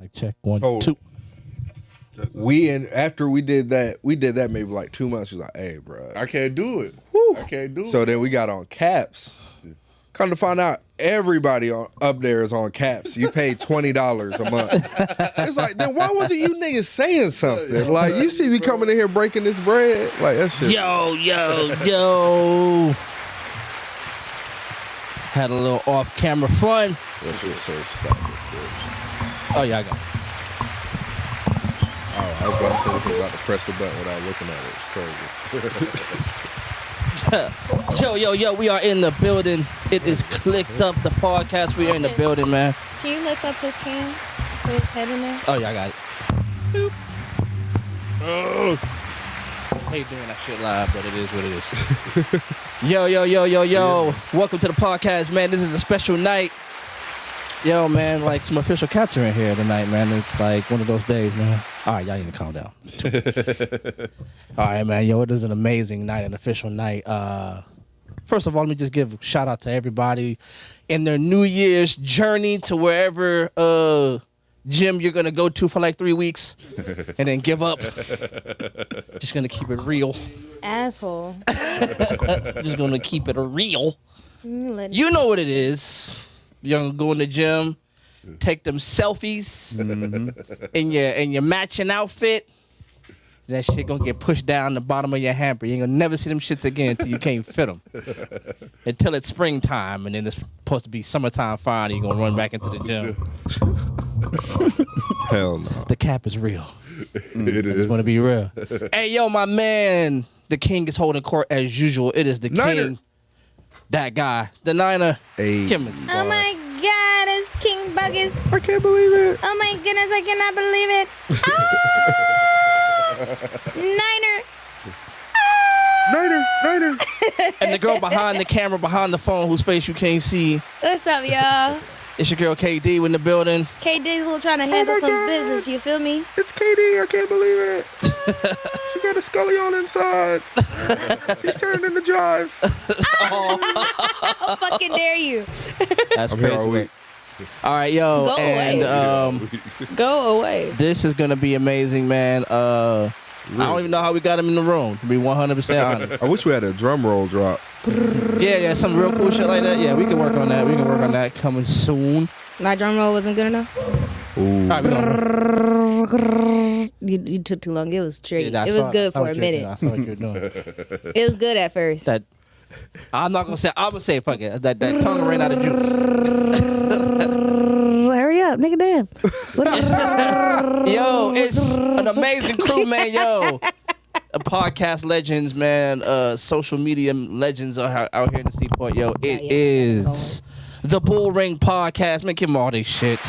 Mic check 1, Oh. 2. After we did that maybe like 2 months. She was like, "Hey, bro, I can't do it. I can't do it." So then we got on caps. Come to find out, everybody up there is on caps. You pay $20 a month. It's like, then why wasn't you niggas saying something? Like, you see me coming in here breaking this bread, like that shit. Yo. Had a little off-camera fun. That shit so stupid. Oh, yeah, I got it. Oh, I was about to say this was about to press the button without looking at it. It's crazy. Yo, we are in the building. It is Clicked Up, the podcast. We are in the building, man. Can you lift up his can? Put his head in there? Oh, yeah, I got it. Boop. Oh. I hate doing that shit live, but it is what it is. Yo. Welcome to the podcast, man. This is a special night. Yo, man, like some official cats are in here tonight, man. It's like one of those days, man. All right, y'all need to calm down. All right, man. Yo, it is an amazing night, an official night. First of all, let me just give a shout out to everybody in their New Year's journey to wherever gym you're going to go to for like 3 weeks and then give up. Just going to keep it real. Asshole. Just going to keep it real. You know what it is. You're going to go in the gym, take them selfies in your matching outfit. That shit going to get pushed down the bottom of your hamper. You ain't going to never see them shits again until you can't fit them. Until it's springtime, and then it's supposed to be summertime fine, and you're going to run back into the gym. Hell no. The cap is real. It I is. just want to be real. Hey, yo, my man. The king is holding court as usual. It is the Niner. king. That guy. The Niner. Hey. Give him his Oh bar. my God, it's King Buggis. I can't believe it. Oh my goodness, I cannot believe it. Niner. Niner. And the girl behind the camera, behind the phone, whose face you can't see. What's up, y'all? It's your girl KD in the building. K Diesel trying to handle some business, you feel me? It's KD. I can't believe it. She got a scully on inside. She's turning into jive. How fucking dare you? That's I'm crazy. here all week. All right, yo. Go and Go away. this is going to be amazing, man. I don't even know how we got him in the room, to be 100% honest. I wish we had a drum roll drop. Yeah, some real cool shit like that. Yeah, we can work on that. Coming soon. My drum roll wasn't good enough? Ooh. All right, we gonna... You took too long. It was straight. Yeah, it was good for a minute. I saw what you're doing. It was good at first. That I'm not gonna say. I'm gonna say fuck it. That tongue ran out of juice. Hurry up, nigga, damn. What up? Yo, it's an amazing crew, man. Yo, podcast legends, man. Social media legends are out here in the Seaport. Yo, it is the Bullring podcast. Man, give them all this shit.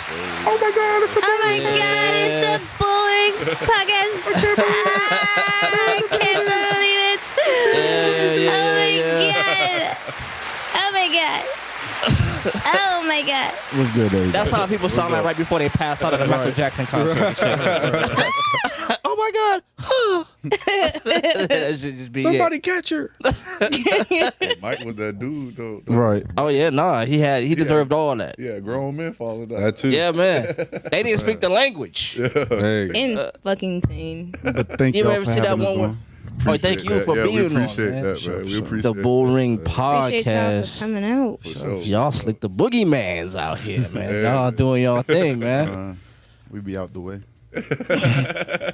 Oh my God, it's a Oh my God, it's the Bullring podcast. I can't believe it. Oh my God. Oh my God. What's good, everybody? That's how people sound like right before they pass out at a Michael Jackson concert. And shit. Oh my God. That should just be somebody it. catch her. Mike was that dude though. Right. Oh yeah, nah. He deserved all that. Yeah, grown men falling down. That too. Yeah, man. They didn't speak the language. Hey. Fucking insane. But thank You y'all ever for see that having us one where? on. Oh, thank you for we being on, appreciate man. that, man. We appreciate The Bullring Appreciate y'all podcast. for coming out. For sure. Y'all slick the boogeymans out here, man. Y'all doing y'all thing, man. We be out the way.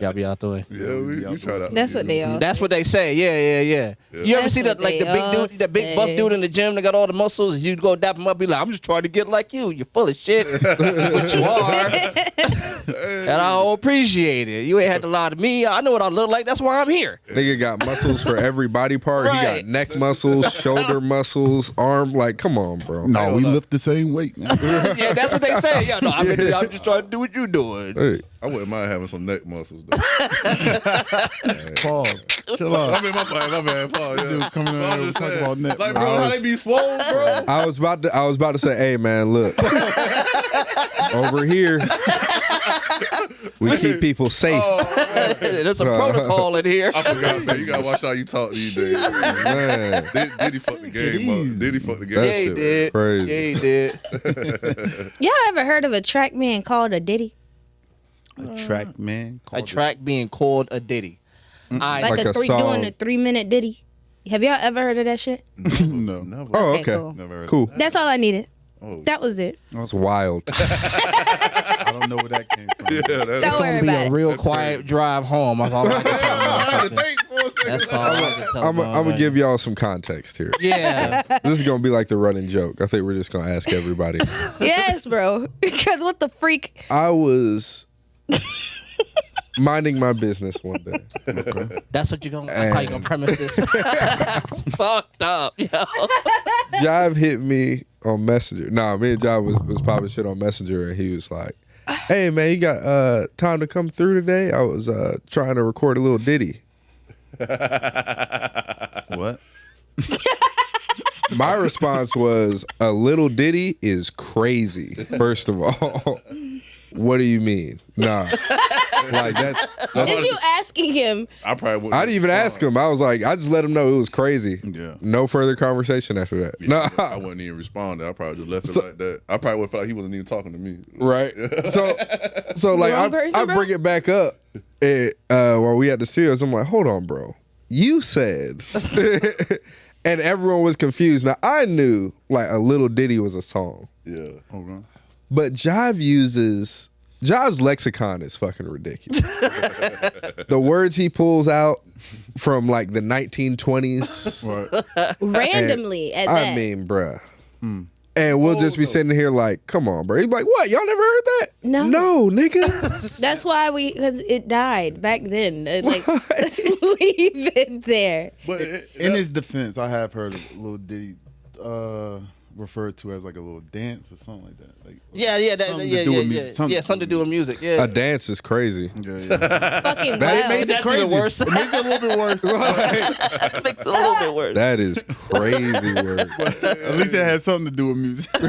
Y'all be out the way. Yeah, we try to. That's what they are. That's what they say. Yeah. You ever That's see what that, like the they big all dude, that big buff say. dude in the gym that got all the muscles? You go dap him up, be like, "I'm just trying to get like you. You're full of shit." That's what you are, and I appreciate it. You ain't had to lie to me. I know what I look like. That's why I'm here. Nigga got muscles for every body part. He Right. got neck muscles, shoulder muscles, arm. Like, come on, bro. No, we lift the same weight. Man. Yeah, that's what they say. Yeah, no, I'm just trying to do what you doing. Hey. I wouldn't mind having some neck muscles though. Pause. Chill out. I mean, my bad, Paul. Yeah. Dude coming in But I'm here just talking saying, about neck. like, man. bro, how they be swole, bro? I was about to say, hey man, look. Over here, we keep people safe. There's a protocol in here. I forgot, man. You gotta watch how you talk these days. Man, Did he fuck the game up? Did he fuck the game That Yeah, he shit was did. crazy. Yeah, he did. Y'all ever heard of a track man called a Diddy? A track, man. A track being called a ditty. Like Like a doing song. a 3-minute ditty. Have y'all ever heard of that shit? No. Never. Oh, Okay, okay. cool. Never heard Cool. That's all I needed. Oh. That was it. That's wild. I don't know where that came from. Yeah, that's Don't It's worry gonna be about a it. real quiet drive home. That's all I can tell I had to motherfuckers. think for a second. That's all I can tell I'm gonna give y'all some context here. Yeah. This is gonna be like the running joke. I think we're just gonna ask everybody. Yes, bro. Because what the freak? I was minding my business one day. That's what you're gonna. That's how you gonna premise this. It's fucked up, yo. Jive hit me on Messenger. Nah, me and Jive was popping shit on Messenger, and he was like, "Hey man, you got time to come through today? I was trying to record a little ditty." What? My response was, "A little ditty is crazy. First of all, what do you mean? Nah, like that's Is you asking him? I probably wouldn't. I didn't even ask him. I was like, I just let him know it was crazy. Yeah. No further conversation after that. Yeah, I Nah. wouldn't even respond. I probably just left it So- like that. I probably would feel like he wasn't even talking to me. Right. So like Wrong person, I bro? bring it back up while we at the studios. I'm like, hold on, bro. You said, and everyone was confused. Now I knew like a little ditty was a song, Yeah. Okay. but Jive's lexicon is fucking ridiculous. The words he pulls out from like the 1920s. Right. Randomly at that. I mean, bruh. And we'll just be sitting here like, come on, bro. He's like, what? Y'all never heard that? No. Nigga. That's why because it died back then. Like, let's leave it there. But In his defense, I have heard a little ditty referred to as like a little dance or something like that. Like Yeah. Something to do with music. Something to do with music. Yeah. A dance is crazy. yeah. Fucking That wow. makes it That's crazy. even worse. It makes it a little bit worse. That makes it a little bit worse. That is crazy work. At least it has something to do with music. My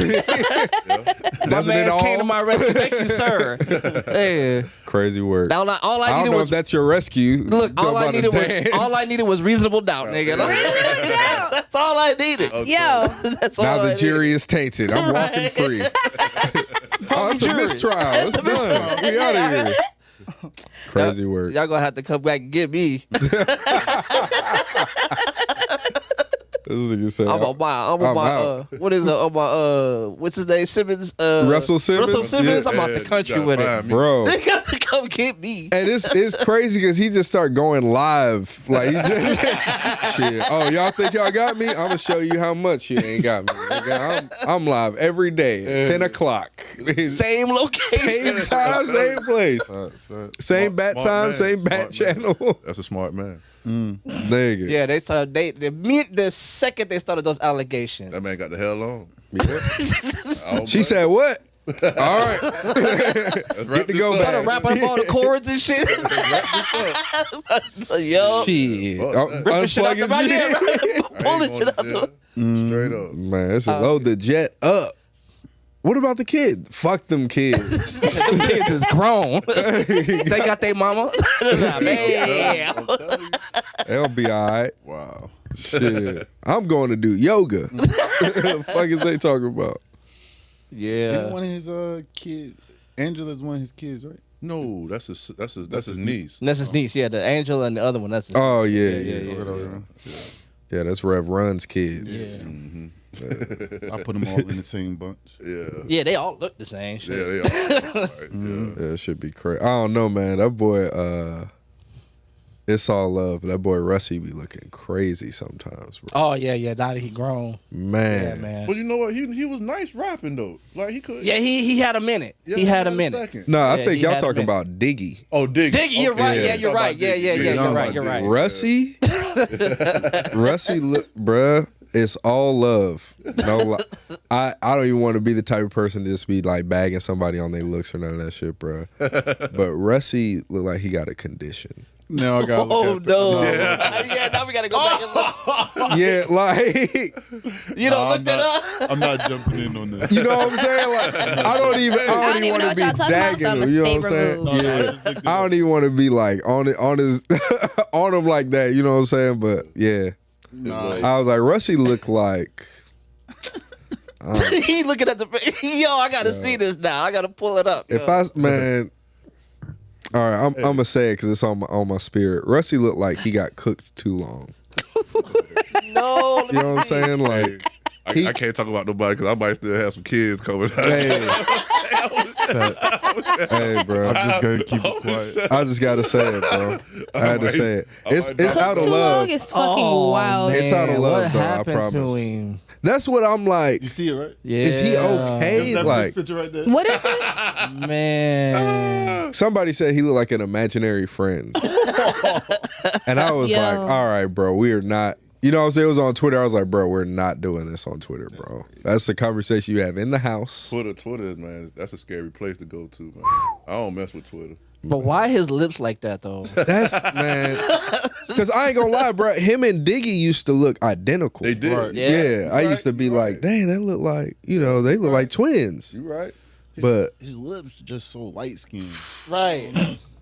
Doesn't it man came to all? my rescue. Thank you, sir. Hey. Crazy work. All I I don't needed know was if that's your rescue. look. Talk All I about a needed dance. was reasonable doubt, nigga. Reasonable doubt. That's all I needed. Yo, That's all Now I the needed. jury is tainted. I'm walking Right. free. Oh, it's a jury. mistrial. It's done. We out of here. Crazy work. Y'all gonna have to come back and get me. This is what you said. I'm on I'm my out. what is it? On my what's his name? Simmons. Russell Simmons? Russell Simmons. Yeah, I'm out the yeah, country you with gotta it. find me. Bro. They got to come get me. And it's crazy because he just started going live. Like, he just, shit. Oh, y'all think y'all got me? I'm going to show you how much you ain't got me. Nigga, I'm live every day, 10 o'clock. Same location. Same time, same place. Same bat Smart time, man, same bat smart man. channel. That's a smart man. Nigga. Yeah, they started. The second they started those allegations. That man got the hell on. Yeah. She said, what? All right. Get to go started back. rapping up all the chords and shit. Yo, Shit. Fuck ripping shit out the Unplugging yeah, G. right. Pulling shit out the. Straight up. Man, this is load the jet up. What about the kids? Fuck them kids. Them kids is grown. They got their mama. Man. I'm telling you. They'll be all right. Wow. Shit. I'm going to do yoga. The fuck is they talking about? Yeah. One of his kids, Angela's one of his kids, right? No, that's his niece. That's his niece. Yeah, the Angel and the other one. That's his Oh, niece. yeah. Yeah, that's Rev Run's kids. Yeah. I put them all in the same bunch. Yeah. Yeah, they all look the same. Yeah, Shit. they are. Right, yeah. Yeah, it should be crazy. I don't know, man. That boy, it's all love, but that boy Russie be looking crazy sometimes, bro. Oh yeah, now that he grown. Man. Yeah, man. But you know what? He was nice rapping though. Like he could. Yeah, he had a minute. Yeah, he had a a minute. second. No, I Yeah, think he y'all had a talking minute. about Diggy. Oh, Diggy. Diggy, you're right. Yeah. Yeah, you're right. Yeah, you're right. You're right. Russie? Russie, look, bruh, it's all love. No, I don't even want to be the type of person to just be like bagging somebody on their looks or none of that shit, bruh. But Russie look like he got a condition. Now I got. Oh no! Yeah, now we gotta go back and look. Yeah, like, You don't look that up. I'm not jumping in on that. you know what I'm saying? Like, I don't even even want know to what be y'all talking about, so dagging I'ma him. You know stay what I'm saying? removed. Yeah. I don't even want to be like on his on him like that. You know what I'm saying? But yeah, I was like, Russie looked like. He looking at the. Yo, I gotta see this now. I gotta pull it up. If yo. man, All right, I'm gonna say it because it's on my spirit. Rusty looked like he got cooked too long. No. You know what I'm saying? Like, I can't talk about nobody because I might still have some kids coming out. hey, hey, bro. I'm just gonna keep it quiet. I just gotta say it, bro. I had to say it. It's out of Too love. long is fucking wild. It's out of man, love, what though, I happened promise. to him? That's what I'm like. You see it, right? Yeah. Is he okay? That's Like, this picture right there. What is this? Man. somebody said he looked like an imaginary friend, and I was Yo. like, all right, bro, we are not. You know what I'm saying? It was on Twitter. I was like, bro, we're not doing this on Twitter, bro. That's the conversation you have in the house. Twitter, man, that's a scary place to go to, man. I don't mess with Twitter. But why his lips like that though? That's, man. Because I ain't gonna lie, bro. Him and Diggy used to look identical. They did. Right. Yeah, I used to be You like, right. dang, they look like, they look like twins. You right. But His lips just so light skinned. Right.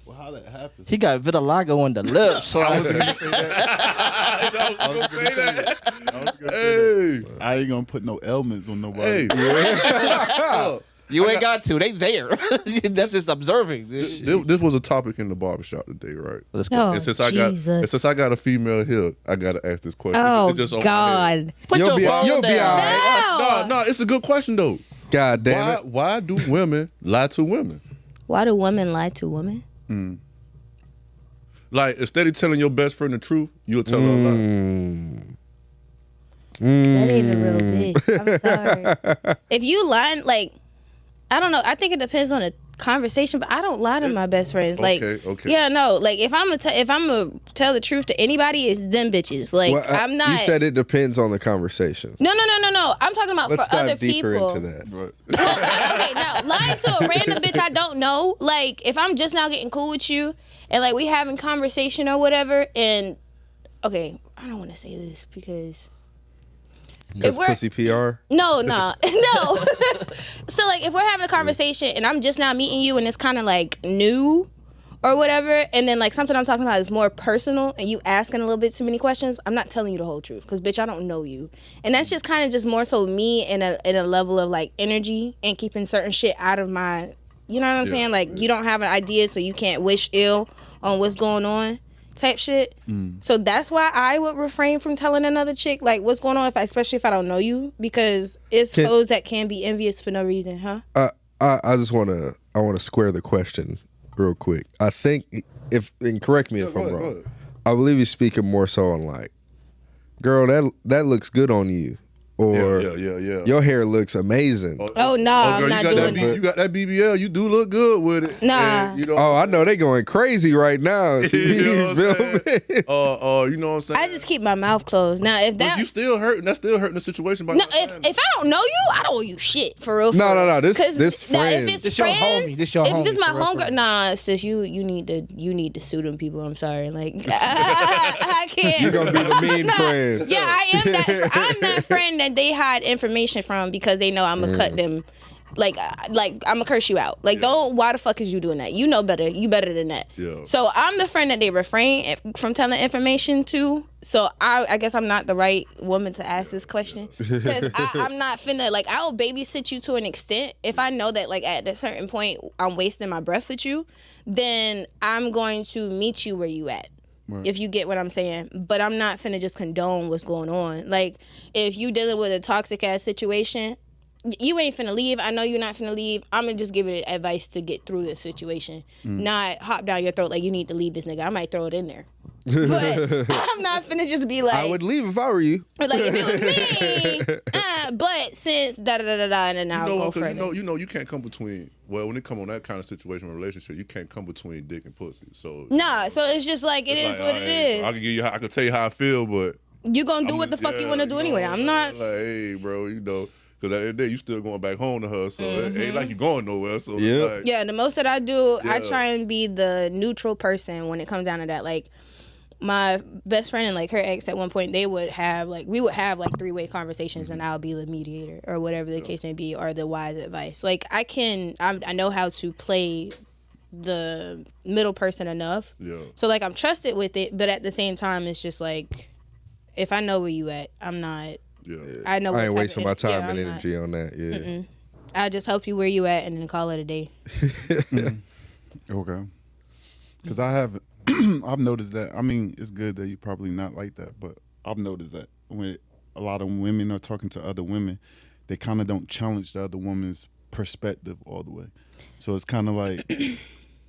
Well, how that happened? He got vitiligo on the lips. So I wasn't gonna say that. I was gonna say that. Hey. I ain't gonna put no ailments on nobody. Hey. you ain't got to. They there. That's just observing. This shit. This was a topic in the barbershop today, right? Let's go. Oh, And since Jesus. I got a female here, I gotta ask this question. Oh, It's just on my head. God. Put you'll your be phone all down. right. No, it's a good question though. God damn it. Why do women lie to women? Why do women lie to women? Like instead of telling your best friend the truth, you'll tell her a lie. That ain't a real bitch. I'm sorry. If you lying, like, I don't know. I think it depends on the conversation, but I don't lie to my best friends. Like, Okay. yeah, no. Like, if I'm gonna tell the truth to anybody, it's them bitches. Like, Well, I'm not. You said it depends on the conversation. No. I'm talking about Let's for other dive deeper people. into that. Okay, no, lying to a random bitch I don't know. Like, if I'm just now getting cool with you and like we having conversation or whatever, and okay, I don't want to say this because. That's we're- pussy PR. No. So like if we're having a conversation and I'm just now meeting you and it's kind of like new or whatever, and then like something I'm talking about is more personal and you asking a little bit too many questions, I'm not telling you the whole truth because bitch I don't know you. And that's just kind of just more so me in a level of like energy and keeping certain shit out of my, you know what I'm saying? Like you don't have an idea so you can't wish ill on what's going on type shit. So that's why I would refrain from telling another chick like what's going on, especially if I don't know you, because it's hoes that can be envious for no reason, huh? I just want to square the question real quick. I think and correct me if I'm go wrong. ahead. I believe you're speaking more so on like, girl, that looks good on you, or Yeah. your hair looks amazing. Oh no, I'm girl, not you got doing that. that. You got that BBL. You do look good with it. Nah. And, you know, Oh, I know they going crazy right now. You know You what feel I'm saying? me? You know what I'm saying? I just keep my mouth closed. Now if But that you still hurting. That's still hurting the situation. By no, not saying if I don't know you, I don't owe you shit for real. No. This 'Cause friend. now, if it's This your friends, homie. This your if homie, this my for real, for homegirl, real. nah, sis, you need to sue them people. I'm sorry, like I can't. You're gonna be the mean friend. Yeah, I am that. I'm that friend that they hide information from because they know I'm gonna cut them. Like I'm gonna curse you out. Like, don't. Why the fuck is you doing that? You know better. You better than that. Yeah. So I'm the friend that they refrain from telling information to. So I guess I'm not the right woman to ask this question because I'm not finna like I'll babysit you to an extent. If I know that like at a certain point I'm wasting my breath with you, then I'm going to meet you where you at. Right. If you get what I'm saying. But I'm not finna just condone what's going on. Like, if you dealing with a toxic ass situation, you ain't finna leave. I know you're not finna leave. I'm gonna just give it advice to get through this situation. Not hop down your throat like you need to leave this nigga. I might throw it in there. But I'm not finna just be like, I would leave if I were you. like if it was me. But since da-da-da-da-da, and then I'll go further. You can't come between. Well, when it come on that kind of situation or relationship, you can't come between dick and pussy. So Nah, so it's just like, it is what it is. I can tell you how I feel, but You gonna do what the fuck you wanna do anyway. I'm not. like, hey, bro, because at the end of the day, you still going back home to her, so it ain't like you going nowhere. So Yeah. like, Yeah, the most that I do, I Yeah. try and be the neutral person when it comes down to that. Like, my best friend and like her ex at one point, we would have like 3-way conversations, and I'll be the mediator or whatever the case may be, or the wise advice. Like I know how to play the middle person enough. Yeah. So like I'm trusted with it, but at the same time, it's just like if I know where you at, I'm not. Yeah. I know. I what ain't type wasting of my en- time yeah, and I'm not. energy on that. Yeah. I'll just help you where you at and then call it a day. Okay. Because I've noticed that. I mean, it's good that you're probably not like that, but I've noticed that when a lot of women are talking to other women, they kind of don't challenge the other woman's perspective all the way. So it's kind of like,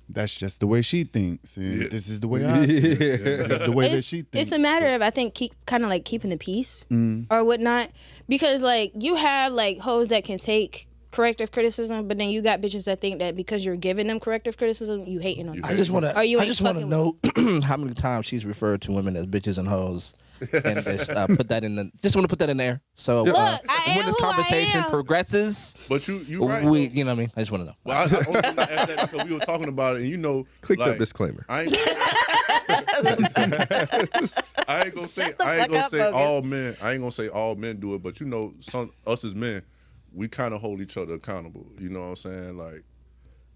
that's just the way she thinks, and this is the way I think. This is the way that she thinks. It's a matter of, I think, kind of like keeping the peace or whatnot. Because, like, you have, like, hoes that can take corrective criticism, but then you got bitches that think that because you're giving them corrective criticism, you hating on them. I just want to. Or you I ain't just want to fucking know how many times she's referred to women as bitches and hoes, and just put that in the. Just want to put that in there. So Look, I am when this who I conversation am. progresses, But you right. we, though. you know what I mean. I just want to know. Well, I only reason I asked that because we were talking about it, and you know, Clicked like, up disclaimer. I ain't gonna say all men. I ain't gonna say all men do it, but you know, us as men, we kind of hold each other accountable. You know what I'm saying? Like,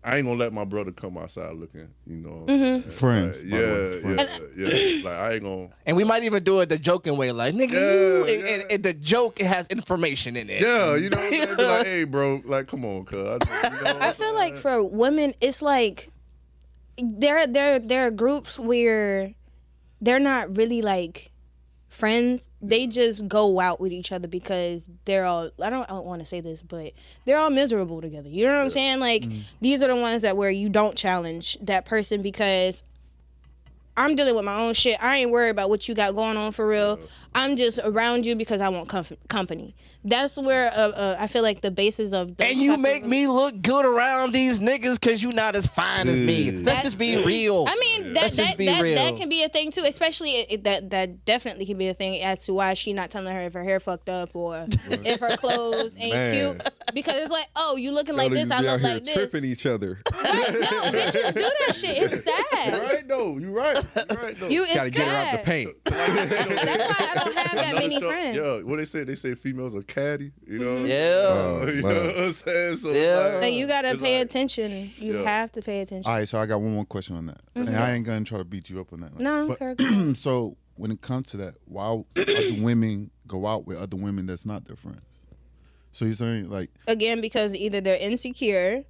I ain't gonna let my brother come outside looking. You know, Friends. Like, by the way, friends. yeah. Like, I ain't gonna. And we might even do it the joking way, like nigga, you. And the joke it has information in it. Yeah, you know what I'm saying? Be like, hey, bro, like, come on, cuz. I feel like for women, it's like there are groups where they're not really like friends. They just go out with each other because they're all, I don't want to say this, but they're all miserable together. You know what I'm saying? Like, these are the ones that where you don't challenge that person because I'm dealing with my own shit. I ain't worried about what you got going on for real. I'm just around you because I want company. That's where I feel like the basis of the And you make me look good around these niggas because you not as fine as me. Let's just be real. I mean, Let's just be real. that can be a thing too, especially that definitely can be a thing as to why she not telling her if her hair fucked up or if her clothes ain't cute. Because it's like, oh, you looking like this, I look like this. Tripping each other. Right? No, bitches do that shit. It's sad. You right though. You right. Though. It's Gotta get her out the sad. paint. That's why I don't have that many friends. Yeah, what they say? They say females are catty. You know. Yeah. You know what I'm saying? So Yeah. Like, you gotta it's pay like- attention. You have to pay attention. All right, so I got one more question on that, and I ain't gonna try to beat you up on that. No, but, correct. so when it comes to that, why other women go out with other women that's not their friends? So you're saying like, Again, because either they're insecure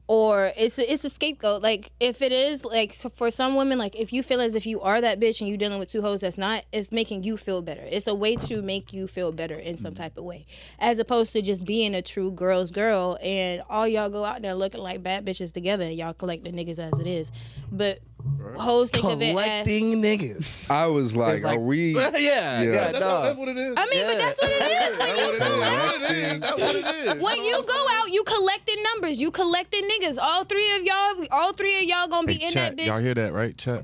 or it's a scapegoat. Like, if it is, like, so for some women, like, if you feel as if you are that bitch and you dealing with two hoes that's not, it's making you feel better. It's a way to make you feel better in some type of way, as opposed to just being a true girl's girl and all y'all go out there looking like bad bitches together and y'all collect the niggas as it is. But hoes think of it as, Collecting niggas. I was like, are we? Yeah, dog. That's what it is. I mean, but that's what it is. When you go out, That's what it is. when you go out, you collecting numbers, you collecting niggas. All three of y'all gonna be hey, in chat, that bitch. y'all hear that, right? Chat.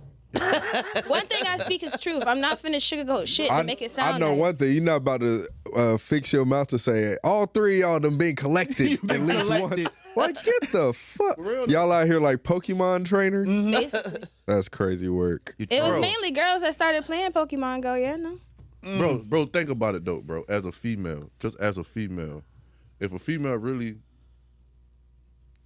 One thing I speak is truth. I'm not finna sugarcoat shit to make it sound I know nice. one thing. You're not about to fix your mouth to say all three of y'all done been collected at least once. Like, get the fuck. real, Y'all out here like Pokemon trainers? Basically. That's crazy work. It was mainly girls that started playing Pokemon Go, yeah, no? Bro, think about it though, bro. As a female, just as a female, if a female really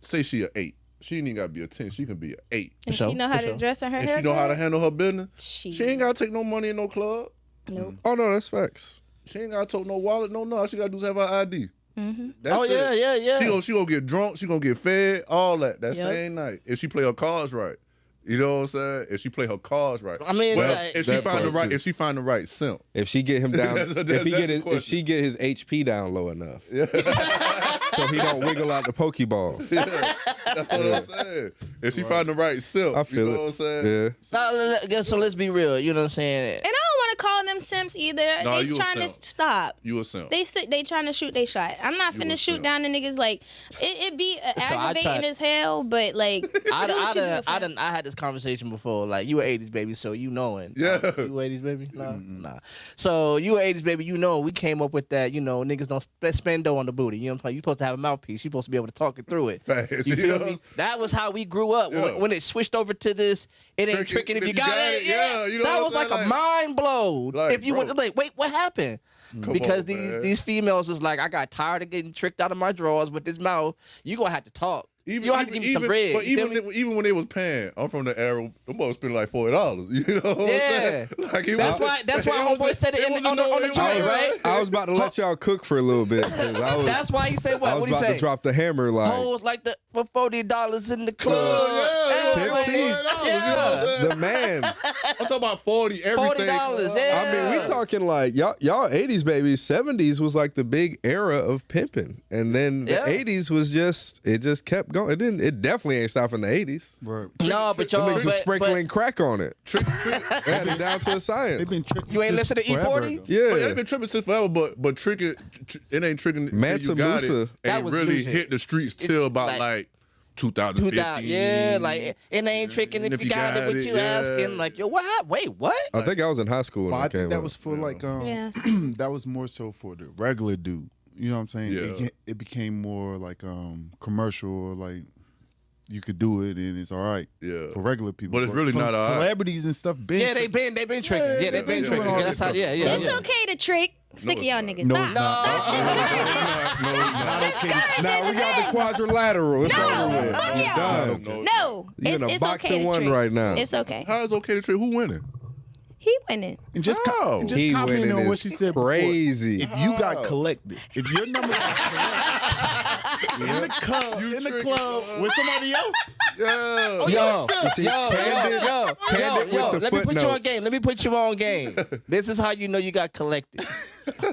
say she a 8, she ain't even gotta be a 10. She can be a 8. And sure, she know how for to sure. dress in her And hair. she know how to handle her business. She ain't gotta take no money in no club. Nope. Oh no, that's facts. She ain't gotta take no wallet, no. All she gotta do is have her ID. That's Oh yeah, it. yeah. She gonna get drunk. She gonna get fed. All that. That Yep. same night. If she play her cards right, you know what I'm saying. If she play her cards right. I mean, well, like- if she That find the part, right, too. if she find the right simp. If she get him down, That's if she get his HP down low enough, so he don't wiggle out the Pokeball. That's what I'm saying. If she find the right simp, I feel you know it. what I'm saying. Yeah. So let's be real. You know what I'm saying? And I don't want to call them simps either. Nah, They you a trying to simp. stop. You a simp. They trying to shoot they shot. I'm not You finna a shoot simp. down the niggas like it be aggravating tried- as hell, but like do what you do, fam. I had this conversation before. Like, you a 80s baby, so you knowing. Yeah. You a 80s baby? Nah. So you a 80s baby, you know. We came up with that. You know, niggas don't spend dough on the booty. You know what I'm saying? You supposed to have a mouthpiece. You supposed to be able to talk it through it. Facts. You feel Yeah. me? That was how we grew up. Yeah. When it switched over to this, it ain't tricking if you got it. Yeah, you know that what was I'm like saying? a mind blow. Like, If you bro. would like, wait, what happened? Because on, man. these females is like, I got tired of getting tricked out of my drawers with this mouth. You gonna have to talk. You don't have to give me some bread. But even when they was paying, I'm from the era. I'm about to spend like $40. You know what I'm saying? Like that's why homeboy said it on the joint, right? I was about to let y'all cook for a little bit. That's why he said what? I was What he about say? to drop the hammer like. Hoes like the for $40 in the club. The man. I'm talking about 40 everything. $40. Yeah. I mean, we talking like y'all 80s babies. 70s was like the big era of pimping, and then the 80s was just kept going. It definitely ain't stopping the 80s. Right. No, but y'all Niggas was sprinkling crack on it. Trick. And it down to a science. They've been tricking. You ain't listen to E40? Yeah. They've been tripping since forever, but tricking, it ain't tricking. Mansa you got Musa. it. That Ain't was really losing. hit the streets till about like 2015. 2000, yeah, like it ain't tricking if you got it. What you asking? Like, yo, what? Wait, what? I think I was in high school when But I it came think that out. was for like Yeah. that was more so for the regular dude. You know what I'm saying? Yeah. It became more like commercial, or like you could do it and it's all right. Yeah. For regular people. But it's really for not all right. celebrities and stuff. Yeah, they been tricking. Yeah, they been tricking. Yeah, that's how. Yeah. It's okay to trick. Sick of y'all niggas. No, Stop. it's not. Now we got the quadrilateral. It's over with. Fuck It's y'all. done. No, You in a it's boxing okay to one trick. right now. It's okay. How is it okay to trick? Who winning? He winning. And just, How? just He commenting winning on what is she said crazy. before. If you got collected, if your number got collected in the club with somebody else, Yeah. Yo, see, yo, Candid with the let me put you on footnotes. game. Let me put you on game. This is how you know you got collected.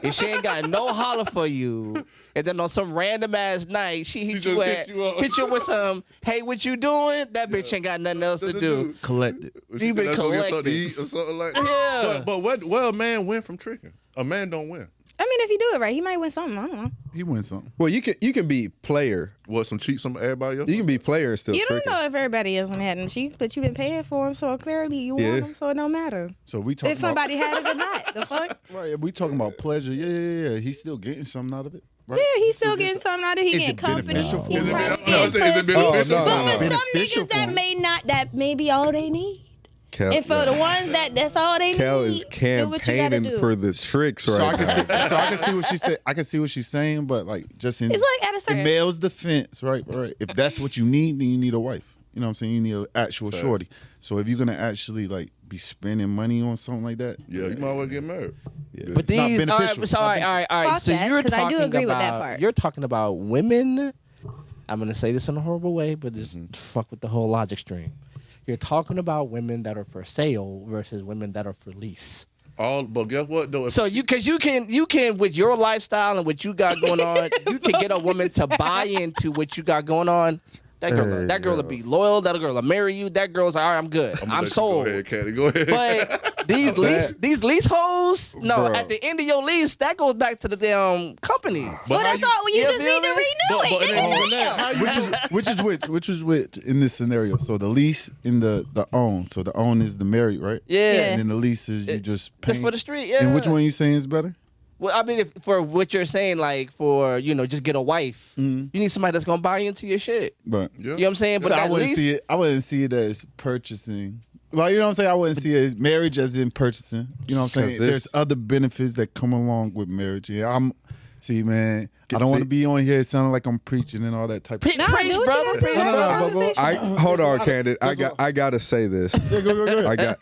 If she ain't got no holler for you, and then on some random ass night, she hit you just hit you up. with some, hey, what you doing? That bitch ain't got nothing else to do. collected. She You said, been "Let's go get something to collected." eat or something like Yeah. that. But what a man win from tricking? A man don't win. I mean, if you do it right, he might win something. I don't know. He wins something. Well, you can be player. What, some cheat, some everybody else? You can be player and still You don't tricking. know if everybody else had them cheeks, but you've been paying for them, so clearly you Yeah. want them, so it don't matter So we talking if somebody had it or not. The fuck? right? We talking about pleasure. Yeah. He's still getting something out of it. Right? Yeah, he's still getting something out of it. He Is getting it company. beneficial for He him? probably No, I say, is it getting pussy. beneficial? Oh, no, But no, for no. some Beneficial niggas that for may not, that may be all they need. Kel, And for the ones that's all they Kel need, is do what you gotta campaigning do. for the tricks So I right can now. see, so I can see what she said. I can see what she's saying, but like just in It's like at a in certain. male's defense, right? If that's what you need, then you need a wife. You know what I'm saying? You need an actual shorty. So if you're gonna actually like be spending money on something like that, Yeah, you might as well get married. yeah, But it's not these, beneficial. all right. Fuck So that, you're 'cause I talking do agree with about that part. you're talking about women. I'm gonna say this in a horrible way, but just fuck with the whole logic stream. You're talking about women that are for sale versus women that are for lease. But guess what though? If So you can with your lifestyle and what you got going on, you can get a woman to buy into what you got going on. That girl will be loyal. That girl will marry you. That girl's like, all right, I'm good. gonna I'm let you sold. Go ahead, Caddy. Go ahead. But these lease hoes, no, Bro. at the end of your lease, that goes back to the damn company. Well, that's all. You you just feel need to me? renew But it. it ain't even that. How you- Which is which in this scenario? So the lease in the own. So the own is the married, right? Yeah. And then the lease is you just Just paying. for the street, yeah. And which one you saying is better? Well, I mean, if, for what you're saying, like for just get a wife, you need somebody that's gonna buy into your shit. But Yeah. You know what I'm saying? But so I at wouldn't least see it. I wouldn't see it as purchasing. Like, you know what I'm saying? I wouldn't see it as marriage as in purchasing. You know what I'm saying? 'Cause this- There's other benefits that come along with marriage. Yeah, man. I don't want to be on here sounding like I'm preaching and all that type of preach, Nah, preach, do what you brother, gotta preach, do. brother. Conversation. Hold on, Candid. I gotta say this. Go.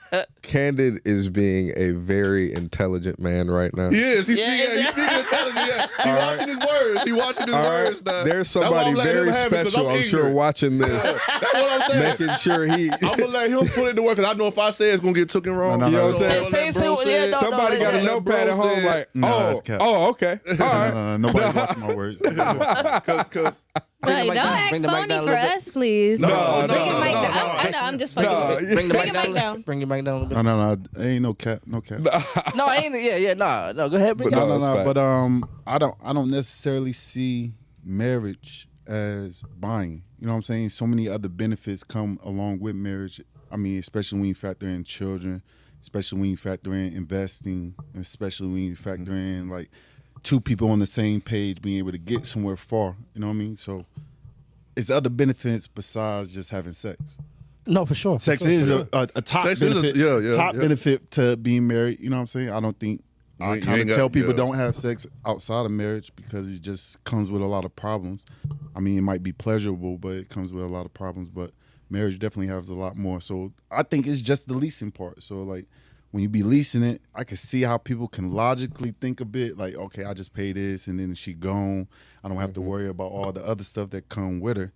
Candid is being a very intelligent man right now. He is. He's Yeah, speaking. He's speaking intelligent. Yeah. He watching his words. He watching his All words. right, Now. there's That's why somebody I'm letting very him have it, 'cause special, I'm sure, ignorant. watching this, That's what I'm saying. making sure he. I'm gonna let him put it to work because I know if I say it's gonna get taken wrong. No, You know what I'm So saying? I'll let bro say it. Somebody got a yeah. notepad at home, like, No, that's cap. okay, all right. Nobody watching my words. Cause Right, don't act bring the mic phony down a for little bit. us, please. No, Bring no, your no, mic no, down. I know, I'm just fucking with you. Bring the Bring mic your down. mic down. Bring your mic down a little bit. No, ain't no cap. No, I ain't. Yeah, no. Go ahead, bring But it. no, up. that's But fact. I don't necessarily see marriage as buying. You know what I'm saying? So many other benefits come along with marriage. I mean, especially when you factor in children, especially when you factor in investing, especially when you factor in like two people on the same page being able to get somewhere far. You know what I mean? So it's other benefits besides just having sex. No, for sure. Sex is a top Sex is a- benefit. yeah. benefit to being married. You know what I'm saying? I don't think I You ain't kind of got- tell people yeah. don't have sex outside of marriage because it just comes with a lot of problems. I mean, it might be pleasurable, but it comes with a lot of problems. But marriage definitely has a lot more. So I think it's just the leasing part. So like when you be leasing it, I can see how people can logically think a bit like, okay, I just pay this and then she gone. I don't have to worry about all the other stuff that come with her.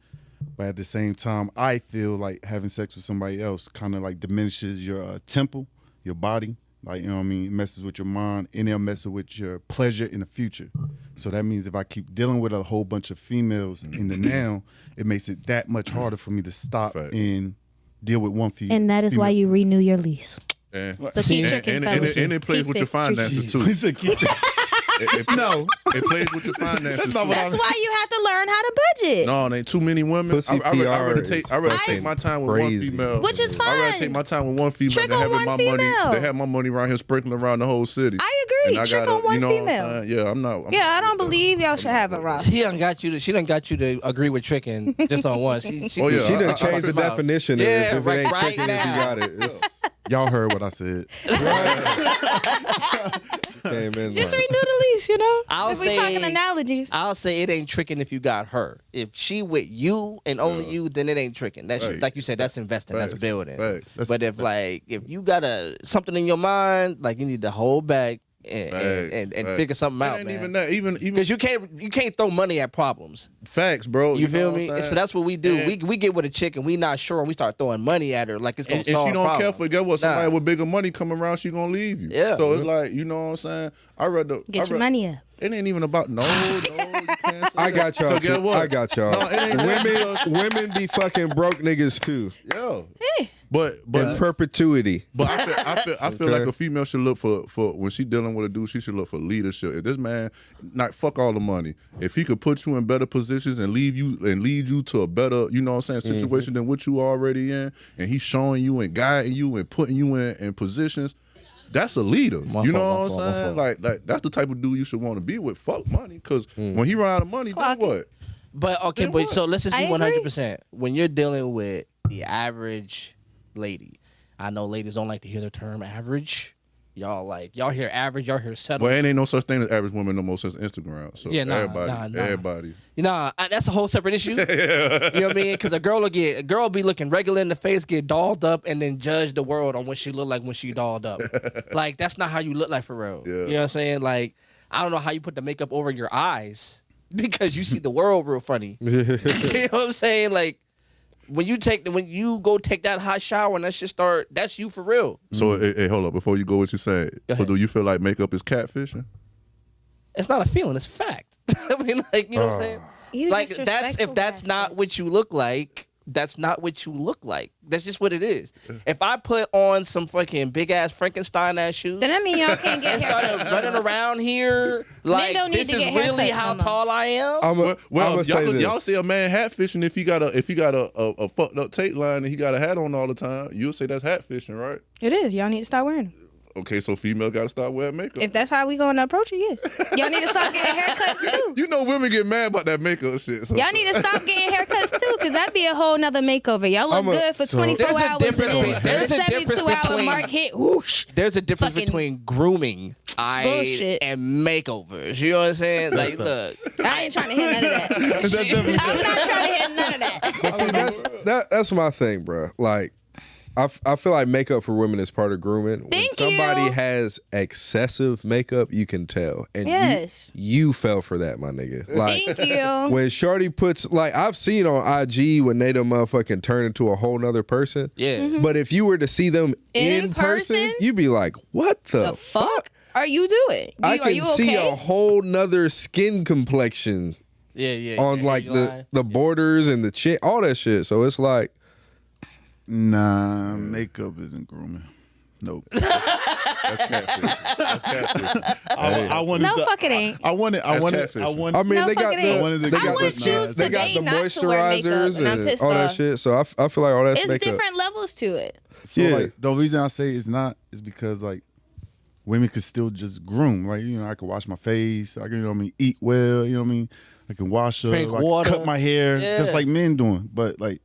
But at the same time, I feel like having sex with somebody else kind of like diminishes your temple, your body. Like, you know what I mean? It messes with your mind, and it'll mess with your pleasure in the future. So that means if I keep dealing with a whole bunch of females in the now, it makes it that much harder for me to stop and deal with one female. And that is why you renew your lease. Yeah. So keep tricking fellas. And it plays with your finances too. No, it plays with your finances. That's why you have to learn how to budget. No, there ain't too many women. Pussy I rather PR take my time with one crazy. female. Which is I rather fine. take my time with one female Trick than on having one my female. money. Than have my money around here sprinkling around the whole city. I agree. And Trick on one female. Yeah, I'm not. I don't believe y'all should have a roster. She done got you to agree with tricking just on one. She Oh, yeah. She done I changed the come out. definition Yeah, if it ain't right tricking if you now. got it. It's, y'all heard what I said. came in Just like, renew the lease, you know? I'll if we're talking say- analogies. I'll say it ain't tricking if you got her. If she with you and only you, then it ain't tricking. That's Right. like you said, that's investing, that's Facts. building. Facts. But if you got something in your mind, like you need to hold back and Facts. figure something out, It ain't man. even that. Even Because you can't throw money at problems. facts, bro. You feel know me? what I'm So saying? that's what we do. And- We get with a chick and we not sure and we start throwing money at her like it's gonna And she solve don't care problems. for get what somebody Nah. with bigger money come around, she gonna leave you. Yeah. So it's like, you know what I'm saying? Get your money up. It ain't even about you can't say I that. got y'all. So guess Too. what? I got y'all. No, it ain't that. women be fucking broke niggas too. Yeah. But In perpetuity. But I feel Okay. like a female should look for when she dealing with a dude, she should look for leadership. If this man, not fuck all the money, if he could put you in better positions and lead you to a better, you know what I'm saying, situation than what you already in, and he's showing you and guiding you and putting you in positions, that's a leader. You know what I'm saying? Like that's the type of dude you should want to be with. Fuck money, because when he run out of money, then what? But okay, Then but what? so let's just I be agree. 100%. When you're dealing with the average lady, I know ladies don't like to hear the term average. Y'all hear average, y'all hear settle. Well, it ain't no such thing as average women no more since Instagram. So Yeah, nah, everybody. You know, that's a whole separate issue. You know what I mean? Because a girl will be looking regular in the face, get dolled up, and then judge the world on what she look like when she dolled up. Like that's not how you look like for real. Yeah. You know what I'm saying? Like I don't know how you put the makeup over your eyes because you see the world real funny. You know what I'm saying? Like when you go take that hot shower and that shit start, that's you for real. So, hey, hold up. Before you go, what you say? Go So, ahead. do you feel like makeup is catfishing? It's not a feeling, it's a fact. I mean, like, you know what I'm saying? You Like disrespectful if that's bastard. not what you look like, that's not what you look like. That's just what it is. If I put on some fucking big ass Frankenstein ass shoes Then that mean y'all can't get and started haircuts. running around here, like don't need this to is get really haircuts how no more. tall I am. I'm gonna say this. y'all see a man hat fishing if he got a fucked up tape line and he got a hat on all the time. You'll say that's hat fishing, right? It is. Y'all need to start wearing them. Okay, so female got to start wearing makeup. If that's how we going to approach it, yes. Y'all need to stop getting haircuts too. You know women get mad about that makeup shit. So. Y'all need to stop getting haircuts too, because that'd be a whole nother makeover. Y'all look I'm a- good for so- 24 There's a hours. difference and between- there's the a difference 72-hour between- mark hit. Whoosh. There's a difference Fucking between grooming bullshit. and makeovers. You know what I'm saying? Like, look, I ain't trying to hear none of that. I'm not trying to hear none of that. But see, that's my thing, bro. Like, I feel like makeup for women is part of grooming. Thank when somebody you. has excessive makeup, you can tell. And Yes. you fell for that, my nigga. Like, Thank you. when Shorty puts, like, I've seen on IG when they done motherfucking turn into a whole nother person. yeah. Mm-hmm. But if you were to see them in person, person? you'd be like, what the, The fuck are you doing? I Are can you see okay? a whole nother skin complexion Yeah. on like the borders and the chin, all that shit. So it's like, Nah, makeup isn't grooming. Nope. That's catfish. That's catfish. I wanted No, to, fuck it ain't. I wanted. catfish. I mean, No, they fuck got it ain't. One of the- they I got would the choose they got the today not to wear makeup, moisturizers and I'm and pissed all that off. shit. So I feel like all that's It's makeup. different levels to it. So Yeah. like the reason I say it's not is because like women could still just groom. Like, you know, I can wash my face, I can, you know what I mean, eat well, you know what I mean? I can wash up, Drink I can water. cut my hair Yeah. just like men doing. But like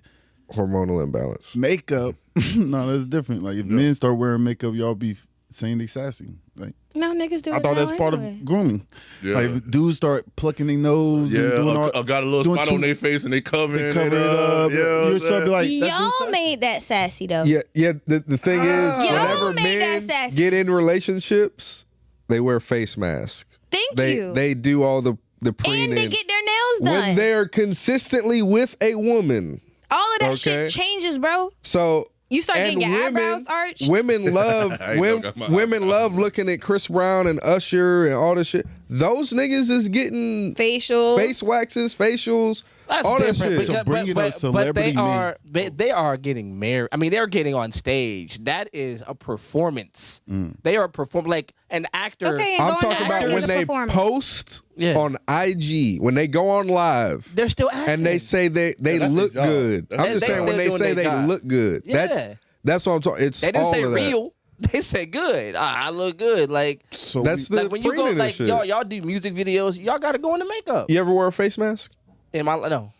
Hormonal imbalance. makeup, no, that's different. Like if men start wearing makeup, y'all be saying they sassy. Like, No, niggas do it I thought now that's part anyway. of grooming. Yeah. Like dudes start plucking their nose. and doing all, got a little doing spot on their face and they cover it cover it up. Yeah, You're trying to be like, that's Y'all sassy. made that sassy though. Yeah. The thing is, Y'all whenever made that men sassy. get in relationships, they wear face masks. Thank They you. they do all the preening. and they get their nails done. when they're consistently with a woman. All of that Okay. shit changes, bro. So You start and getting your eyebrows arched. Women love I ain't never got my women eyebrows love looking at Chris Brown and Usher and all this shit. Those niggas is getting Facial. face waxes, facials, That's all that different. shit. So bringing up celebrity they are getting married. I mean, they're getting on stage. That is a performance. They are like an actor. Okay, and I'm going talking to about acting when is a they performance. post Yeah. on IG, when they go on live, They're still acting. and they say they that's look their job. good. That's I'm their just saying job. when They're they doing say their they job. look good. Yeah. That's what I'm talking. It's They didn't all say of that. real. They said good. I look good. Like So That's we, the like when you go preening and like shit. y'all do music videos. Y'all got to go into makeup. You ever wear a face mask? In my no.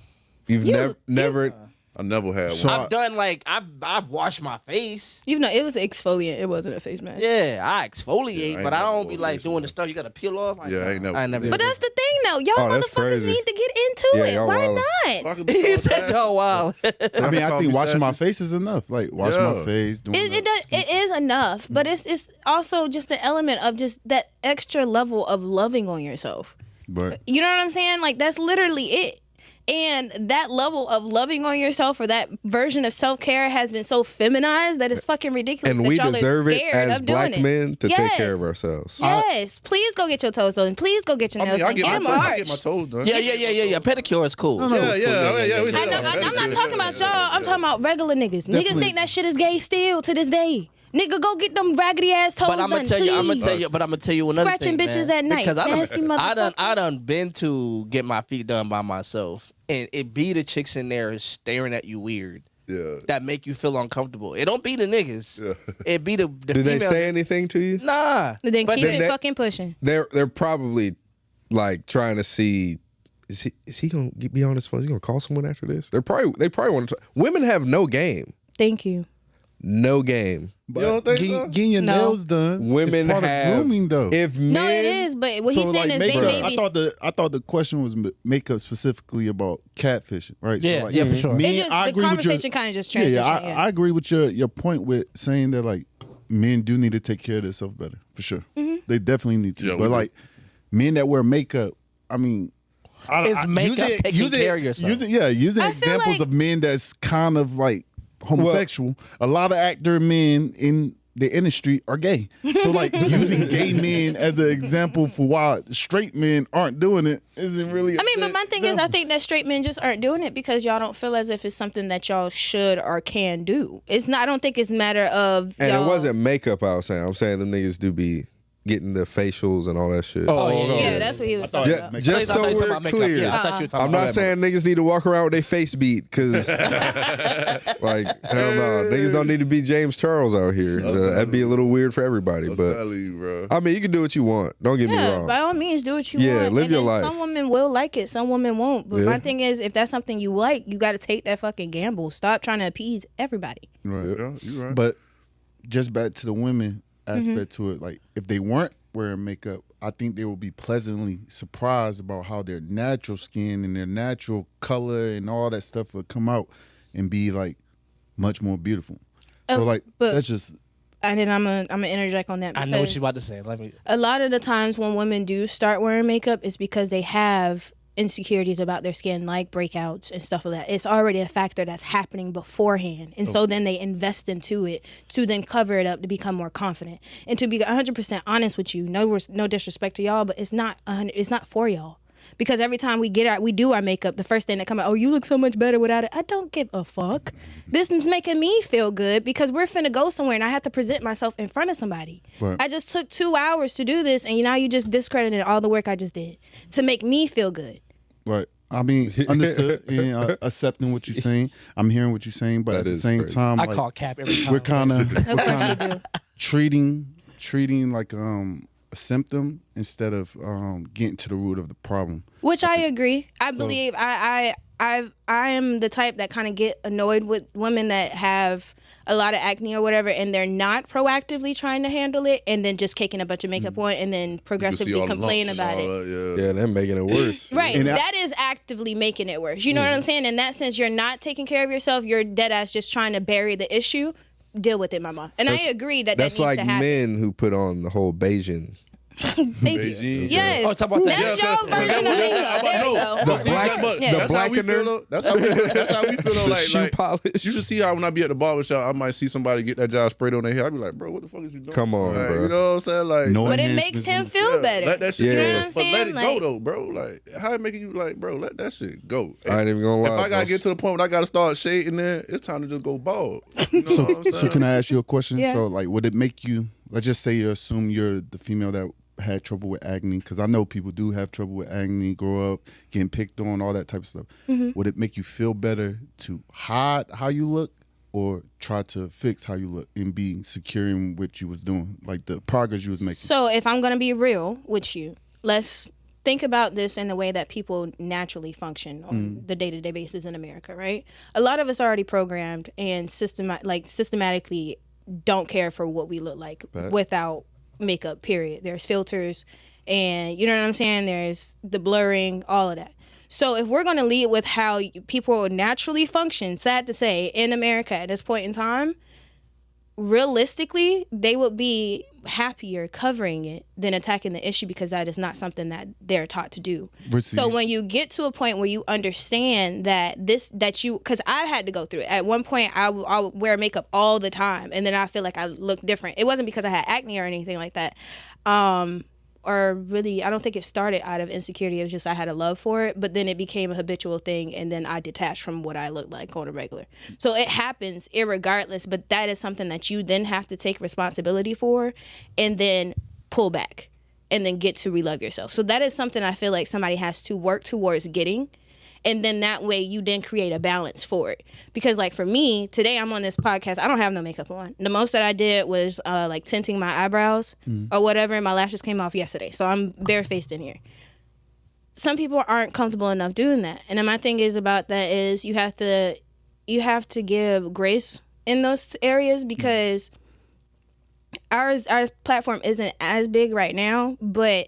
You've never. I never had So- one. I've done like I've washed my face. Even though it was exfoliant, it wasn't a face mask. Yeah, I exfoliate, Yeah, I but ain't I never don't wore be a like face doing the mask. stuff you got to peel off. Yeah, I ain't never- I never. yeah. But did that's the thing, though. Y'all Oh, that's motherfuckers crazy. need to get into Yeah, it. y'all Why wildin'. not? He said, "Oh wow." I mean, I Call think me washing my sassy. face is enough. Like wash Yeah. my face. Doing It is enough, but it's also just an element of just that extra level of loving on yourself. But You know what I'm saying? Like that's literally it. And that level of loving on yourself or that version of self-care has been so feminized that it's fucking ridiculous. And that we y'all deserve are it scared as of doing black it. men to take care of Yes. ourselves. Yes, please go get your toes done. Please go get your I nails mean, I done. Get them get my arched. toes done. Yeah. Pedicure is cool. Yeah. We I know, I'm not talking about y'all. I'm talking about regular niggas. Niggas think that shit is gay still to this day. Nigga, go get them raggedy ass toes But I'm done, gonna tell you, please. but I'm gonna tell you another Scratching thing, bitches man. at night. Because Nasty motherfucker. I done been to get my feet done by myself, and it be the chicks in there staring at you weird Yeah. that make you feel uncomfortable. It don't be the niggas. Yeah. It be the Do they females. say anything to you? Nah. Then But keep then it that- fucking pushing. They're probably like trying to see. Is he gonna be on his phone? Is he gonna call someone after this? They probably want to. Women have no game. Thank you. No game. but don't think so? getting your No. nails done. Women is part have of grooming though. If men, No, it is, but what he's So, saying like, is they makeup, may be. I thought the question was makeup specifically about catfishing, right? Yeah, so like, yeah, for sure. me, It just, I the agree with your- conversation kind of just Yeah, transitioned. I agree with your point with saying that like men do need to take care of themselves better for sure. Mm-hmm. They definitely need to. Yeah, we but do. like men that wear makeup, I mean, Is makeup taking care of yourself? Using I feel examples like- of men that's kind of like homosexual. A lot of actor men in the industry are gay. So like using gay men as an example for why straight men aren't doing it isn't really. I mean, but my thing is, I think that straight men just aren't doing it because y'all don't feel as if it's something that y'all should or can do. It's not. I don't think it's a matter of. and y'all, it wasn't makeup. I'm saying them niggas do be getting the facials and all that shit. Yeah, that's what he was talking about. Just I thought so you were talking we're about makeup. clear. Yeah, I thought you were talking I'm about not makeup. saying niggas need to walk around with their face beat because, like, hell no, niggas don't need to be James Charles out here. That'd be a little weird for everybody. I'm But telling you, bro. I mean, you can do what you want. Don't get me Yeah, wrong. by all means, do what you Yeah, want. live and your then life. Some women will like it, some women won't. But Yeah. my thing is, if that's something you like, you got to take that fucking gamble. Stop trying to appease everybody. Right. Yeah, you right. But just back to the women aspect to it, like if they weren't wearing makeup, I think they would be pleasantly surprised about how their natural skin and their natural color and all that stuff would come out and be like much more beautiful. So like but- that's just And then I'm gonna interject on that. I know what because she's about to say. Let me. a lot of the times when women do start wearing makeup, it's because they have insecurities about their skin, like breakouts and stuff like that. It's already a factor that's happening beforehand, and so then they invest into it to then cover it up to become more confident. And to be 100% honest with you, no disrespect to y'all, but it's not for y'all. Because every time we do our makeup, the first thing that come out, oh, you look so much better without it. I don't give a fuck. This is making me feel good because we're finna go somewhere and I have to present myself in front of somebody. Right. I just took 2 hours to do this, and now you just discredited all the work I just did to make me feel good. right. I mean, understood and accepting what you're saying. I'm hearing what you're saying, but That at the is same crazy. time, I like, call cap every time. we're kind Of course you do. of treating like a symptom instead of getting to the root of the problem. Which I agree. I believe I I am the type that kind of get annoyed with women that have a lot of acne or whatever, and they're not proactively trying to handle it, and then just caking a bunch of makeup on, and then progressively complain about it. Yeah, they're making it worse. Right, and that is actively making it worse. You know what I'm saying? In that sense, you're not taking care of yourself. You're dead ass just trying to bury the issue. Deal with it, mama. And I agree that that's needs like to happen. men who put on the whole Beijing. Thank you. Yes. Oh, talk about that. That's y'all's version of makeup. There we go. That's how we feel. Like, shoe polish. You should see how when I be at the barbershop, I might see somebody get that job sprayed on their hair. I be like, bro, what the fuck is you doing? Come on, like, bro. You know what I'm saying? Like, No But it makes him feel better. Let that shit Yeah. go. You know what I'm But let saying? it go though, bro. Like, how it making you like, bro? Let that shit go. I ain't even gonna lie. If I gotta bro. get to the point where I gotta start shading, then it's time to just go bald. You know what I'm saying? So can I ask you a question? Yeah. So like, would it make you? Let's just say you assume you're the female that had trouble with acne, because I know people do have trouble with acne, grow up getting picked on, all that type of stuff. Would it make you feel better to hide how you look, or try to fix how you look and be secure in what you was doing, like the progress you was making? So if I'm going to be real with you, let's think about this in the way that people naturally function on the day-to-day basis in America, right? A lot of us are already programmed and systematically don't care for what we look like without makeup, period. There's filters, and you know what I'm saying? There's the blurring, all of that. So if we're going to lead with how people naturally function, sad to say, in America at this point in time, realistically, they would be happier covering it than attacking the issue, because that is not something that they're taught to do. So when you get to a point where you understand because I had to go through it. At one point, I would wear makeup all the time, and then I feel like I look different. It wasn't because I had acne or anything like that. Or really, I don't think it started out of insecurity. It was just I had a love for it, but then it became a habitual thing, and then I detached from what I looked like on a regular. So it happens irregardless, but that is something that you then have to take responsibility for, and then pull back, and then get to relove yourself. So that is something I feel like somebody has to work towards getting. And then that way you then create a balance for it. Because like for me, today I'm on this podcast, I don't have no makeup on. The most that I did was like tinting my eyebrows or whatever, and my lashes came off yesterday. So I'm barefaced in here. Some people aren't comfortable enough doing that. And then my thing is about that is you have to give grace in those areas, because our platform isn't as big right now, but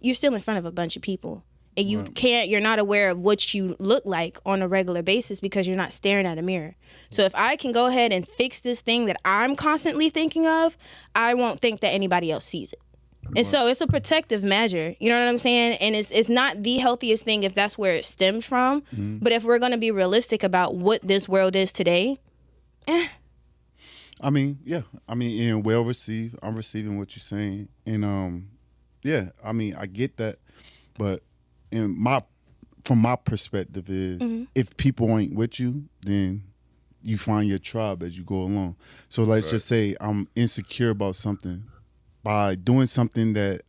you're still in front of a bunch of people. And you're not aware of what you look like on a regular basis because you're not staring at a mirror. So if I can go ahead and fix this thing that I'm constantly thinking of, I won't think that anybody else sees it. And so it's a protective measure, you know what I'm saying? And it's not the healthiest thing if that's where it stems from. But if we're going to be realistic about what this world is today, I mean, and well received. I'm receiving what you're saying. And I mean, I get that. But from my perspective is if people ain't with you, then you find your tribe as you go along. So let's just say I'm insecure about something. By doing something that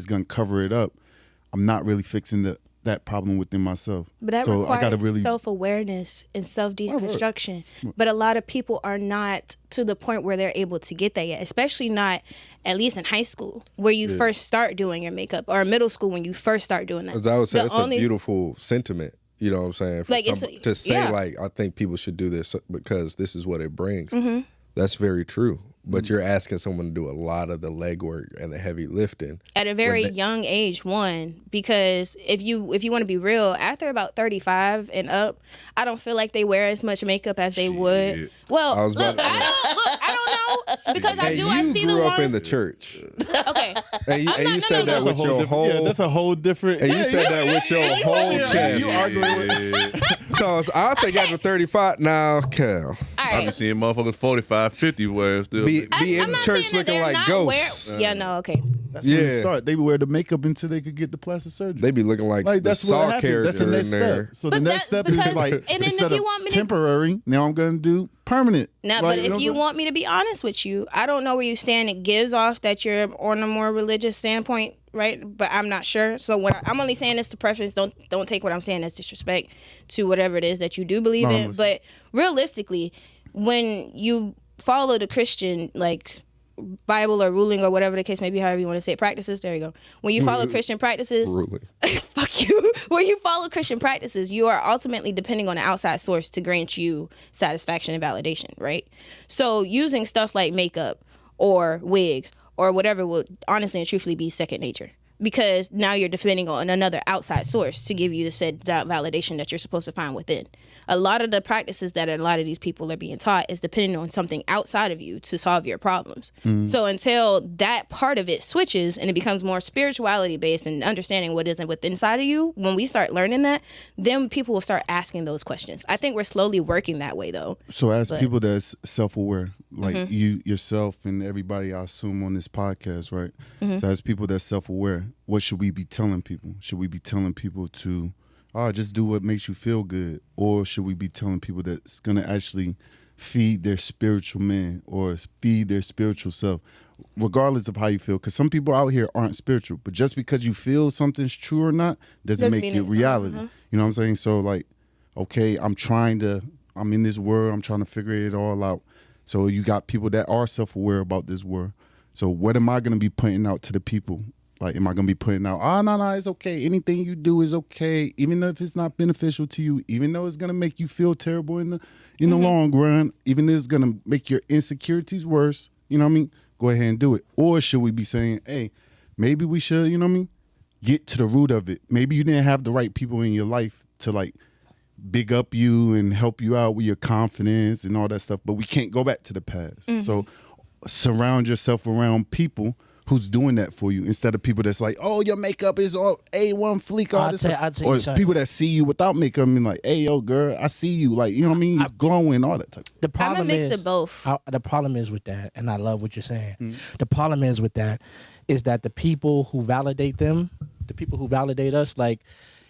is gonna cover it up, I'm not really fixing that problem within myself. But that so requires I gotta really self-awareness and self-deconstruction. But a lot of people are not to the point where they're able to get that yet, especially not at least in high school where you first start doing your makeup, or middle school when you first start doing that. As I would say, it's a beautiful sentiment. You know what I'm saying? Like to say like, I think people should do this because this is what it brings. That's very true. But you're asking someone to do a lot of the legwork and the heavy lifting at a very young age, because if you want to be real, after about 35 and up, I don't feel like they wear as much makeup as they would. Well, I don't know, because I see the ones. You grew up in the church. Okay. And you said that with your whole. Yeah, that's a whole different. And you said that with your whole chest. You arguing with. So I think after 35, now, Cal. I be seeing motherfuckers 45, 50 wear still. Be in church looking like ghosts. Okay. That's when it start. They would wear the makeup until they could get the plastic surgery. They be looking like the that's Saw what character That's the next in there. step. So the next step is like, and then instead if you of want me to, temporary, now I'm going to do permanent. Now, but if you want me to be honest with you, I don't know where you stand. It gives off that you're on a more religious standpoint, right? But I'm not sure. So I'm only saying this to preference. Don't take what I'm saying as disrespect to whatever it is that you do believe in. But realistically, when you follow the Christian Bible or ruling or whatever the case may be, however you want to say it, practices, there you go. When you follow Christian practices, fuck you. When you follow Christian practices, you are ultimately depending on an outside source to grant you satisfaction and validation, right? So using stuff like makeup or wigs or whatever will honestly and truthfully be second nature. Because now you're depending on another outside source to give you the said validation that you're supposed to find within. A lot of the practices that a lot of these people are being taught is depending on something outside of you to solve your problems. So until that part of it switches and it becomes more spirituality based and understanding what isn't within inside of you, when we start learning that, then people will start asking those questions. I think we're slowly working that way though. So as people that's self-aware, like you yourself and everybody I assume on this podcast, right? So as people that's self-aware, what should we be telling people? Should we be telling people to just do what makes you feel good? Or should we be telling people that's going to actually feed their spiritual man or feed their spiritual self, regardless of how you feel? Because some people out here aren't spiritual, but just because you feel something's true or not doesn't make it reality. You know what I'm saying? So like, okay, I'm in this world, I'm trying to figure it all out. So you got people that are self-aware about this world. So what am I going to be putting out to the people? Like, am I going to be putting out, no, it's okay. Anything you do is okay, even if it's not beneficial to you, even though it's going to make you feel terrible in the long run, even if it's going to make your insecurities worse, you know what I mean? Go ahead and do it. Or should we be saying, hey, maybe we should, you know what I mean? Get to the root of it. Maybe you didn't have the right people in your life to like big up you and help you out with your confidence and all that stuff, but we can't go back to the past. So surround yourself around people who's doing that for you instead of people that's like, oh, your makeup is all A1 fleek, all this stuff. Or people that see you without makeup and like, hey, yo, girl, I see you. Like, you know what I mean? He's glowing, all that type of stuff. The problem I'm a mix of both. The problem is with that, and I love what you're saying. The problem is with that is that the people who validate them, the people who validate us, like,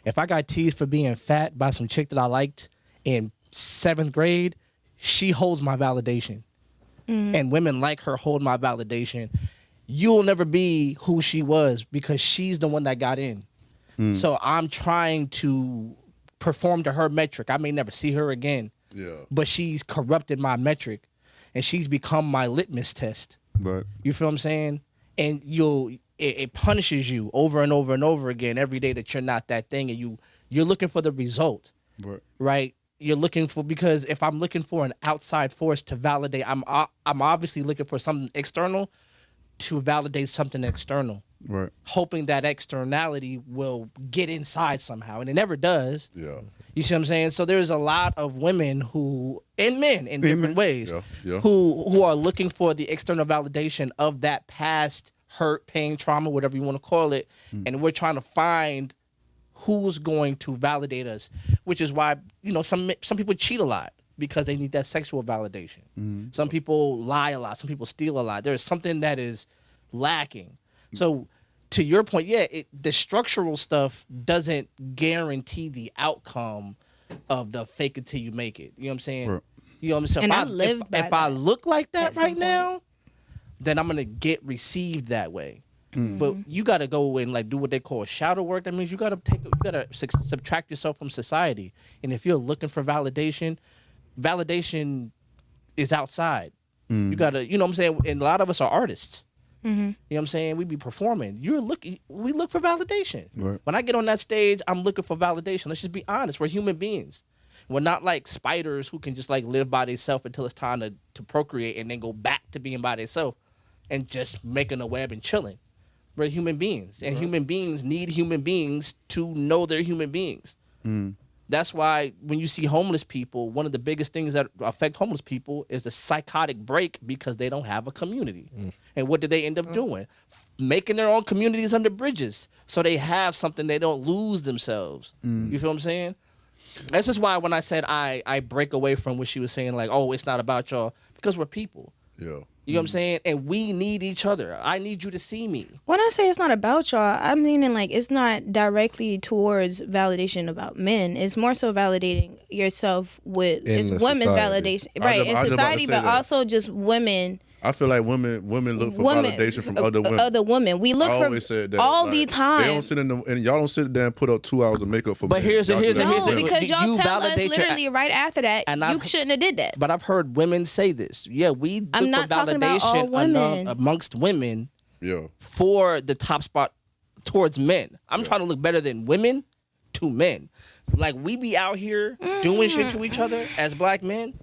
if I got teased for being fat by some chick that I liked in 7th grade, she holds my validation. And women like her hold my validation. You'll never be who she was because she's the one that got in. So I'm trying to perform to her metric. I may never see her again, but she's corrupted my metric and she's become my litmus test. Right. You feel what I'm saying? And it punishes you over and over and over again every day that you're not that thing, and you're looking for the result. Right? You're looking for, because if I'm looking for an outside force to validate, I'm obviously looking for something external to validate something external, right? Hoping that externality will get inside somehow, and it never does. Yeah, you see what I'm saying? So there's a lot of women and men in different ways who are looking for the external validation of that past hurt, pain, trauma, whatever you want to call it, and we're trying to find who's going to validate us, which is why some people cheat a lot because they need that sexual validation. Some people lie a lot. Some people steal a lot. There's something that is lacking. So to your point, the structural stuff doesn't guarantee the outcome of the fake it till you make it. You know what I'm saying? Right. You know what I'm saying? And if I look like that right now, then I'm going to get received that way. But you got to go and like do what they call shadow work. That means you got to subtract yourself from society. And if you're looking for validation is outside. You got to, you know what I'm saying? And a lot of us are artists. You know what I'm saying? We be performing. We look for validation. Right. When I get on that stage, I'm looking for validation. Let's just be honest. We're human beings. We're not like spiders who can just like live by themselves until it's time to procreate and then go back to being by themselves and just making a web and chilling. We're human beings, and human beings need human beings to know they're human beings. That's why when you see homeless people, one of the biggest things that affect homeless people is the psychotic break because they don't have a community. And what do they end up doing? Making their own communities under bridges so they have something, they don't lose themselves. You feel what I'm saying? That's just why when I said I break away from what she was saying, like, oh, it's not about y'all, because we're people. Yeah. You know what I'm saying? And we need each other. I need you to see me. When I say it's not about y'all, I mean like it's not directly towards validation about men. It's more so validating yourself with it's women's validation, right? In society, but also just women I feel like women look for validation from other women. Other women. We look I for always said that, all like, the time. They don't sit in and y'all don't sit there and put up 2 hours of makeup for. But men. here's Y'all do that. No, here's because y'all you tell us validate your- literally right after that and you shouldn't have did that. But I've heard women say this. Yeah, we look I'm not for talking about all validation women. amongst women Yeah. for the top spot towards men. I'm trying to look better than women to men. Like, we be out here doing shit to each other as black men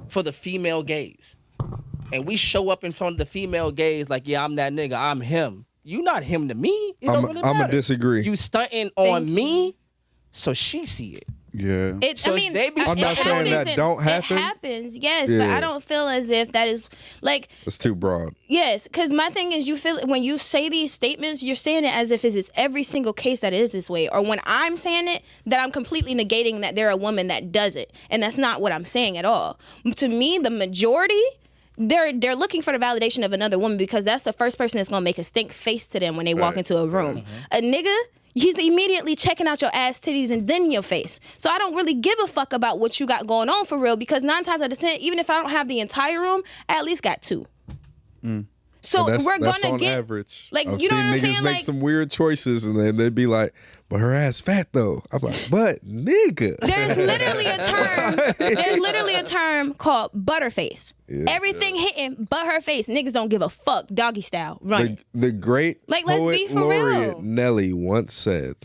for the female gaze. And we show up in front of the female gaze like, yeah, I'm that nigga, I'm him. You not him to me. It don't really matter. I'm gonna disagree. You stunting on me so she see it. Yeah. So they be I'm not saying that don't happen. It happens, yes, but Yeah. I don't feel as if that is like It's too broad. yes, because my thing is, you feel when you say these statements, you're saying it as if it's every single case that is this way, or when I'm saying it, that I'm completely negating that they're a woman that does it, and that's not what I'm saying at all. To me, the majority. They're looking for the validation of another woman because that's the first person that's gonna make a stink face to them when they walk into a room. A nigga, he's immediately checking out your ass, titties, and then your face. So I don't really give a fuck about what you got going on for real because 9 times out of 10, even if I don't have the entire room, I at least got 2. So That's we're gonna on get average. like I've you know seen what I'm niggas saying? make Like some weird choices, and then they'd be like, "But her ass fat though." I'm like, "But nigga." there's literally a term called butterface. Everything hitting but her face. Niggas don't give a fuck. Doggy style. Run it. The great Like, let's poet be for laureate real. Nelly once said,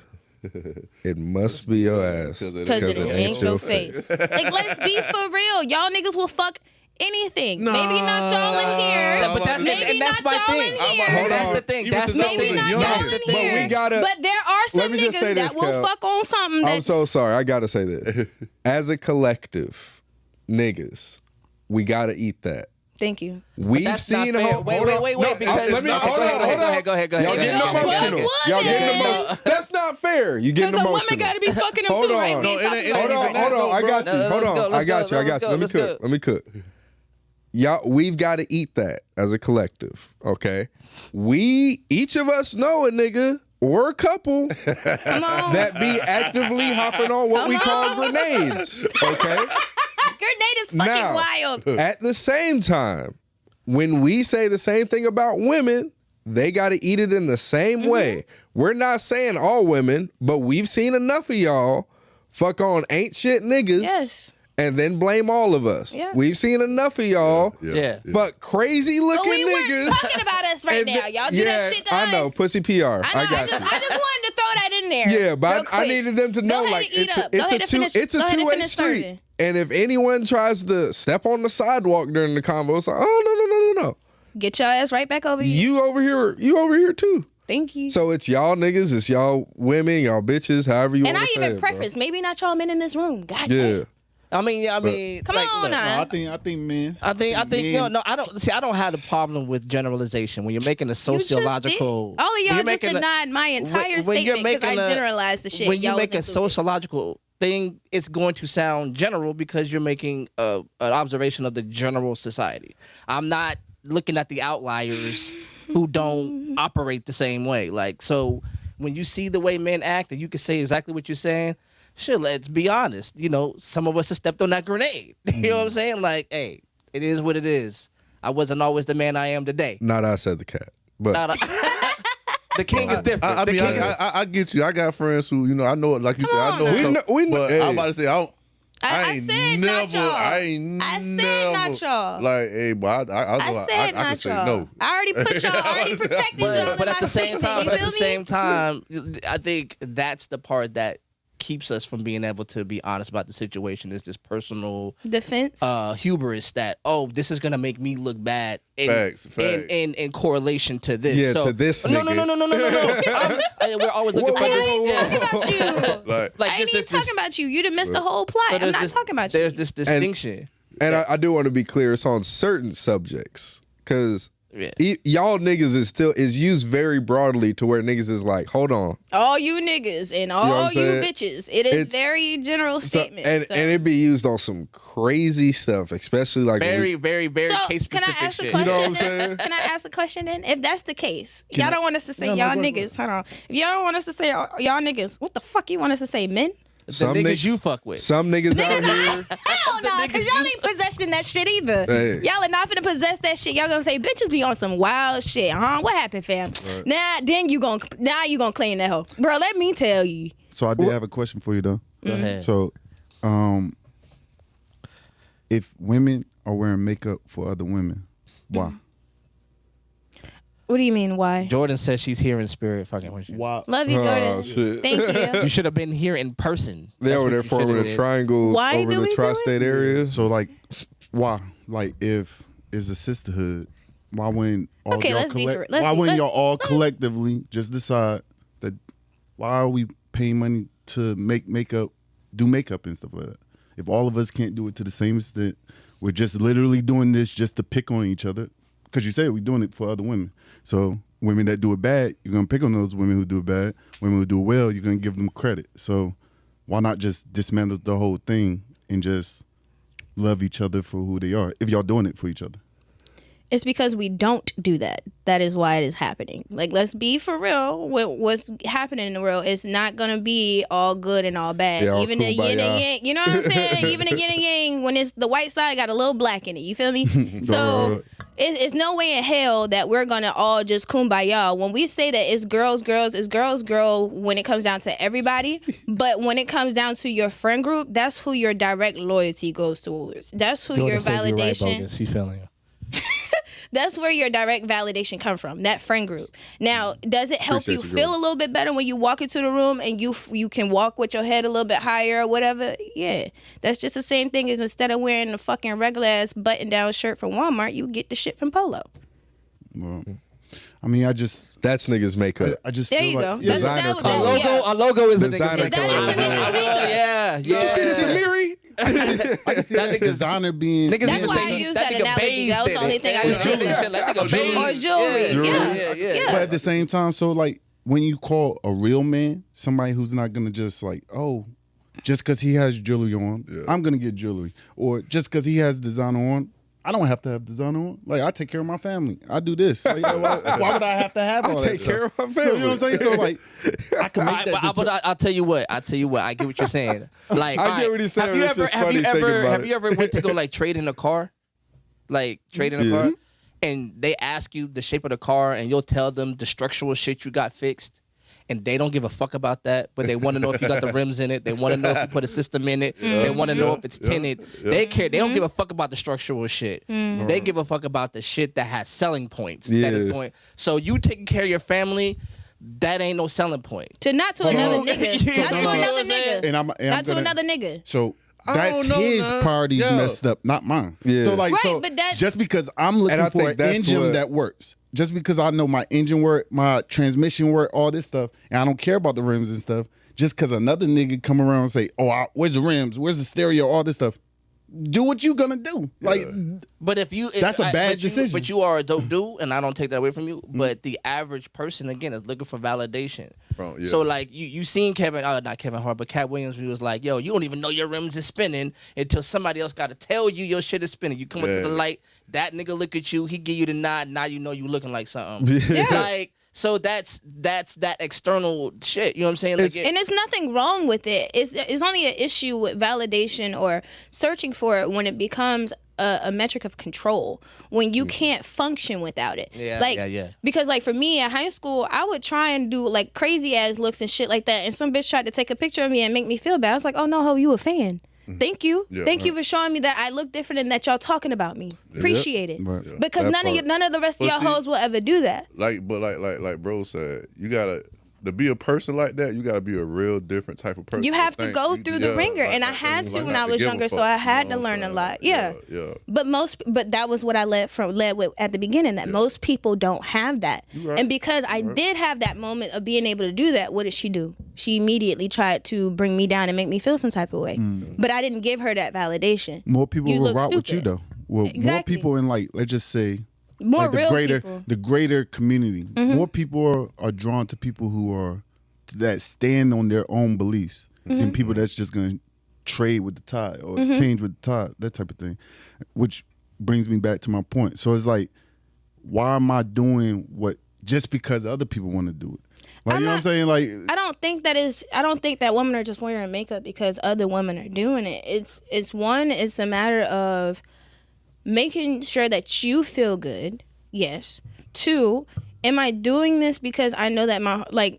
"It must be your ass Because it ain't your face. Like, let's be for real. Y'all niggas will fuck anything. Maybe not y'all in here. But that's, Maybe and that's not my y'all thing. in here. And that's the thing. Even That's since the I was Maybe a not young y'all nigga. in But here. we gotta- But there are some Let me just say niggas that this, will Kel. fuck on something I'm that so sorry. I gotta say this. As a collective, niggas, we gotta eat that. Thank you. We've that's not seen fair. hold Wait, on. wait, No, because let me okay, hold on. go ahead. Y'all getting emotional. Y'all getting emotional. That's not fair. You getting Because the emotional. women gotta be fucking them Hold too, right? on. We ain't No, talking it about ain't Hold even on, hold that, on. I though, got bro. you. No, Hold let's go, on. I got you. let's go, Let me cook. Y'all, we've got to eat that as a collective, okay? We, each of us know a nigga or a couple Come on. that be actively hopping on what we call grenades, okay? Grenade is fucking Now, wild. at the same time, when we say the same thing about women, they got to eat it in the same way. We're not saying all women, but we've seen enough of y'all fuck on ain't shit niggas Yes. and then blame all of us. Yeah. We've seen enough of y'all Yeah. fuck crazy looking But we weren't niggas. talking about us right and now. Y'all do that shit to us. I know, pussy PR. I know. I got just you. wanted to throw that in there. Yeah, real but I quick. needed them to know Go ahead like and eat it's up. Go ahead and finish- it's go a ahead and two-way finish street. serving. And if anyone tries to step on the sidewalk during the convo, it's like, oh no. Get your ass right back over here. You over here too. Thank you. So it's y'all niggas, it's y'all women, y'all bitches, however you And want I to say even it, bro. preface, maybe not y'all men in this room. God Yeah. damn. I mean, Come like, on look, now. I think men. I think men- no, I don't see. I don't have the problem with generalization when you're making a You just did. sociological. All of when y'all you're just making a- denied my entire when you're statement because I making a- generalized the shit. When you y'all make a was included. sociological thing, it's going to sound general because you're making an observation of the general society. I'm not looking at the outliers who don't operate the same way. Like, so when you see the way men act, and you can say exactly what you're saying. Shit, let's be honest. You know, some of us have stepped on that grenade. You know what I'm saying? Like, hey, it is what it is. I wasn't always the man I am today. Not I said the cat. But The king is different. I The mean, king is. I get you. I got friends who, you know, I know it. Like you said, I know. on a now. couple, We know- but hey. I'm about to say, I I ain't said never, not y'all. I ain't I said never, not y'all. Like, hey, but I said I not can say y'all. no. I already put y'all. I already protected y'all. But in at the my same statement, time, you but at feel the me? same time, I think that's the part that keeps us from being able to be honest about the situation. Is this personal Defense. hubris that this is gonna make me look bad Facts. in correlation to this. Yeah, so, to this no. nigga. We're always looking for I this. ain't Yeah. talking about you. Like, Like I ain't this- even this- talking about you. You done missed the whole plot. so I'm there's not this- talking about you. There's this distinction. and I do want to be clear, it's on certain subjects. Cause Yeah. y'all niggas is used very broadly to where niggas is like, hold on. All you niggas and what all I'm you saying? bitches. It is It's- very general So, statement. and so. it be used on some crazy stuff, especially like when Very, very, very So, case can I specific ask a shit. You know what question? I'm saying? then? Can I ask a question then? If that's the case, Can y'all I- don't want us to say No, y'all go ahead. niggas. Hold on. If y'all don't want us to say y'all niggas, what the fuck you want us to say, men? The niggas you fuck with. Some niggas out here. Hell no, because y'all ain't possessing that shit either. Hey. Y'all are not finna possess that shit. Y'all gonna say bitches be on some wild shit, huh? What happened, fam? Right. Now you gonna claim that hoe, bro. Let me tell you. So I did have a question for you though. Go ahead. So, if women are wearing makeup for other women, why? What do you mean? Why? Jordan says she's here in spirit fucking with you. Why? Love you, Jordan. Oh, shit. Thank you. You should have been here in person. They That's over what there you forming shoulda a did. triangle Why over do we the do tri-state it? area. So like, why? Like, if it's a sisterhood, why wouldn't all Okay, y'all let's be for- let's why be- wouldn't let's- y'all all collectively just decide that? Why are we paying money to make makeup, do makeup and stuff like that? If all of us can't do it to the same extent, we're just literally doing this just to pick on each other. Because you said we're doing it for other women. So women that do it bad, you're gonna pick on those women who do it bad. Women who do it well, you're gonna give them credit. So why not just dismantle the whole thing and just love each other for who they are? If y'all doing it for each other. It's because we don't do that. That is why it is happening. Like, let's be for real. What's happening in the world is not gonna be all good and all bad. Yeah, all Even the yin kumbaya. and yang. You know what I'm saying? Even the yin and yang, when it's the white side, got a little black in it. You feel me? So it's no way in hell that we're gonna all just kumbaya. When we say that it's girls, it's girls when it comes down to everybody. But when it comes down to your friend group, that's who your direct loyalty goes towards. That's who Jordan your said you're right, validation. bogus. She's feeling you. That's where your direct validation come from, that friend group. Now, does it help Appreciate you you, feel Jordan. a little bit better when you walk into the room and you can walk with your head a little bit higher or whatever? Yeah. That's just the same thing as instead of wearing a fucking regular ass button down shirt from Walmart, you get the shit from Polo. Well, I mean, That's niggas makeup. I just There feel you like, go. Yeah, Designer That- colors. yeah. Our logo is a Designer nigga's That is makeup. a nigga's makeup. Yeah. Did you see this, Amiri? I can see that designer being. Niggas That's even why say I used that nigga analogy. bathed That was the in only it. thing I Yeah, could think jewelry of. shit, like nigga bathed. Or jewelry. Yeah. But at the same time, so like when you call a real man somebody who's not gonna just like, oh, just because he has jewelry on, I'm gonna get jewelry, or just because he has designer on, I don't have to have designer on. Like, I take care of my family. I do this. Like, why would I have to have all that Take stuff? care of my So, family. you know what I'm saying? So like, I can make that. But I'll tell you what. I get what you're saying. Like, I get what he's saying. Have you It's ever just funny thinking about have it. you ever went to go like trade in a car, like trade in a car, and they ask you the shape of the car, and you'll tell them the structural shit you got fixed. And they don't give a fuck about that, but they want to know if you got the rims in it. They want to know if you put a system in it. They want to know if it's tinted. They care. They don't give a fuck about the structural shit. They give a fuck about the shit that has selling points. That is going. So you taking care of your family, that ain't no selling point. Not to another nigga. Not to another nigga. And I'm Not to gonna- another nigga. So I that's don't know, his man. priorities Yeah. messed up, not mine. Yeah. So like, Right, so but that- just because I'm And looking I for think an that's engine what- that works, just because I know my engine work, my transmission work, all this stuff, and I don't care about the rims and stuff, just because another nigga come around and say, oh, where's the rims? Where's the stereo? All this stuff. Do what you gonna do. Like, But if you, That's a bad decision. But you are a dope dude, and I don't take that away from you. But the average person, again, is looking for validation. Bro, yeah. So like you seen not Kevin Hart, but Cat Williams, he was like, yo, you don't even know your rims is spinning until somebody else got to tell you your shit is spinning. You come up to the light, that nigga look at you, he give you the nod, now you know you looking like something. Like, so that's that external shit. You know what I'm saying? Like, And there's nothing wrong with it. It's only an issue with validation or searching for it when it becomes a metric of control, when you can't function without it. Yeah. Because like for me at high school, I would try and do like crazy ass looks and shit like that, and some bitch tried to take a picture of me and make me feel bad. I was like, oh no, ho, you a fan. Thank you. Yeah, Thank you for showing me that I look different and that y'all talking about me. Appreciate it. Right. Yeah. Because That part. none of the rest of But y'all see- hoes will ever do that. Like bro said, you gotta to be a person like that. You gotta be a real different type of person. You have to think. go You- through the ringer, and I like, had to like, when not I was give a younger, so fuck, I had you to know what learn a I'm lot. saying? Yeah. Yeah. But that was what I led with at the beginning, that most people don't have that. right. And because I did have that moment of being able to do that, what did she do? She immediately tried to bring me down and make me feel some type of way. But I didn't give her that validation. more people You will look rock with you stupid. though. Well, more Exactly. people in like, let's just say, More like the real greater people. the greater community. More people are drawn to people who are that stand on their own beliefs than people that's just gonna trade with the tide or change with the tide, that type of thing. Which brings me back to my point. So it's like, why am I doing what just because other people want to do it. Like, you know what I'm saying? Like, I don't think that women are just wearing makeup because other women are doing it. It's a matter of making sure that you feel good. Yes. 2, am I doing this because I know that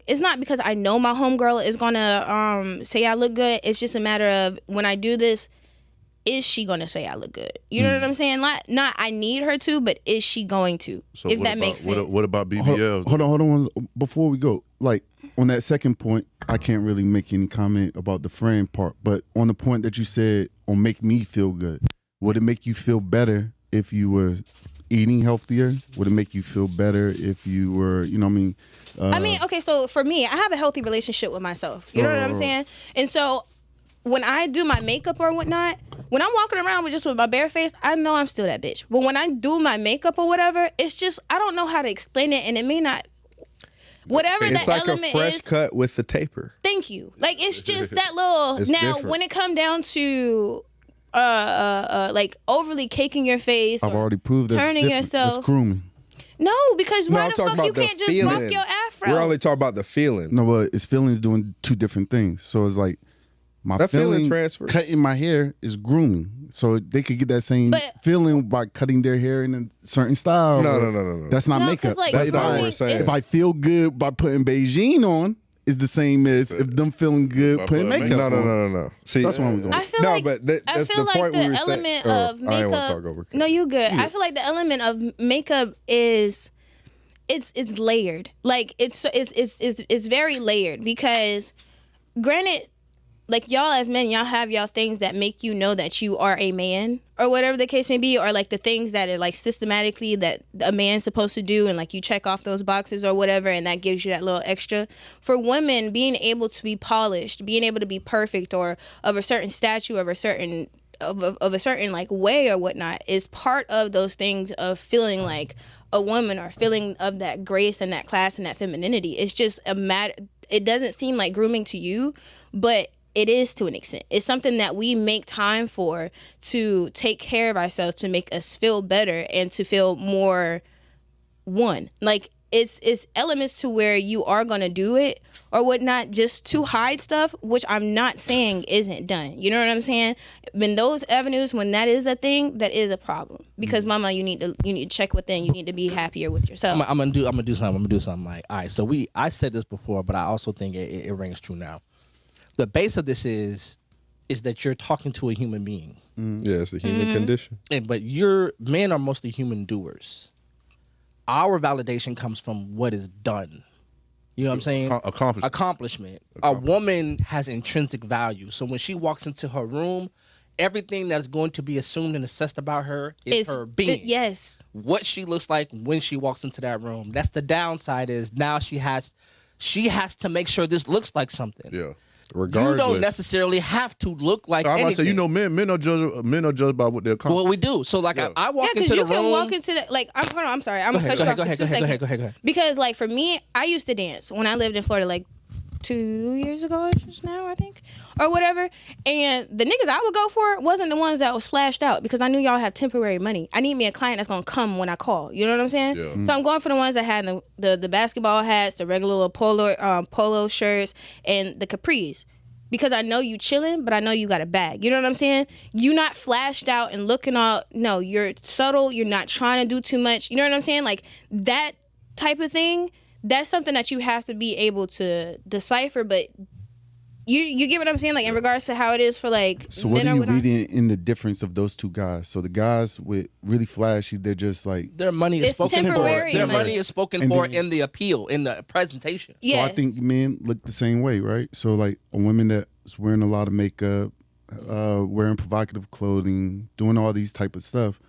it's not because I know my homegirl is gonna say I look good. It's just a matter of when I do this, is she gonna say I look good? You know what I'm saying? Not I need her to, but is she going to? So if that makes sense. What about BBLs? Hold on. Before we go, like on that second point, I can't really make any comment about the friend part. But on the point that you said, on make me feel good, would it make you feel better if you were eating healthier? Would it make you feel better if you were, you know what I mean? Okay, so for me, I have a healthy relationship with myself. You know what I'm saying? And so when I do my makeup or whatnot, when I'm walking around with my bare face, I know I'm still that bitch. But when I do my makeup or whatever, it's just, I don't know how to explain it, and it may not, whatever It's the like element a fresh is. cut with the taper. Thank you. Like, it's just that little, It's now different. when it come down to like overly caking your face, I've or already proved that turning yourself. It's grooming. No, because why I'm the talking fuck about you the can't just feeling. rock your afro? We're only talking about the feeling. No, but it's feelings doing two different things. So it's like my That feeling feeling transfer. cutting my hair is grooming. So they could get that same But- feeling by cutting their hair in a certain style. No. That's not No, 'cause, makeup. like, That's not what grooming we're saying. If I feel good by putting Beijing on, is the same as if them feeling good By putting putting makeup on. No. See, That's what I'm doing. I feel No, like but I that's feel the like point the we were element saying. of I ain't want makeup. to talk over. No, you good. I feel like the element of makeup is it's layered. Like it's very layered because, granted, like y'all as men, y'all have y'all things that make you know that you are a man or whatever the case may be, or like the things that are like systematically that a man's supposed to do, and like you check off those boxes or whatever, and that gives you that little extra. For women, being able to be polished, being able to be perfect or of a certain stature, of a certain like way or whatnot, is part of those things of feeling like a woman or feeling of that grace and that class and that femininity. It's just a matter. It doesn't seem like grooming to you, but it is to an extent. It's something that we make time for to take care of ourselves, to make us feel better and to feel more one. Like it's elements to where you are gonna do it or whatnot just to hide stuff, which I'm not saying isn't done. You know what I'm saying? When those avenues, when that is a thing, that is a problem. Because mama, you need to check within. You need to be happier with yourself. I'm gonna do something. Like, all right, so I said this before, but I also think it rings true now. The base of this is that you're talking to a human being. Yeah, it's the human condition. But men are mostly human doers. Our validation comes from what is done. You know what I'm saying? Accomplishment. A woman has intrinsic value. So when she walks into her room, everything that's going to be assumed and assessed about her is her being. Yes. What she looks like when she walks into that room. That's the downside, is now she has to make sure this looks like something. Yeah. Regardless. You don't necessarily have to look like I'm anything. gonna say, you know, men are judged by what they're accomplishing. Well, we do. So like, I walk Yeah, because into the you room. can walk into the, like, hold on, I'm sorry. I'm going to cut you off for 2 seconds. Go ahead. Because, like, for me, I used to dance when I lived in Florida, like, 2 years ago, just now, I think, or whatever. And the niggas I would go for wasn't the ones that was flashed out, because I knew y'all have temporary money. I need me a client that's going to come when I call. You know what I'm saying? Yeah. So I'm going for the ones that had the basketball hats, the regular little polo shirts, and the capris. Because I know you chilling, but I know you got a bag. You know what I'm saying? You not flashed out and looking all, no, you're subtle. You're not trying to do too much. You know what I'm saying? Like, that type of thing, that's something that you have to be able to decipher. But you get what I'm saying? Like, in regards to how it is for, like, So what men are or you whatnot. reading in the difference of those two guys? So the guys with really flashy, they're just like, Their money is It's spoken for. temporary Their money. money is spoken And for then- in the appeal, in the presentation. so I Yes. think men look the same way, right? So like a woman that's wearing a lot of makeup, wearing provocative clothing, doing all these type of stuff,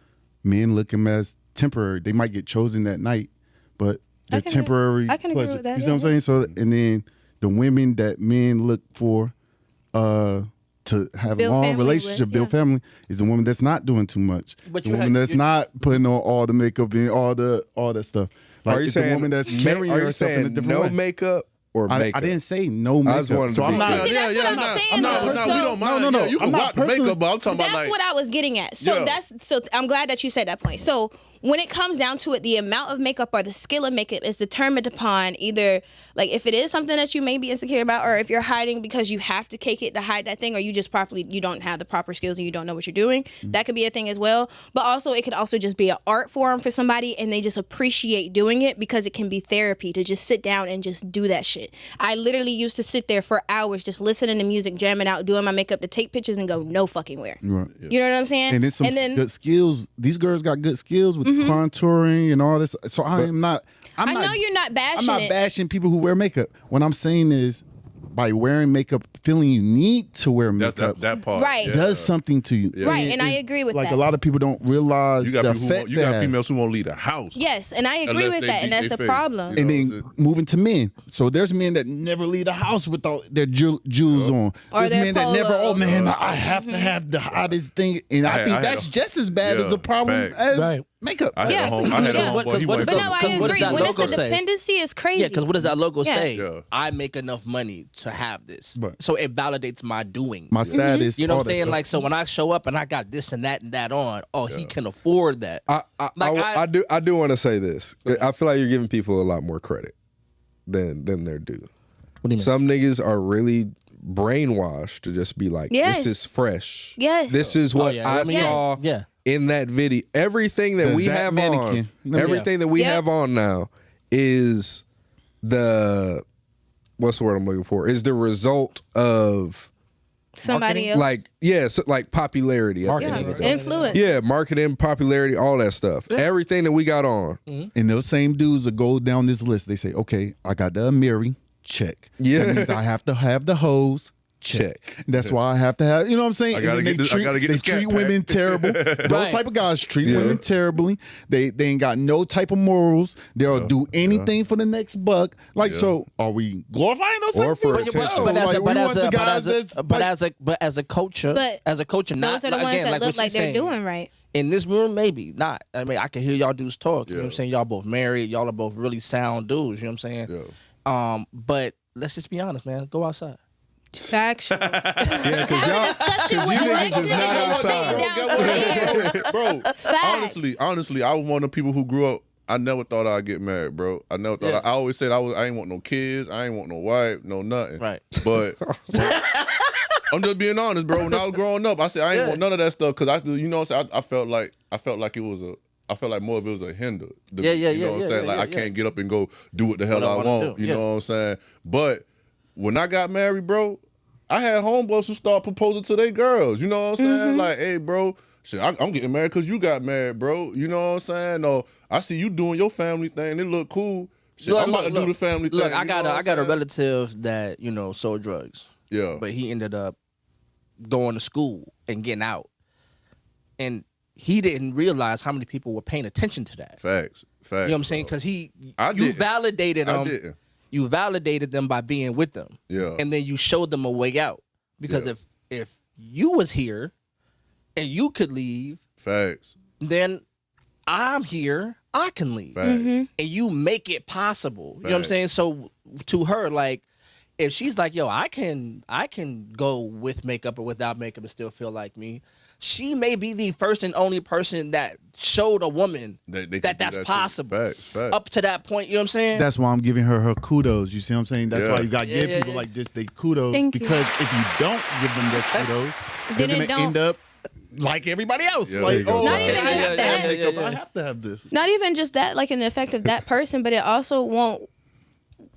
men look them as temporary. They might get chosen that night, but they're can- temporary I can agree pleasure. with that, You see what I'm saying? So and then the women that men look for to have Build a long family relationship, with, build yeah. family, is the woman that's not doing too much. But the you woman had- that's you- not putting on all the makeup and all that stuff. Like Are you it's the saying woman that's carrying are you herself in a saying different no way. makeup or I makeup? didn't say no makeup. I just wanted to so be I'm not. clear. See, that's what I'm saying, though. we So- don't mind. No, Yeah, you I'm can not rock the makeup, but I'm talking That's about, like, what I was getting at. So Yeah. so I'm glad that you said that point. So when it comes down to it, the amount of makeup or the skill of makeup is determined upon either, like, if it is something that you may be insecure about, or if you're hiding because you have to cake it to hide that thing, or you don't have the proper skills and you don't know what you're doing. That could be a thing as well. But also, it could also just be an art form for somebody, and they just appreciate doing it because it can be therapy to just sit down and just do that shit. I literally used to sit there for hours just listening to music, jamming out, doing my makeup, to take pictures and go no fucking where. Right. You know what I'm saying? And it's some good skills. These girls got good skills with contouring and all this. So I know you're not bashing it. I'm not bashing people who wear makeup. What I'm saying is, by wearing makeup, feeling you need to wear makeup, that part right. does something to you. Yeah. Right, and I agree with that. Like, a lot of people don't realize the effects. You got females who won't leave the house. Yes, and I agree with that, and that's a problem. And then moving to men. So there's men that never leave the house without their jewels on. Or there's their men polo. that never, I have to have the hottest thing. And I think that's just as bad as a problem as makeup. I had a homeboy. But no, I agree. When it's a say? dependency, it's crazy. Yeah, because what does that logo say? Yeah. I make enough money to have this. Right. So it validates my doing. My status. You know what all I'm that saying? stuff. Like, so when I show up and I got this and that on, he can afford that. I do want to say this. I feel like you're giving people a lot more credit than they're due. What do you mean? Some niggas are really brainwashed to just be like, this is fresh. Yes. This is what I saw Yeah. in that video. Everything that we have on, everything that we have on now is what's the word I'm looking for? Is the result of somebody else. Like popularity. Marketing. Influence. Yeah, marketing, popularity, all that stuff. Everything that we got on. And those same dudes that go down this list, they say, okay, I got the Amiri, check. Yeah. That means I have to have the hose, check. That's why I have to have, you know what I'm saying? I gotta get this They treat women terrible. Those type of guys treat women terribly. They ain't got no type of morals. They'll do anything for the next buck. Like, so are we glorifying those Or type for of people? attention. But as a culture, not Those are the ones again, that like look what like she's they're saying. doing right. In this room, maybe not. I mean, I can hear y'all dudes talk. You know what I'm saying? Y'all both married. Y'all are both really sound dudes. You know what I'm saying? Yeah. But let's just be honest, man. Go outside. Factual. Yeah, because Have a discussion with you next niggas is not niggas outside. sitting downstairs. Bro, Facts. honestly, I was one of the people who grew up. I never thought I'd get married, bro. I never thought. I always said I ain't want no kids. I ain't want no wife, no nothing. Right. But I'm just being honest, bro. When I was growing up, I said I ain't want none of that stuff because I felt like it was a. I felt like more of it was a hinder. You know what I'm saying? Like I can't get up and go do what the hell I want. You know what I'm saying? But when I got married, bro, I had homeboys who start proposing to their girls. You know what I'm saying? Like, hey, bro, shit, I'm getting married because you got married, bro. You know what I'm saying? Or I see you doing your family thing. It look cool. Shit, I'm about to do the family thing. Look, I got a relative that sold drugs. Yeah. But he ended up going to school and getting out, and he didn't realize how many people were paying attention to that. Facts. You know what I'm saying? Because you didn't. validated them. I didn't. You validated them by being with them. Yeah. And then you showed them a way out. Because if you was here and you could leave, Facts. then I'm here, I can leave. Facts. And you make it possible. You know what I'm saying? So to her, like, if she's like, yo, I can go with makeup or without makeup and still feel like me, she may be the first and only person that showed a woman that's possible. Facts. Up to that point, you know what I'm saying? That's why I'm giving her kudos. You see what I'm saying? That's why you got to give people yeah. like this they kudos. Thank you. Because if you don't give them that kudos, they're going to end up like everybody else. Yeah, like, not even just that. I have to have this. Not even just that, like an effect of that person, but it also won't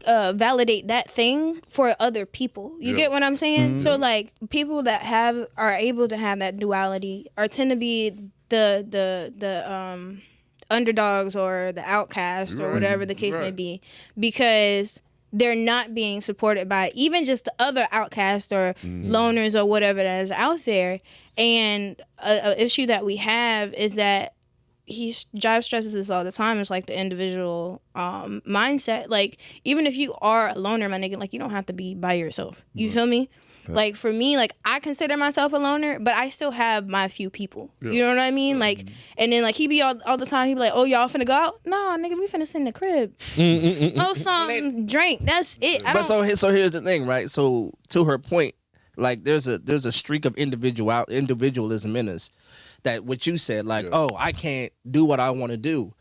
validate that thing for other people. You get what I'm saying? So like people that are able to have that duality tend to be the underdogs or the outcasts or whatever the case may be, because they're not being supported by even just the other outcasts or loners or whatever that is out there. And an issue that we have is that Jive stresses this all the time. It's like the individual mindset. Like, even if you are a loner, my nigga, like, you don't have to be by yourself. You feel me? Like, for me, like, I consider myself a loner, but I still have my few people. You know what I mean? Like, and then, like, he be all the time, he be like, oh, y'all finna go out? Nah, nigga, we finna sit in the crib. Smoke something, drink. That's it. So here's the thing, right? So, to her point, Like there's a streak of individualism in us. That what you said, like, oh, I can't do what I want to do.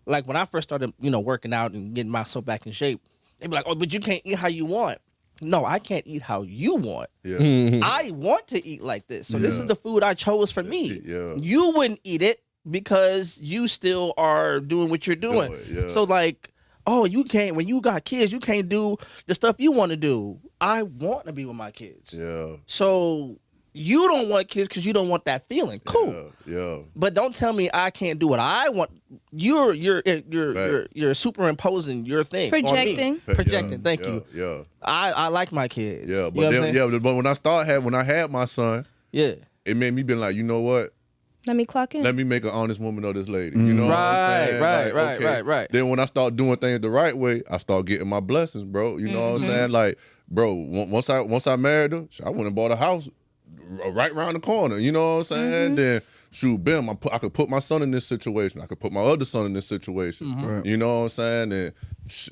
Like when I first started, working out and getting myself back in shape, they'd be like, oh, but you can't eat how you want. No, I can't eat how you want. Yeah. I want to eat like this. So this is the food I chose for me. Yeah. You wouldn't eat it because you still are doing what you're doing. Yeah. So like, oh, you can't, when you got kids, you can't do the stuff you want to do. I want to be with my kids. Yeah. So you don't want kids because you don't want that feeling. Cool. Yeah. But don't tell me I can't do what I want. You're superimposing your thing. Projecting. On me. Projecting. Thank you. Yeah. I like my kids. Yeah. But but when I had my son, it made me be like, you know what? Let me clock in. Let me make an honest woman of this lady. You know what I'm saying? Right. Then when I start doing things the right way, I start getting my blessings, bro. You know what I'm saying? Like, bro, once I married her, I went and bought a house right around the corner. You know what I'm saying? Then shoot, bam, I could put my son in this situation. I could put my other son in this situation. Right. You know what I'm saying? And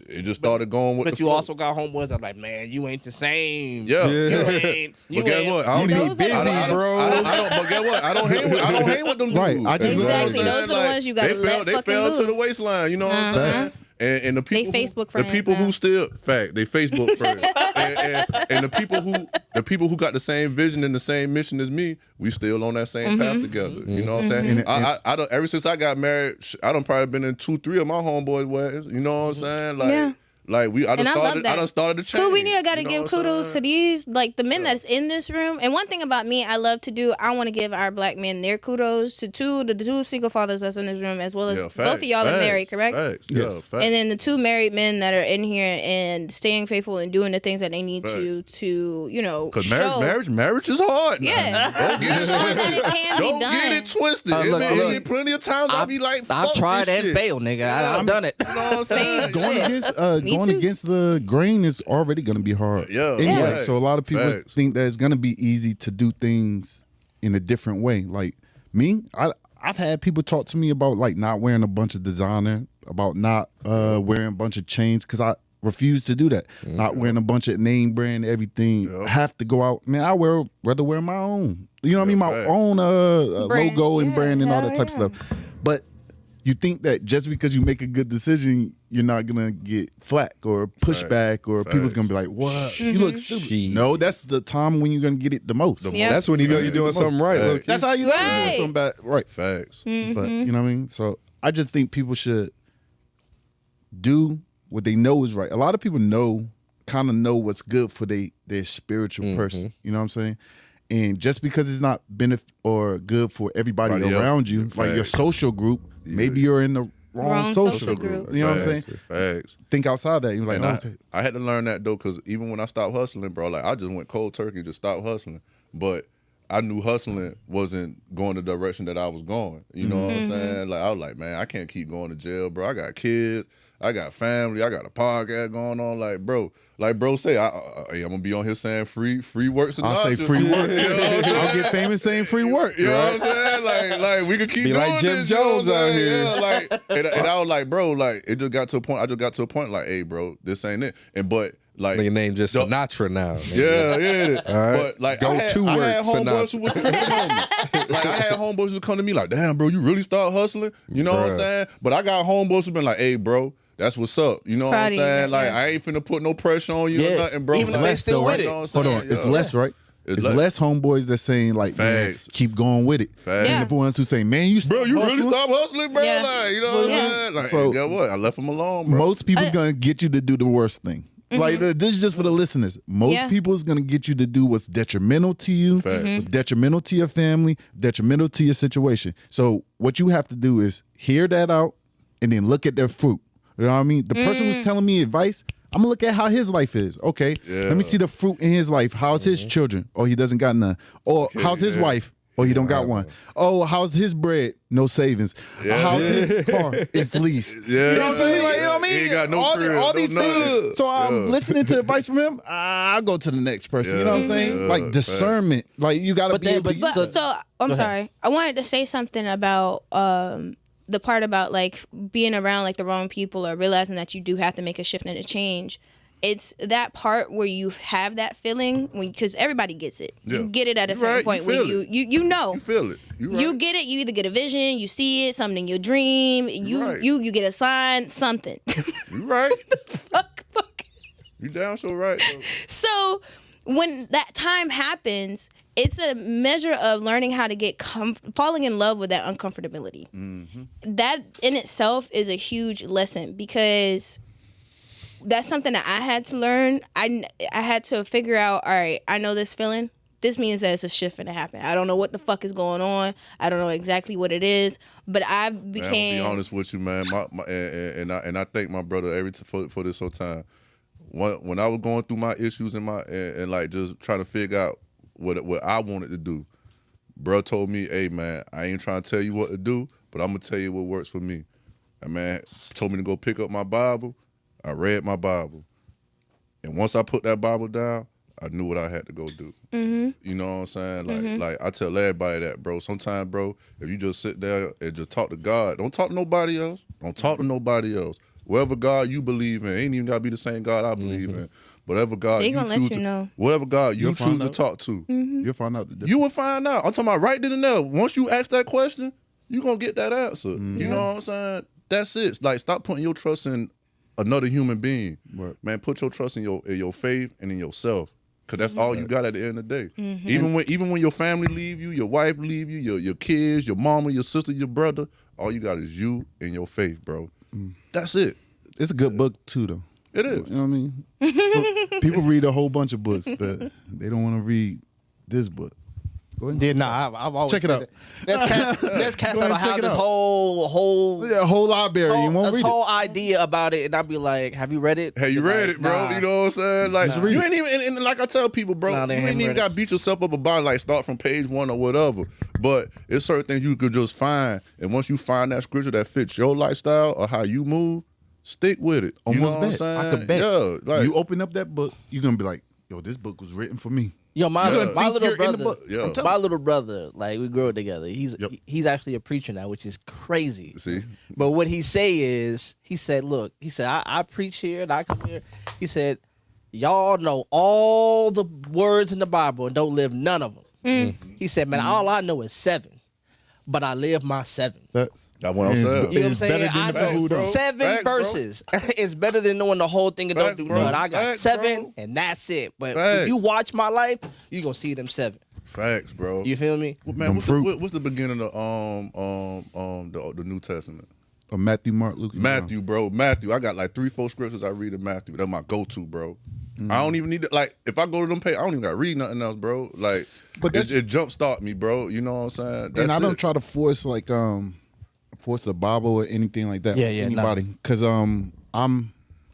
it just started going with But the you flow. also got homeboys that are like, man, you ain't the same. Yeah. You But guess what? I don't You need be busy, bro. but guess what? I don't hang with them dudes. Right. I just You know what I'm Exactly. saying? Those are the ones you gotta let They fucking fell to loose. the waistline. You know what I'm saying? And the people They Facebook friends the people now. who still they Facebook friends, and the people who got the same vision and the same mission as me, we still on that same path together. You know what I'm saying? I don't, ever since I got married, I done probably been in 2-3 of my homeboys' weddings. You know what I'm saying? Like, Yeah. like I done started to change. Cool, we need to you know give what I'm kudos to saying? these, like the men that's in this room. And one thing about me, I love to do, I want to give our black men their kudos to the two single fathers that's in this room, as well as Yeah, both facts, of y'all are facts, married, correct? Facts, Yes. yeah, facts. And then the two married men that are in here and staying faithful and doing the things that they need to Because show. marriage is hard. Now. Yeah. Don't get it Show that it can be Don't done. get it twisted. Look, It been plenty of times I'll be like, I've fuck tried this and shit. failed, nigga. I've done it. You know what I'm saying? going too. against the grain is already going to be hard. Yeah. Anyway, Facts. so a lot of people Facts. think that it's going to be easy to do things in a different way. Like me, I've had people talk to me about like not wearing a bunch of designer, about not wearing a bunch of chains because I refuse to do that. Not wearing a bunch of name brand everything. Yeah. Have to go out. Man, I rather wear my own. You know what I mean? My facts. own Brand. logo and Yeah, brand and all hell that type of yeah. stuff. But you think that just because you make a good decision, you're not gonna get flack or pushback or people's gonna be like, "What? You look stupid." Shit. No, that's the time when you're gonna get it the most. Yeah. That's when you know you're doing something right. Look, That's how you know you're Right. doing something bad. Right. Facts. But you know what I mean? So I just think people should do what they know is right. A lot of people kind of know what's good for their spiritual person. You know what I'm saying? And just because it's not benefit or good for everybody Everybody else. around you, like your Facts. social group, maybe you're in the wrong social group. You know what I'm saying? Facts. Think outside that. You're like, And okay. I had to learn that though, because even when I stopped hustling, bro, like I just went cold turkey, just stopped hustling. But I knew hustling wasn't going the direction that I was going. You know what I'm saying? Like I was like, man, I can't keep going to jail, bro. I got kids, I got family, I got a podcast going on. Like bro say, I'm gonna be on here saying free works. I'll say free work. You know what I'm saying? I'll get famous saying free work. You know right? what I'm saying? Like we could keep Be doing like Jim this, you know Jones what I'm out saying? here. Yeah, like, and I was like, bro, like it just got to a point. I just got to a point like, hey, bro, this ain't it. But like, nigga name just Sinatra now. Man. yeah. All right. But like, Go I had to work, homeboys who would come to me. Like I had homeboys who come to me like, damn, bro, you really start hustling? You know what I'm Bruh. saying? But I got homeboys who been like, hey, bro. That's what's up. You know what Proud I'm of you, saying? Like, yeah. I ain't finna put no pressure on you Yeah. or nothing, bro. Even if Like, they still with you it. know what I'm Hold on. saying? It's Yeah. less, right? It's less. less homeboys that's saying like, man, Facts. keep going with it. Facts. Yeah. And the ones who say, man, you Bro, you really hustling? stop hustling, bro? Yeah. Like, you know what I'm Yeah. saying? Like, So- guess what? I left him alone, bro. Most people's gonna get you to do the worst thing. Like this is just for the listeners. Most Yeah. people's gonna get you to do what's detrimental to you, Facts. detrimental to your family, detrimental to your situation. So what you have to do is hear that out and then look at their fruit. You know what I mean? The person who's telling me advice, I'm gonna look at how his life is. Okay, let me see the fruit in his life. How's his children? Oh, he doesn't got none. Or how's his wife? Oh, you don't got one. Oh, how's his bread? No savings. How's his car? It's leased. Yeah. You know what I'm saying? Like, you know what I mean? He ain't got no all, crib, all no these nothing. things. So I'm Yeah. listening to advice from him. I'll go to the next person. You know what I'm saying? Yeah. Like discernment. Like you got to But be then- able to but- use So I'm sorry. I wanted to say something about the part about like being around like the wrong people or realizing that you do have to make a shift and a change. it's that part where you have that feeling because everybody gets it. Yeah. You get it at a You certain right, point you where feel you know. You feel it. You get it. You either get a vision, you see it, something in your dream. You get a sign, something. You right. fuck. You down so right. Though. So when that time happens, it's a measure of learning how to get falling in love with that uncomfortability. Mm-hmm. That in itself is a huge lesson because that's something that I had to learn. I had to figure out, all right, I know this feeling. This means that it's a shift finna happen. I don't know what the fuck is going on. I don't know exactly what it is, but I became. Man, I'll be honest with you, man. And I thank my brother for this whole time. When I was going through my issues and like just trying to figure out what I wanted to do, bro told me, "Hey man, I ain't trying to tell you what to do, but I'm gonna tell you what works for me." And man told me to go pick up my Bible. I read my Bible, and once I put that Bible down, I knew what I had to go do. Mm-hmm. You know what I'm saying? Like I tell everybody that, bro. Sometimes, bro, if you just sit there and just talk to God, don't talk to nobody else. Don't talk to nobody else. Whatever God you believe in, ain't even gotta be the same God I believe in. Whatever God they gonna choose let you know. Whatever God you You'll choose find to out. talk to, You'll find out the difference. you will find out. I'm talking about right then and there. Once you ask that question, you gonna get that answer. You know what I'm saying? That's it. Like stop putting your trust in another human being. Right. Man, put your trust in your faith and in yourself. Cause that's all you got at the end of the day. Even when your family leave you, your wife leave you, your kids, your mama, your sister, your brother, all you got is you and your faith, bro. That's it. It's a good book too, though. It is. You know what I mean? So, people read a whole bunch of books, but they don't want to read this book. Go ahead. Yeah, nah, I've always Check it said out. that. There's cats Go ahead that'll and check have it this out. whole Yeah, a whole library. You won't this read whole it. idea about it, and I'll be like, "Have you read it?" Hey, you They're read like, it, bro? "Nah." You know what I'm saying? Like, read you it. ain't even, and like I tell people, bro, Nah, they you ain't haven't even read got to beat yourself up about it, like start from page 1 or whatever. But it's certain things you could just find, and once you find that scripture that fits your lifestyle or how you move, stick with it. You know Almost what I'm bet. saying? I could bet. Yeah, like, You open up that book, you're gonna be like, "Yo, this book was written for me." Yo, my Yeah. my Think little you're in the brother, book. Yeah. I'm telling my little brother, like we grew up together. He's actually a preacher now, which is crazy. see, But what he say is, he said, "Look, he said I preach here and I come here." He said, "Y'all know all the words in the Bible and don't live none of them." He said, "Man, all I know is 7, but I live my 7." That's what I'm saying. You know what I'm It's saying? better than I the know who don't. 7 Facts, bro. verses. It's better than knowing the whole thing and Facts, don't do bro. none. I got Facts, 7 bro. and that's it. But Facts. if you watch my life, you gonna see them 7. Facts, bro. You feel me? Well, man, what's the beginning of the New Testament? Matthew, Mark, Luke, and Matthew, bro. Matthew. I got like 3-4 scriptures I read in Matthew. That's my go-to, bro. I don't even need to, like, if I go to them page, I don't even got to read nothing else, bro. Like, But it jumpstart me, bro. You know what I'm saying? and I don't it. try to force force the Bible or anything like that. Yeah, with yeah, anybody, because I'm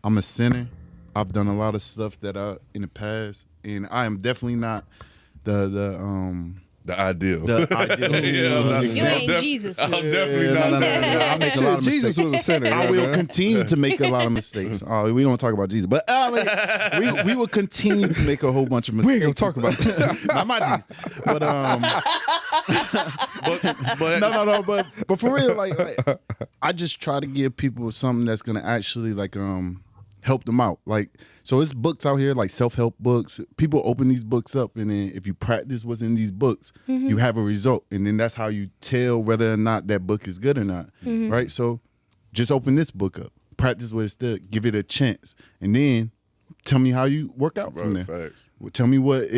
a sinner. I've done a lot of stuff that in the past, and I am definitely not the ideal. ideal. You ain't Jesus. I'm definitely not. No. I make a lot of Jesus mistakes. was a sinner. I will continue to make a lot of mistakes. We don't talk about Jesus, but we will continue to make a whole bunch of mistakes. We ain't gonna talk about that. Not my Jesus, but but no. But for real, like I just try to give people something that's gonna actually help them out. Like, so it's books out here, like self-help books. People open these books up, and then if you practice what's in these books, you have a result, and then that's how you tell whether or not that book is good or not, right? So just open this book up, practice what it's there, give it a chance, and then tell me how you work out from there. Facts. Tell me what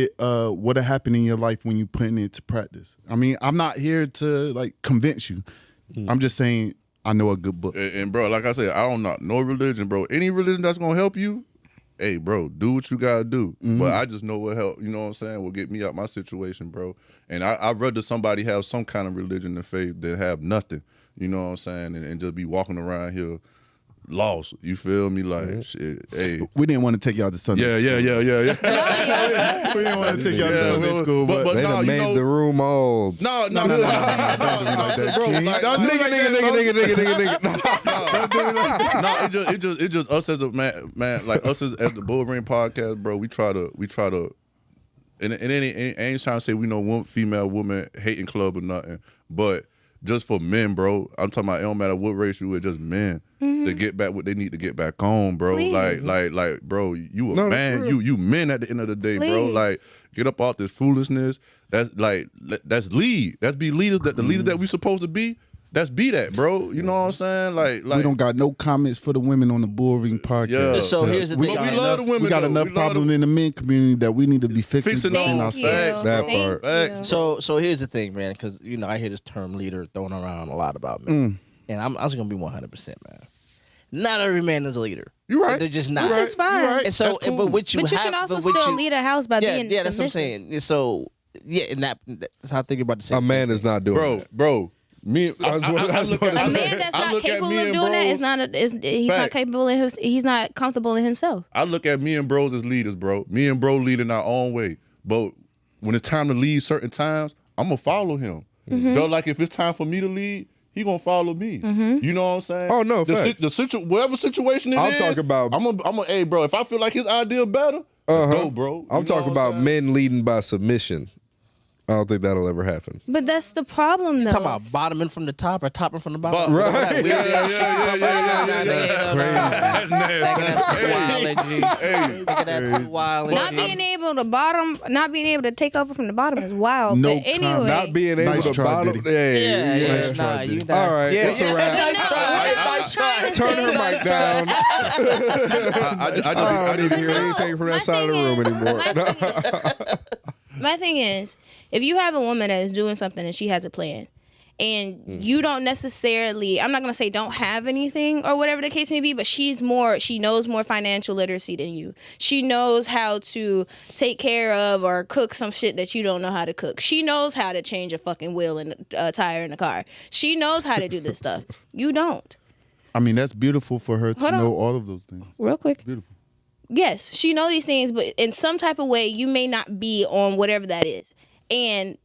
happened in your life when you putting it to practice. I mean, I'm not here to convince you. I'm just saying I know a good book. And bro, like I said, I don't know no religion, bro. Any religion that's gonna help you, hey, bro, do what you gotta do. But I just know what help. You know what I'm saying? Will get me out my situation, bro. And I'd rather somebody have some kind of religion and faith than have nothing. You know what I'm saying? And just be walking around here lost. You feel me? Like shit. Hey. We didn't want to take y'all to Sunday school. Yeah. We didn't want to take y'all to Sunday school, but They no, done you made know- the room old. No, Don't do me like that, bro. King. Like, Don't do me like that, No, it just us as a man, like us as the Bullring podcast, bro. We try to, and it ain't trying to say we know one female woman hating club or nothing, but just for men, bro. I'm talking about it don't matter what race you with, just men to get back what they need to get back on, bro. Please. Like, bro, you a man, you men at the end of the day, bro. Please. Like, get up off this foolishness. That's lead. That's be leaders. That the leaders that we supposed to be. That's be that, bro. You know what I'm saying? Like we don't got no comments for the women on the Bullring podcast. Yeah. So here's the thing. we love the women. We got though. enough We love problems in the men community that we need to be fixing Fixing within those. ourselves. That Thank part. you. So here's the thing, man, because I hear this term leader thrown around a lot about men, and I'm just gonna be 100%, man. Not every man is a leader. You're right. They're just not. Which is fine. You're right. And so, That's cool. but what you But you have, can also but what still you- lead a house by being yeah, that's what I'm submissive. saying. So yeah, and that's how I think about the same. A man is not doing that. bro. Me, I That's what I look was at A man that's I not look at capable me of and doing that bros- is not. He's not Fact. capable in his. He's not comfortable in himself. I look at me and bros as leaders, bro. Me and bro leading our own way. But when it's time to lead certain times, I'm going to follow him. Just like if it's time for me to lead, he going to follow me. You know what I'm saying? Oh, no, the facts. whatever situation it I'm is, talking about- I'm a, hey, bro, if I feel like his idea better, let's go, bro. You I'm know talking what about saying? men leading by submission. I don't think that'll ever happen. But that's the problem, though. Talking about bottoming from the top or topping from the bottom. Right. Whatever that weird ass Yeah. Hey, That's too wild. Not being able to bottom, not being able to take over from the bottom is wild. No but anyway, Not being able Nice to try, bottom. Diddy. Yeah, Nice nah, try, you Diddy. not. All right, Yeah, it's a wrap. Nice try. I was trying to Turn say, her mic down. I don't need to hear anything from that side of the room anymore. My thing is, if you have a woman that is doing something and she has a plan, and you don't necessarily, I'm not going to say don't have anything or whatever the case may be, but she knows more financial literacy than you. She knows how to take care of or cook some shit that you don't know how to cook. She knows how to change a fucking wheel and a tire in a car. She knows how to do this stuff. You don't. I mean, that's beautiful for her to Hold on. know all of those things. Real quick. Beautiful. Yes, she knows these things, but in some type of way, you may not be on whatever that is. And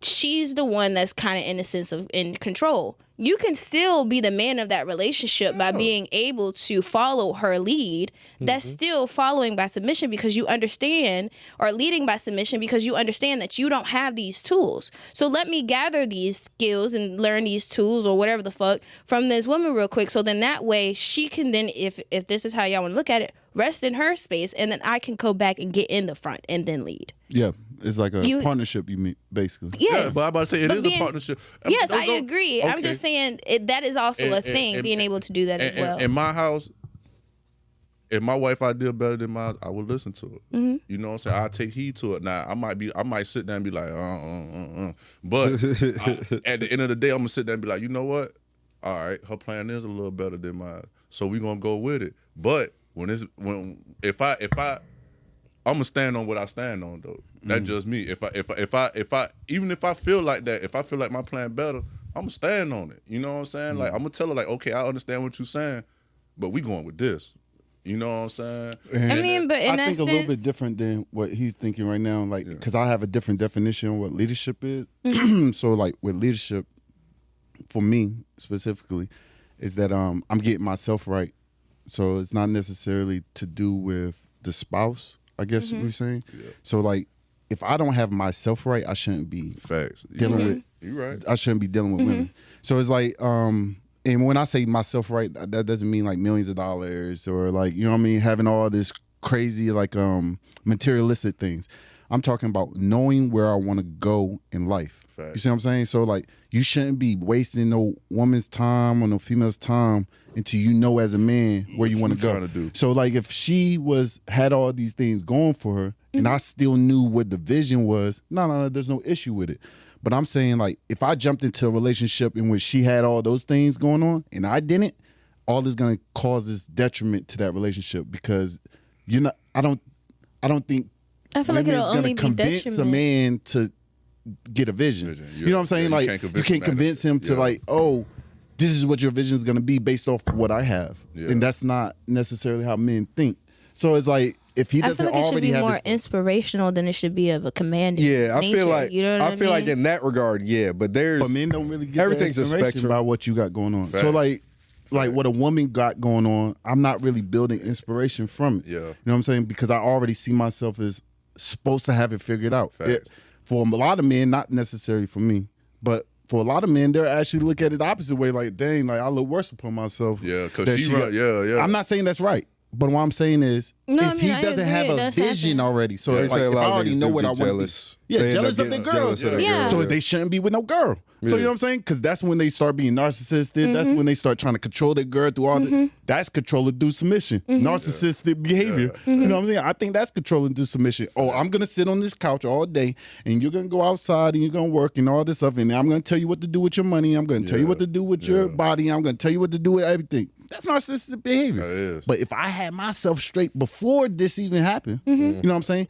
she's the one that's kind of in a sense of in control. You can still be the man of that relationship by being able to follow her lead. That's still following by submission because you understand, or leading by submission because you understand that you don't have these tools. So let me gather these skills and learn these tools or whatever the fuck from this woman real quick. So then that way she can then, if this is how y'all want to look at it, rest in her space, and then I can go back and get in the front and then lead. Yeah, it's like a partnership, you mean, basically. Yes. Yeah, but I'm about to say it is a partnership. Yes, Don't I go- agree. I'm Okay. just saying that is also a thing, being able to do that as well. In my house, if my wife idea better than mine, I would listen to it. You know what I'm saying? I take heed to it. Now I might sit down and be like, but at the end of the day, I'm gonna sit down and be like, you know what? All right, her plan is a little better than mine, so we gonna go with it. But if I I'm gonna stand on what I stand on though. That's just me. If I even if I feel like that, if I feel like my plan better, I'm gonna stand on it. You know what I'm saying? Like I'm gonna tell her like, okay, I understand what you're saying, but we going with this. You know what I'm saying? I mean, but in I that think sense, a little bit different than what he's thinking right now, like because I have a different definition of what leadership is. So, like with leadership, for me specifically, is that I'm getting myself right. So it's not necessarily to do with the spouse, I guess we're saying. Yeah. So like, if I don't have myself right, I shouldn't be Facts. dealing with. You right. I shouldn't be dealing with women. So it's like, and when I say myself right, that doesn't mean like millions of dollars or like, you know what I mean, having all this crazy like materialistic things. I'm talking about knowing where I want to go in life. Fact. You see what I'm saying? So like, you shouldn't be wasting no woman's time or no female's time until you know as a man where you want to go. trying to do. So like, if she had all these things going for her, and I still knew what the vision was, no, there's no issue with it. But I'm saying like, if I jumped into a relationship in which she had all those things going on and I didn't, all is gonna cause this detriment to that relationship because I don't think I feel like women it'll is only gonna be convince a detriment. man to get a vision. You know what I'm saying? you Like can't you convince can't a man convince him to yeah. like, oh, this is what your vision is gonna be based off of what I have, Yeah. and that's not necessarily how men think. So it's like if he I doesn't feel like it should already be have more his, inspirational than it should be of a commanding. Yeah, I nature, feel like you know what I feel like mean? in that regard, yeah. But there's but men don't really get everything's a inspiration spectrum. by what you got going on. Fact. So like what a woman got going on, I'm not really building inspiration from it. Yeah. You know what I'm saying? Because I already see myself as supposed to have it figured out. Facts. For a lot of men, not necessarily for me, but for a lot of men, they'll actually look at it the opposite way, like, dang, like I look worse upon myself. Yeah, because she right. Yeah. I'm not saying that's right. But what I'm saying is, if he doesn't have a vision already, so like, if I already know what I want, jealous of the girls, so they shouldn't be with no girl. So you know what I'm saying? Because that's when they start being narcissistic. That's when they start trying to control their girl through all that's control through submission, narcissistic behavior. You know what I'm saying? I think that's controlling through submission. Oh, I'm gonna sit on this couch all day, and you're gonna go outside and you're gonna work and all this stuff, and I'm gonna tell you what to do with your money. I'm gonna tell you what to do with your body. I'm gonna tell you what to do with everything. That's narcissistic behavior. But if I had myself straight before this even happened, you know what I'm saying?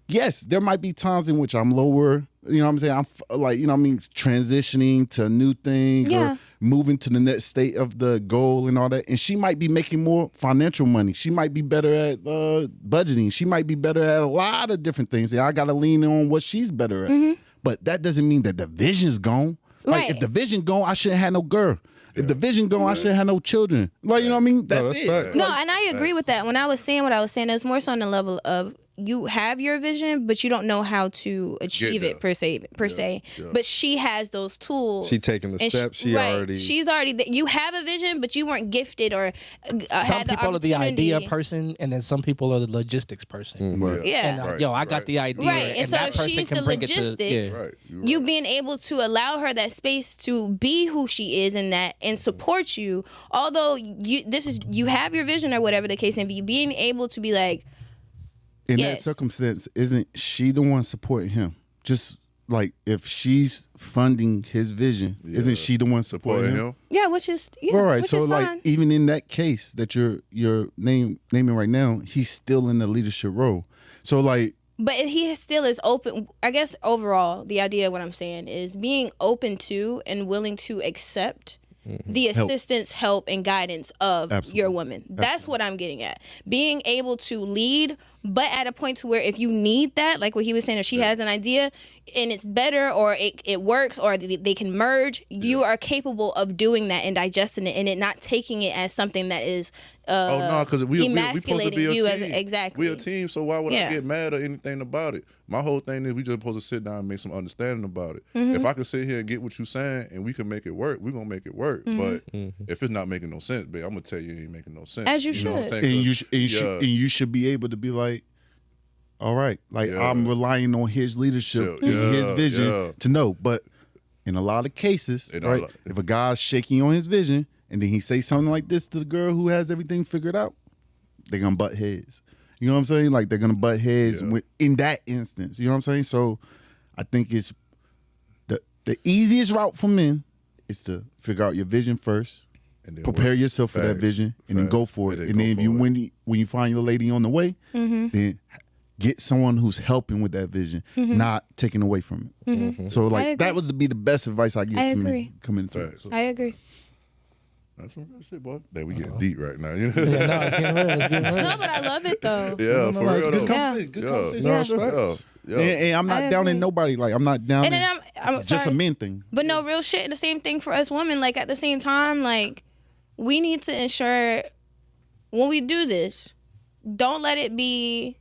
Yes, there might be times in which I'm lower, you know what I'm saying? I'm like, you know what I mean, transitioning to a new thing or moving to the next state of the goal and all that. And she might be making more financial money. She might be better at budgeting. She might be better at a lot of different things. And I got to lean on what she's better at. But that doesn't mean that the vision's gone. Like, if the vision gone, I shouldn't have no girl. If the vision gone, I shouldn't have no children. Like, you know what I mean? That's it. Right. No, and I agree with that. When I was saying what I was saying, it was more so on the level of you have your vision, but you don't know how to achieve it per se. But she has those tools. She taking the steps. She's already. You have a vision, but you weren't gifted or some had the people are the opportunity. idea person, and then some people are the logistics person. Yeah. And, I got the idea. Right, and so that if person she's can the bring logistics, it to, you being able to allow her that space to be who she is in that and support you. Although you have your vision or whatever the case may be, being able to be like, in that circumstance, isn't she the one supporting him? Just like if she's funding his vision, isn't she the one supporting him? Yeah, which is all right. Which So is like fine. even in that case that you're naming right now, he's still in the leadership role. So like. But he still is open. I guess overall, the idea of what I'm saying is being open to and willing to accept the assistance, help, and guidance of your woman. That's what I'm getting at. Being able to lead, but at a point to where if you need that, like what he was saying, if she has an idea and it's better or it works or they can merge, you are capable of doing that and digesting it and it not taking it as something that is because we supposed to be a you team. as exactly. We're a team, so why would I get mad or anything about it? My whole thing is we just supposed to sit down and make some understanding about it. If I can sit here and get what you're saying and we can make it work, we're gonna make it work. But if it's not making no sense, babe, I'm gonna tell you it ain't making no sense. As you should. Know what I'm saying? And you should be able to be like, all right, like I'm relying on his leadership and his vision to know. But in a lot of cases, right, if a guy's shaking on his vision and then he say something like this to the girl who has everything figured out, they're gonna butt heads. You know what I'm saying? Like they're gonna butt heads in that instance. You know what I'm saying? So I think it's the easiest route for men is to figure out your vision first. And then prepare yourself for that vision and then go for it. And then when you find your lady on the way, then get someone who's helping with that vision, not taking away from it. So like that would be the best advice I get to men coming through. Right. I agree. That's what I said, boy. Man, we getting deep right now. You know? it's getting real. No, but I love it though. Yeah, for real. Good conversation. conversation. And I'm not downing nobody. Like I'm not downing. And then I'm just a men thing. But no, real shit. And the same thing for us women. Like at the same time, like we need to ensure when we do this, don't let it be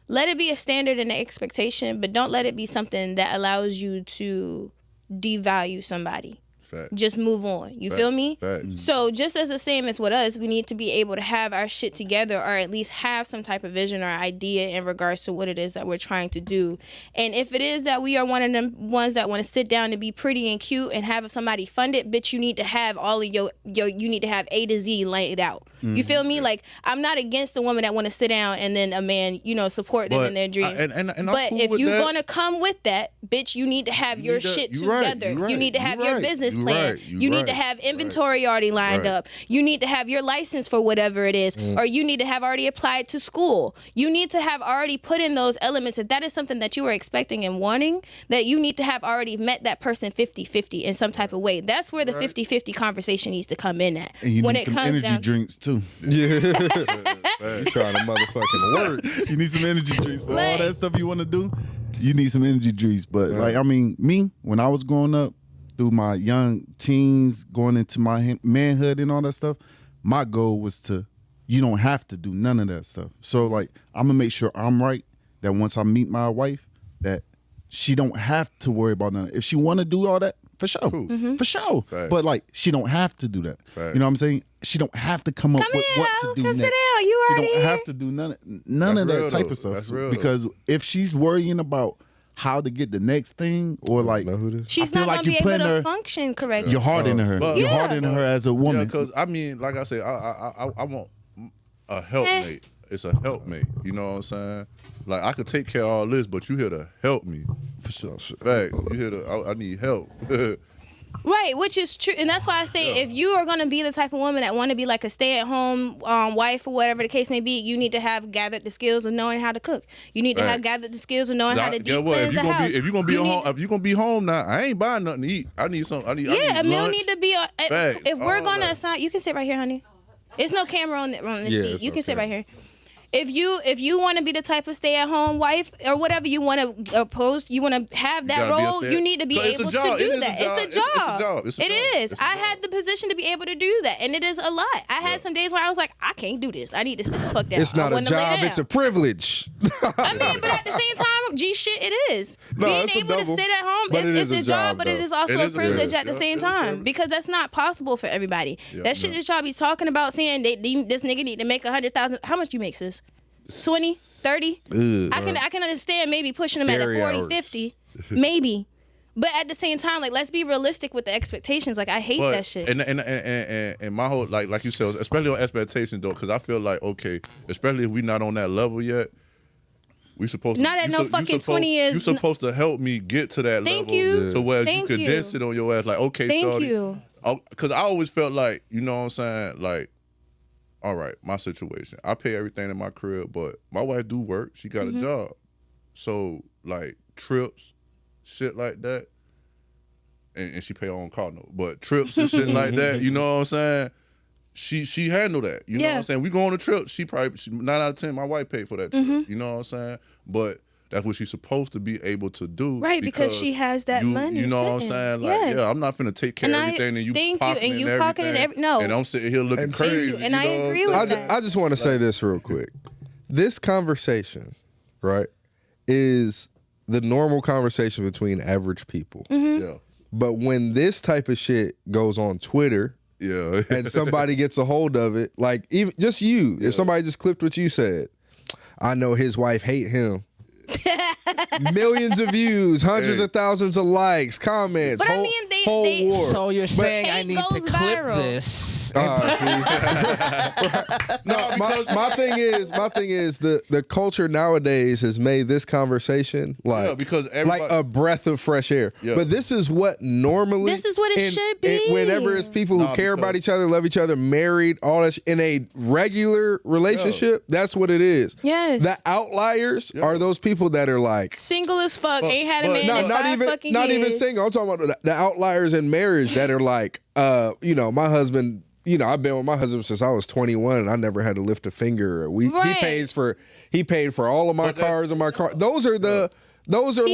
a standard and an expectation, but don't let it be something that allows you to devalue somebody. Fact. Just move on. You feel me? So just as the same as with us, we need to be able to have our shit together or at least have some type of vision or idea in regards to what it is that we're trying to do. And if it is that we are one of them ones that want to sit down and be pretty and cute and have somebody fund it, bitch, you need to have all of you need to have A to Z laid out. You feel me? Like I'm not against the woman that want to sit down and then a man, support them in their dreams. But cool if you're that. gonna come with that, bitch, you need to have your shit together. You need to have your business plan. You need to have inventory already lined up. You need to have your license for whatever it is, or you need to have already applied to school. You need to have already put in those elements. If that is something that you are expecting and wanting, that you need to have already met that person 50-50 in some type of way. That's where the 50-50 conversation needs to come in at. And you when need it some comes energy down, drinks too. You trying to motherfucking work. You need some energy drinks for all Right. that stuff you want to do. You need some energy drinks. But like, I mean, me, when I was growing up, through my young teens, going into my manhood and all that stuff, my goal was you don't have to do none of that stuff. So like, I'm gonna make sure I'm right, that once I meet my wife, that she don't have to worry about none of it. If she wanna do all that, For sure. Mm-hmm. For sure. Fact. But like, she don't have to do that. Fact. You know what I'm saying? She don't have to come up with what to do Come next. sit down. You She already don't here. have to do none of That's that real, type though. of stuff. That's real, though. Because if she's worrying about how to get the next thing, or like, know who this? She's I feel not like gonna be you able putting to her- function correctly. you're hardening her. But- You're Yeah. hardening her as a woman. Yeah, because I mean, like I said, I want a helpmate. It's a helpmate. You know what I'm saying? Like I could take care of all this, but you here to help me. For sure. Fact, you here to? I need help. Right, which is true, and that's why I say if you are going to be the type of woman that want to be like a stay-at-home wife or whatever the case may be, you need to have gathered the skills of knowing how to cook. You need to have gathered the skills of knowing how to deep cleanse the house. If you're gonna be home, if you're gonna be home now, I ain't buying nothing to eat. I need some. I need a meal lunch. need to be. Facts, If we're all going to that. assign, you can sit right here, honey. There's no camera on the Yeah, seat. it's You can sit okay. right here. If you want to be the type of stay-at-home wife or whatever you want to oppose, you want to have that gotta be a role, you need to be So it's a able job. to It do is a that. job. It's a job. It's a It job. is. It's a I job. had the position to be able to do that, and it is a lot. I had some days where I was like, I can't do this. I need to sit the fuck down. It's not I a wanna lay job, down. it's a privilege. I mean, but at the same time, G shit, it is. No, Being it's a able to double. sit at home, But it it's is a a job, job, but it though. is also It a is a privilege privilege. at the Yeah, same it's a time privilege. because that's not possible for everybody. Yeah, That shit that y'all be talking about saying this nigga need to make 100,000. How much you make, sis? 20, 30? I can understand maybe pushing them at a Scary 40, hours. 50, maybe. But at the same time, like let's be realistic with the expectations. Like I hate But- that shit. And my whole like you said, especially on expectations though, because I feel like okay, especially if we not on that level yet, we supposed to Not at you no you fucking supposed- 20 years. You supposed to help me get to that Thank level you. to where Thank you can you. then sit on your ass like okay, Thank shorty. you. Because I always felt like you know what I'm saying like. All right, my situation. I pay everything in my crib, but my wife do work. She got a job. So, like, trips, shit like that, and she pay her own car note. But trips and shit like that, you know what I'm saying? She handle that. You know what I'm saying? We go on a trip, she 9 out of 10, my wife paid for that trip. You know what I'm saying? But that's what she's supposed to be able to do. Right, because she has that money You know what I'm sitting. saying? Like, Yes. yeah, I'm not finna take care And of I- everything and you thank you, pocketing and you everything. pocketing every- no. And I'm sitting here looking And crazy. you, and I know what I'm agree with saying? that. I just want to say this real quick. This conversation, right, is the normal conversation between average people. Yeah. But when this type of shit goes on Twitter Yeah. and somebody gets a hold of it, like even just you, if somebody just clipped what you said, I know his wife hate him. Millions of views, hundreds Hey. of thousands of likes, comments, But I whole, mean, whole they- war. So you're saying I hate need to goes clip viral. this. No, my thing is the culture nowadays has made this conversation like Yeah, because everybody- like a breath of fresh air. Yeah. But this is what normally This is what it should be. whenever it's people who Nah, care because- about each other, love each other, married, all that in a regular relationship, that's what it is. Yes. The outliers are those people that are like Single as fuck, ain't had a man no, in not 5 even fucking not years. even single. I'm talking about the outliers in marriage that are like, my husband. I've been with my husband since I was 21, and I never had to lift a finger. Right. He paid for all of my cars and my car. Those are He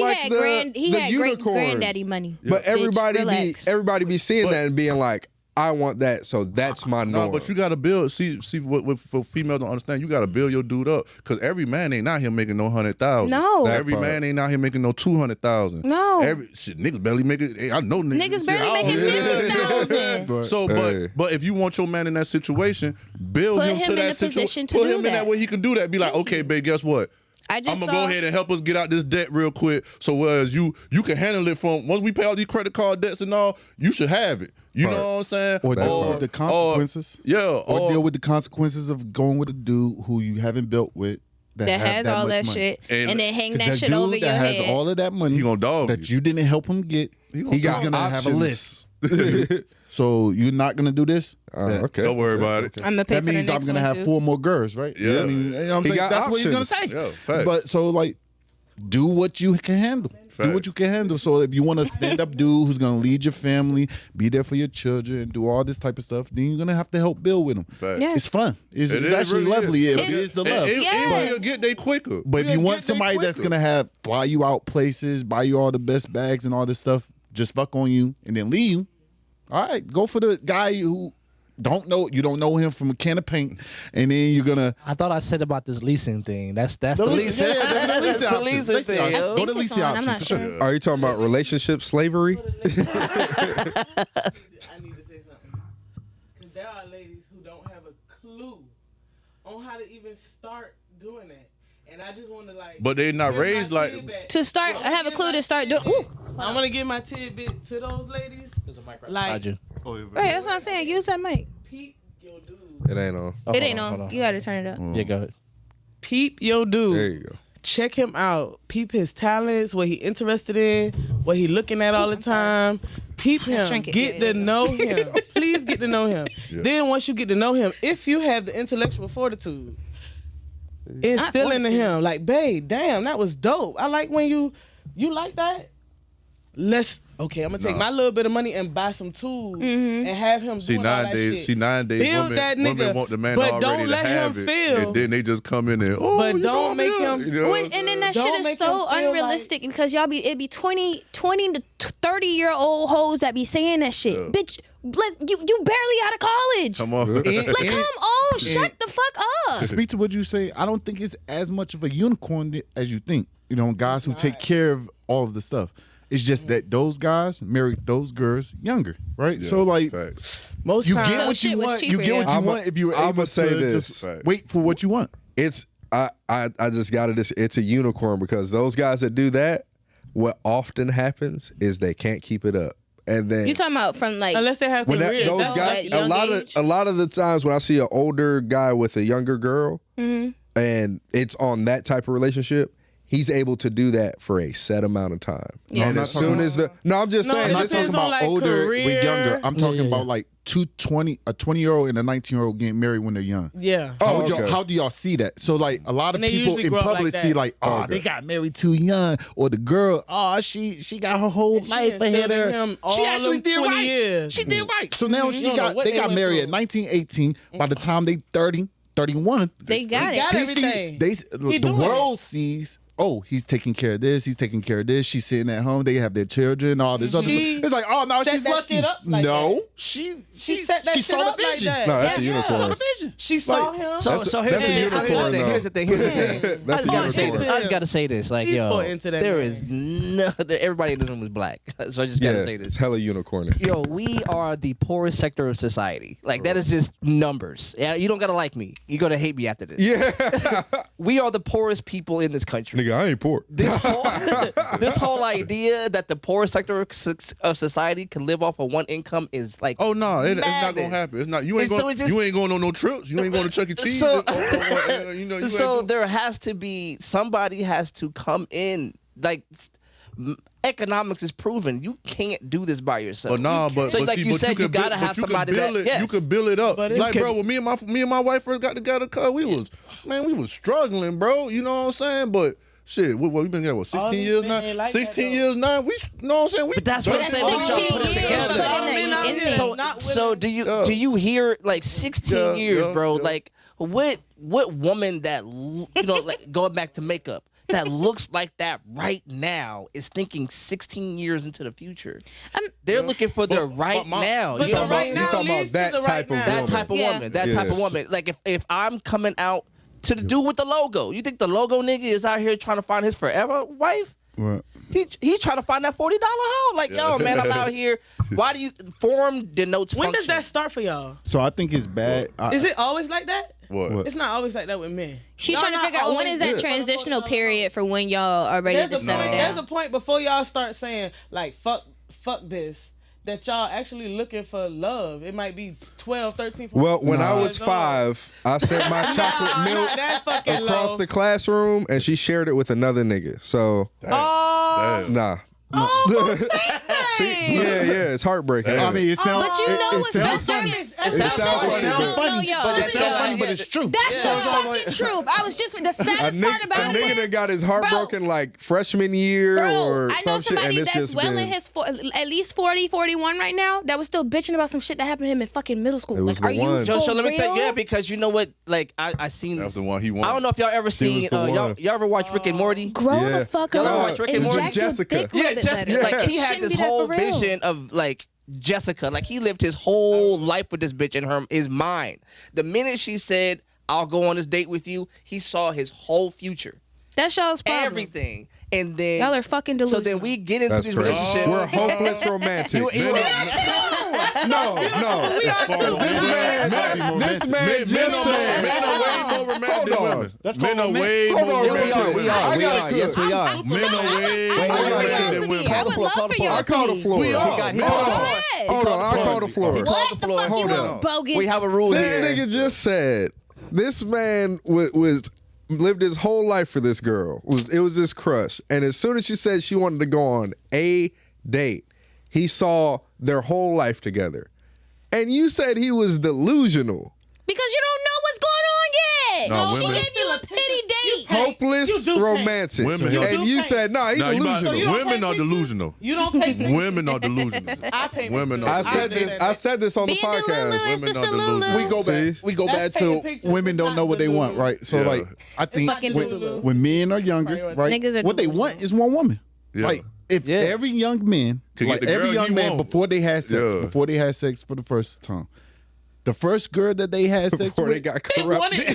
like had the great unicorns. granddaddy money. But Bitch, relax. everybody be seeing that and being like, I want that, so that's my norm. No, but you gotta build. See what for females don't understand. You gotta build your dude up because every man ain't out here making no 100,000. No. That every part. man ain't out here making no 200,000. No. every shit niggas barely make it. I know niggas. Niggas barely shit, making I don't- 50,000. So, Hey. but if you want your man in that situation, build Put him him to in that a position to Put do him in that. that way he can do that. Be like, okay, babe, guess what? I just I'm gonna saw. go ahead and help us get out this debt real quick. So whereas you can handle it from once we pay all these credit card debts and all, you should have it. You know what I'm saying? Or deal with the consequences. Or deal with the consequences of going with a dude who you haven't built with that have has all much that money. shit, And- and then hang 'Cause that shit dude over your that has head. all of that money He gonna dog that you. you didn't help him get. he got gonna options. have a list. So you're not gonna do this? Okay. Don't worry about it. I'm gonna pay That for the means next I'm gonna one, have too. 4 more girls, right? Yeah. I mean, you know what I'm He saying? got That's what he's gonna options. say. Yeah, facts. But so like, do what you can handle. Fact. Do what you can handle. So if you want a stand-up dude who's gonna lead your family, be there for your children, do all this type of stuff, then you're gonna have to help build with them. Fact. Yeah. It's fun. It's, It it's is, actually really lovely. is. It is the love. Yes. We'll get there quicker. But if We'll you want get there somebody that's quicker. gonna fly you out places, buy you all the best bags and all this stuff, just fuck on you and then leave you. All right, go for the guy who don't know him from a can of paint, and then you're gonna. I thought I said about this leasing thing. That's the leasing. Yeah, the leasing thing. yo. Go to leasing I'm option. not for sure. sure. Are you talking about relationship slavery? I need to say something. Because there are ladies who don't have a clue on how to even start doing that. And I just want to But they're not raised like. To start, I have a clue to start doing. Ooh. I'm going to give my tidbit to those ladies. There's a mic right Like, behind you. Right, that's what I'm saying. Use that mic. peep your dude. It ain't on. Oh, It hold ain't hold on. You gotta turn it up. Yeah, go ahead. Peep your dude. There you go. Check him out. Peep his talents, what he interested in, what he looking at all the time. Peep him. Shrink it. Get Yeah, to yeah. know him. Please get to know him. Then once you get to know him, if you have the intellectual fortitude, instill into him. Like, babe, damn, that was dope. I like when you like that. I'm gonna take my little bit of money and buy some tools and have him See, doing all that shit. nowadays, Build that women nigga, want the man but already don't to let have him it, feel- and then they just come in and But you don't know, make yeah, him- you know what I'm And then that Don't shit is make so him feel unrealistic because y'all it'd be 20 to 30-year-old hoes that be saying that shit. Yeah. Bitch, you barely out of college. Come on. Like, come on, shut the fuck up. To speak to what you say, I don't think it's as much of a unicorn as you think. You know, guys who take care of all of the stuff. It's just that those guys marry those girls younger, right? Yeah, so like, facts. Most you times, get what shit you was want. You cheaper, get what yeah. you I'ma- want if you were I'ma able say to this. just Fact. wait for what you want. It's I just got it. It's a unicorn because those guys that do that, what often happens is they can't keep it up, and then You talking about from like unless they have when careers. those that's guys, at a young lot age. of the times when I see an older guy with a younger girl, and it's on that type of relationship, he's able to do that for a set amount of time. Yeah. And I'm as not soon talking- as I'm just No, saying, it I'm not this talking depends is on, about like, older with career. younger. I'm talking Yeah. about like a 20-year-old and a 19-year-old getting married when they're young. Yeah. Oh, okay. How do y'all see that? So like a lot of And they people usually in grow up public like see that. like, oh, Okay. they got married too young, or the girl, oh, she got her whole she life ahead of instilled in her. him all She actually them did 20 right. years. She did right. So now You don't know what they they got went married through. at 19, 18. By the time they 30, 31, they got it. got they everything. see He the doing world sees. Oh, he's taking care of this. He's taking care of this. She's sitting at home. They have their children. All this other. She It's like, oh no, set she's that lucky. shit up like No, that. she set that shit saw up the like vision. that. no, that's a Yeah. Saw unicorn. the vision. She saw him. So here's that's the a thing. unicorn, though. Here's the thing. Here's the thing. That's a I just unicorn. gotta say this. Like, He's yo, put into that there man. is no. Everybody in this room is black, so I just gotta Yeah, say it's this. hella unicorn. Yo, we are the poorest sector of society. Like, that is just numbers. Yeah, you don't gotta like me. You're gonna hate me after this. Yeah, We are the poorest people in this country. nigga, I ain't poor. This whole idea that the poorest sector of society can live off of one income is like, Oh no, it's not gonna madness. happen. It's not. You ain't And so going. it's just- You ain't going on no trips. You ain't going to Chuck E. Cheese. So- You know. You so ain't there has to be somebody has to come in. Like, economics is proven you can't do this by yourself. But nah, but so but like see, you but said, you can gotta build- have but you can somebody build that it. yes. You can build it up. But it Like, could- bro, when me and my wife first got together, cuz we was struggling, bro. You know what I'm saying? But shit, we've been together, what, 16 All these years men now? ain't like that, 16 though. years now? We, you know what I'm saying? But that's what I'm saying. That's Y'all put it 16 years, together. but All men out here So not so willing- do you Yeah. do you hear like 16 Yeah, years, yeah, bro? yeah. Like what woman that like going back to makeup that looks like that right now is thinking 16 years into the future? They're looking for their right my- now. But You know the what I right mean? You now talking about leads to that the type right of now. That woman. type of Yeah. woman. That Yeah. type of woman. Like if I'm coming out to the dude with the logo, you think the logo nigga is out here trying to find his forever wife? Right. He trying to find that $40 house. Like, yo, man, I'm out here. Why do you form denotes When does function? that start for y'all? So I think it's bad. Is it always like that? What? It's not always like that with men. She's Y'all trying to not figure out when always is that good. transitional period for when y'all are ready to There's a settle point. down. There's a point before y'all start saying like fuck this, that y'all actually looking for love. It might be 12, 13, 14. Well, when I Nah. was 5, I sent my chocolate milk Not that fucking across low. the classroom, and she shared it with another nigga. So Oh, Damn. nah. See, yeah, it's heartbreaking. I mean, it sounds. But you know it what's so sounds fucking. It sounds funny. No, yo. But It sounds funny, but it's true. That's the fucking truth. I was just the a saddest part about nigga it. that is, got his heart Bro. broken like freshman year or Bro, I know some shit, and somebody it's that's just well been, in his at least 40, 41 right now that was still bitching about some shit that happened to him in fucking middle school. It was Like, are the one. you Yo, so for let me tell you, real? yeah, because you know what? Like, I seen That's this. the one he wanted. I don't know if y'all ever seen, the y'all one. ever watch Rick and Morty? Grow Yeah. the fuck Y'all up. ever watch Rick and Morty? Inject your Jessica. dick a Yeah, little bit Jessica. better. Like, he It had shouldn't this be that whole for real. vision of, like, Jessica. Like, he lived his whole life with this bitch in his mind. The minute she said, I'll go on this date with you, he saw his whole future. That show's problem. Everything. And then Y'all are fucking delusional. So then we get into That's these crazy. relationships. We're hopeless romantic. You- No. This man just said. Men are way more romantic than women. Men are way Hold more on, romantic than we women. are. Yes, we are. Men are way Wait, more wait, wait, romantic wait. than women. I would love for you. I call the floor. We are. He called the floor. Hold on, I call the floor. What the fuck you Hold want, on. bogus? We have a rule This here. nigga just said this man lived his whole life for this girl. It was this crush. And as soon as she said she wanted to go on a date, he saw their whole life together. And you said he was delusional. Because you don't know what's going on yet. No, She women- gave you a pity date. Hopeless You do romantic. Women- and you said, nah, he Nah, you about- delusional. Women are delusional. You don't pay pictures. Women are delusional. I pay Women pictures. are I said this on the Being delulu is Women the are delusional. salulu. We go back. See? We go That's back taking to pictures. women It's don't know not what they want, delulu. right? So Yeah. like, I think fucking delulu. when men are younger, right, Niggas are what they delusional. want is one woman. Yeah. Like if Yeah. every young man, Could like get the every girl young he man want. before they had sex, Yeah. before they had sex for the first time, the first girl that they had sex Before with, they got they corrupt. wanted, they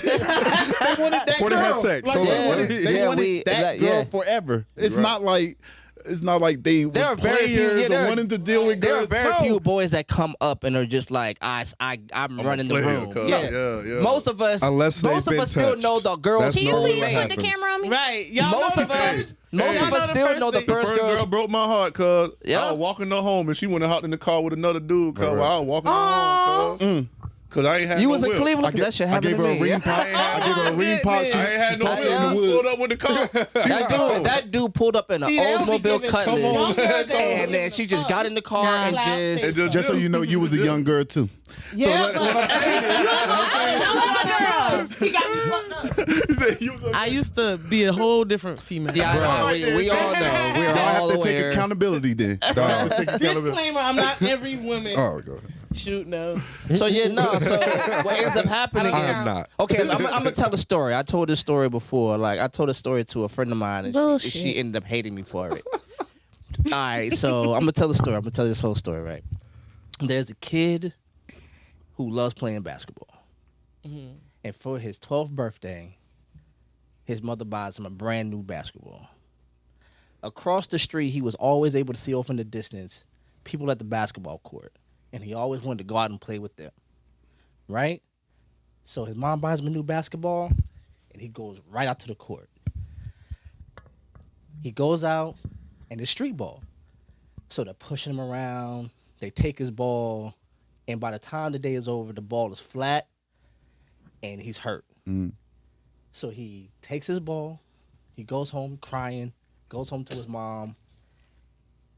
wanted that Before they girl. had sex. Like, Hold they on. wanted, they Yeah, wanted that girl yeah. forever. It's Right. not like. It's not like they were There are very few. players Yeah, or wanting to deal with there girls. are very No. few boys that come up and are just like, I'm running the player, room. cuz. Yeah. Yeah. Most of us, Unless they've most of been us still touched. know the girls. That's Can you normally please what put the happens. camera on me? Right. Y'all Most know of the us, first- most y'all of know us the still first know the thing. The first first girl girls. broke my heart, cuz Yeah. I was walking her home and she went and hopped in the car with another dude, cuz Right. I was walking her home, cuz. Cause I ain't had You no was in whip. Cleveland. That shit I happened gave to her a me. ring Yeah. pop. I gave her a ring pop. I ain't had no tossed her whip. in the Pulled woods. up with the car. That dude pulled up in an See, they don't be Oldsmobile giving- Cutlass, Come on. and then she just got in the car Nah. and Cloud just. face. Just so you know, you was a young girl too. Yeah, So but he got me fucked up. He said you was a I used to be a whole different female. Yeah, I know. We all know. We're Y'all have all to take aware. accountability then. Y'all have to take accountability. Disclaimer: I'm not every woman. Oh, God. Shoot, no. So yeah, no. So what ends up happening I'm is not. okay. I'm gonna tell a story. I told this story before. Like I told a story to a friend of mine, and Bullshit. she ended up hating me for it. All right, so I'm gonna tell the story. I'm gonna tell this whole story. Right? There's a kid who loves playing basketball, and for his 12th birthday, his mother buys him a brand new basketball. Across the street, he was always able to see off in the distance people at the basketball court. And he always wanted to go out and play with them. Right? So his mom buys him a new basketball, and he goes right out to the court. He goes out, and it's street ball. So they're pushing him around. They take his ball, and by the time the day is over, the ball is flat, and he's hurt. So he takes his ball. He goes home crying, goes home to his mom.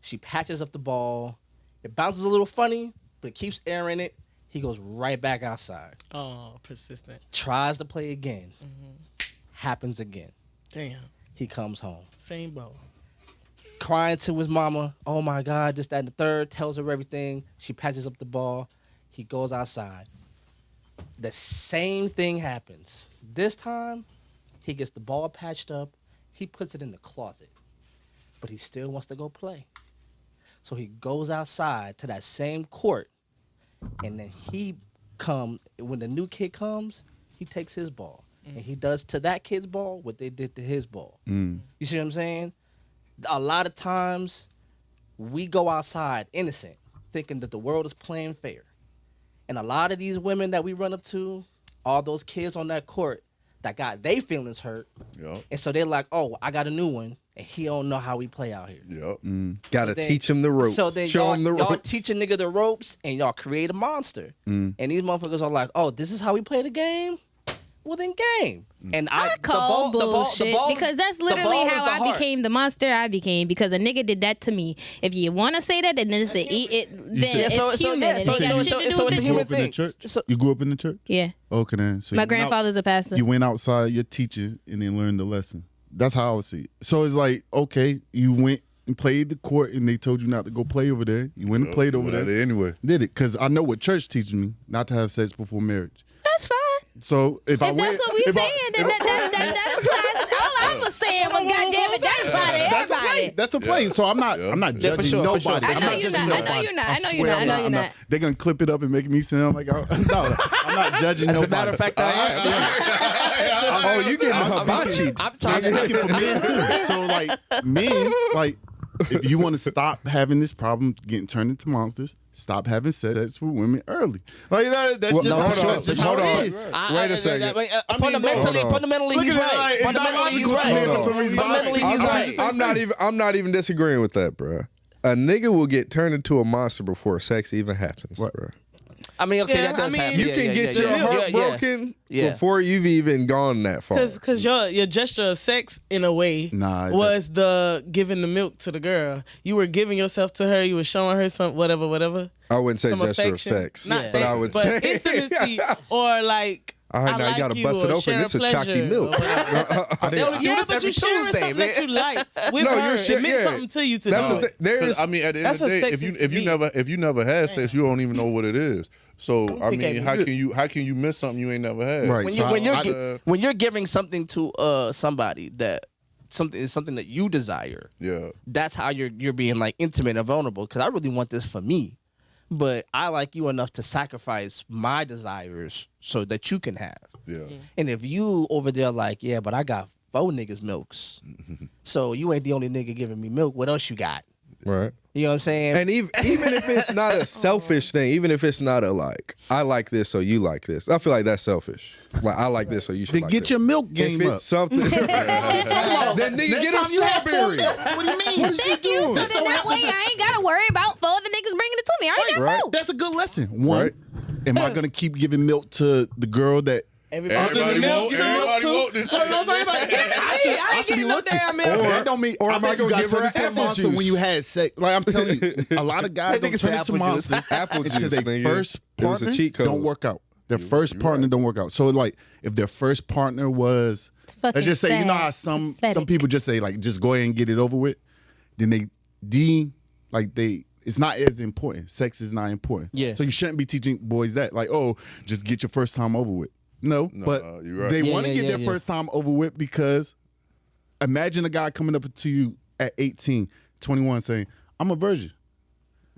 She patches up the ball. It bounces a little funny, but it keeps airing it. He goes right back outside. Oh, persistent. Tries to play again. Happens again. Damn. He comes home. Same ball. Crying to his mama. Oh my God, this, that, and the third. Tells her everything. She patches up the ball. He goes outside. The same thing happens. This time, he gets the ball patched up. He puts it in the closet. But he still wants to go play. So he goes outside to that same court, and then when the new kid comes, he takes his ball. And he does to that kid's ball what they did to his ball. You see what I'm saying? A lot of times, we go outside innocent, thinking that the world is playing fair. And a lot of these women that we run up to, all those kids on that court that got their feelings hurt. Yep. And so they're like, oh, I got a new one, and he don't know how we play out here. Yep. Gotta then- teach him the ropes. So then Show y'all, him the y'all ropes. teach a nigga the ropes, and y'all create a monster. And these motherfuckers are like, oh, this is how we play the game? Well, then game. And I call bullshit because that's literally how I became the monster I became because a nigga did that to me. If you want to say that, then it's then it's human. And they got shit to do with You human grew up in the thing. church? So- You grew up in the church? Yeah, Okay, then. So my you went out- grandfather's a pastor. You went outside your teacher and then learned the lesson. That's how I would see it. So it's like, okay, you went and played the court and they told you not to go play over there. You went and played over there. Anyway. Did it. Because I know what church teaches me, not to have sex before marriage. That's fine. So if I If win, that's what we saying, then that applies. All I was saying was, goddamn it, that applies to everybody. That's the play. So I'm not Yeah, for judging sure, for sure. nobody. I I'm know not you're judging not. I nobody. know you're not. I know swear you're not. I know I'm you're not. They're gonna clip it up and make me sound like no. I'm not judging As nobody. a matter of fact, I am. Oh, you getting hibachi? I'm trying I'm to speaking for men too. So like men, like if you want to stop having this problem getting turned into monsters, stop having sex with women early. Like that's Well, just no, how, hold on. that's just Hold how on. it is. Wait a second. Fundamentally, Look he's at it, right. like, it's not Fundamentally, he's logical to right. me for some reason. Fundamentally, he's right. I'm not even disagreeing with that, bro. A nigga will get turned into a monster before sex even happens, bro. I mean, okay, Yeah, that does I mean, happen. You Yeah, can yeah, get yeah, your yeah. heart Yeah, yeah. broken Yeah. before you've even gone that far. Because your gesture of sex, in a way, was the giving the milk to the girl. You were giving yourself to her. You were showing her some whatever. I wouldn't say Some gesture affection. of sex, Not but sex, I would but say intimacy or like. All right, I now like you gotta bust or it open. sharing This is chalky pleasure milk. or whatever. They only do Yeah, this but every you sharing Tuesday, something man. that you liked with No, her. you're It meant yeah. something to you to That's do. the thing. There's I mean, at the end That's of the a day, sexist if you never had sex, you don't even know what it is. So I think I mean, do. how can you miss something you ain't never had? Right. When you're giving something to somebody that is something that you desire, Yeah. that's how you're being like intimate and vulnerable. Because I really want this for me, but I like you enough to sacrifice my desires so that you can have. Yeah. And if you over there like, yeah, but I got 4 niggas milks, so you ain't the only nigga giving me milk. What else you got? right. You know what I'm saying? And even if it's not a selfish thing, even if it's not a like, I like this so you like this, I feel like that's selfish. Like I like this so you should Then like get this. your milk If game it's up. something, then nigga get a strawberry. What do you mean? Thank you. So then that way I ain't gotta worry about 4 other niggas bringing it to me. I already got Right. 4. That's a good lesson. One, Right. am I gonna keep giving milk to the girl that Everybody want this shit. I should be looking at me. that don't mean, or I am I think you gonna got give her turned into a apple monster juice? when you had sex. Like I'm telling you, a lot of guys That don't nigga turn said into apple juice. monsters Apple until juice, their nigga. first It was a partner cheat code. don't work out. Their first partner don't work out. So like, if their first partner was, fucking let's just say, you know how sad. some Pathetic. people just say like, just go ahead and get it over with. Then they it's not as important. Sex is not important. Yeah. So you shouldn't be teaching boys that like, oh, just get your first time over with. No, but you're right. they Yeah, want to yeah, get yeah, their yeah. first time over with because imagine a guy coming up to you at 18, 21 saying, I'm a virgin.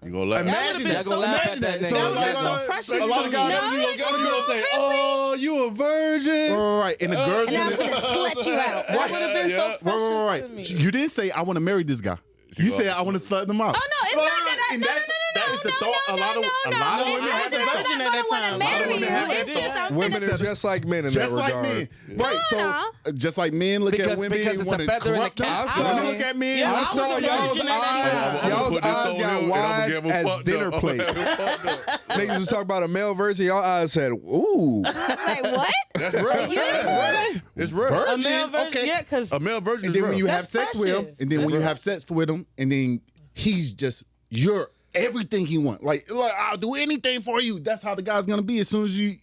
You gonna laugh? Imagine Y'all that. gonna laugh at Imagine that So, nigga. like, That's so precious a lot to of guys, me. you gonna say, oh, you a virgin. Right. And the girls And I'm gonna slut you out. That would have been so precious to Right. me. You didn't say I want to marry this guy. You said I want to slut them out. Oh no, it's not that. And No, that's- that is the thought a lot of It's women have not that that I'm thought. not gonna want to marry women have you. that It's just thought. I'm Women finna. are just like men in Just that like regard. men, right? So just like men look Because- at women, because it's a want to feather in the corrupt them. cap. Women look at men. Yeah, I I saw was a y'all's virgin at eyes. that Y'all's eyes got wide as dinner plates. Niggas was talking about a male virgin. Y'all eyes said, "Ooh." Like what? That's real. It's real. A male virgin, Okay. yeah, because A male virgin And is then when real. you have That's sex with him, precious. and then when you have sex with him, and then he's just you're everything he wants. Like I'll do anything for you. That's how the guy's gonna be as soon as you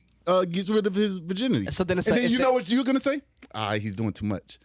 gets rid of his virginity. So then it's and like- then you it's know what you're gonna say? He's doing too much.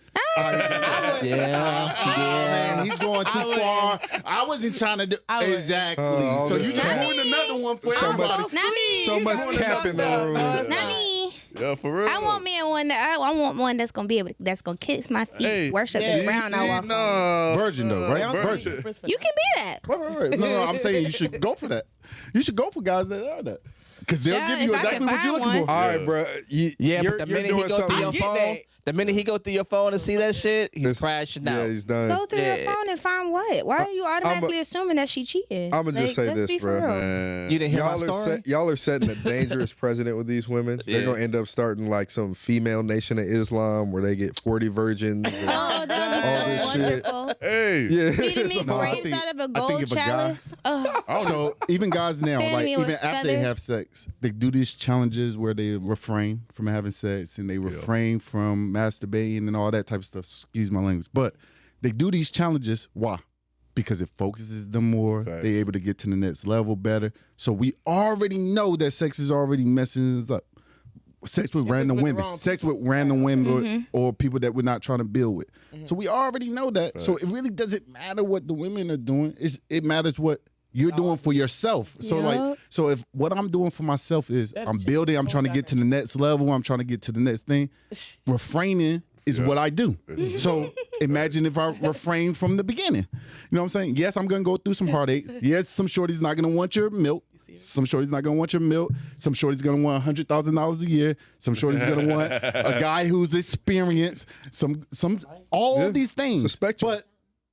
Yeah. Man, he's going too far. I wasn't trying to do exactly. Oh, So you this just cap. ruined another one for So everybody. much- Not me. So much cap in the room. Not me. Yeah, for real. I want me one that I want one that's gonna be able that's gonna kiss my feet, Hey, worship the ground I walk on. No, Virgin though, right? Virgin. You can be that. Right. No, I'm saying you should go for that. You should go for guys that are that. Because they'll Yeah, give you if I exactly can what you're find looking one. for. All right, bro. Yeah, you're, but the you're minute he doing go through something. your get phone, that. the minute he go through your phone and see that shit, he's This- crashing Yeah, out. he's done. Go through Yeah. your phone and find what? Why are you automatically assuming that she cheated? I'ma just say let's this, be for bro. real. You didn't hear my Y'all are, story? y'all are setting a dangerous precedent with these women. They're Yeah. gonna end up starting like some female nation of Islam where they get 40 virgins. And, Oh, that All would be this so shit. wonderful. Hey. yeah. Feeding me No, I grapes think- out of a I think gold if a guy- chalice. Oh, So even guys now, Fanning like me even with after they feathers. have sex, they do these challenges where they refrain from having sex and they refrain from masturbating and all that type of stuff. Excuse my language, but they do these challenges. Why? Because it focuses them more. Facts. They're able to get to the next level better. So we already know that sex is already messing us up. Sex with random with the women, wrong sex with random women Mm-hmm. or people that we're not trying to build with. So we already know that. So it really doesn't matter what the women are doing. It matters what you're doing for yourself. So like, so if what I'm doing for myself is I'm building, I'm trying to get to the next level, I'm trying to get to the next thing. Refraining is what I do. So imagine if I refrain from the beginning. You know what I'm saying? Yes, I'm gonna go through some heartache. Yes, some shorty's not gonna want your milk. Some shorty's not gonna want your milk. Some shorty's gonna want $100,000 a year. Some shorty's gonna want a guy who's experienced. All these things. But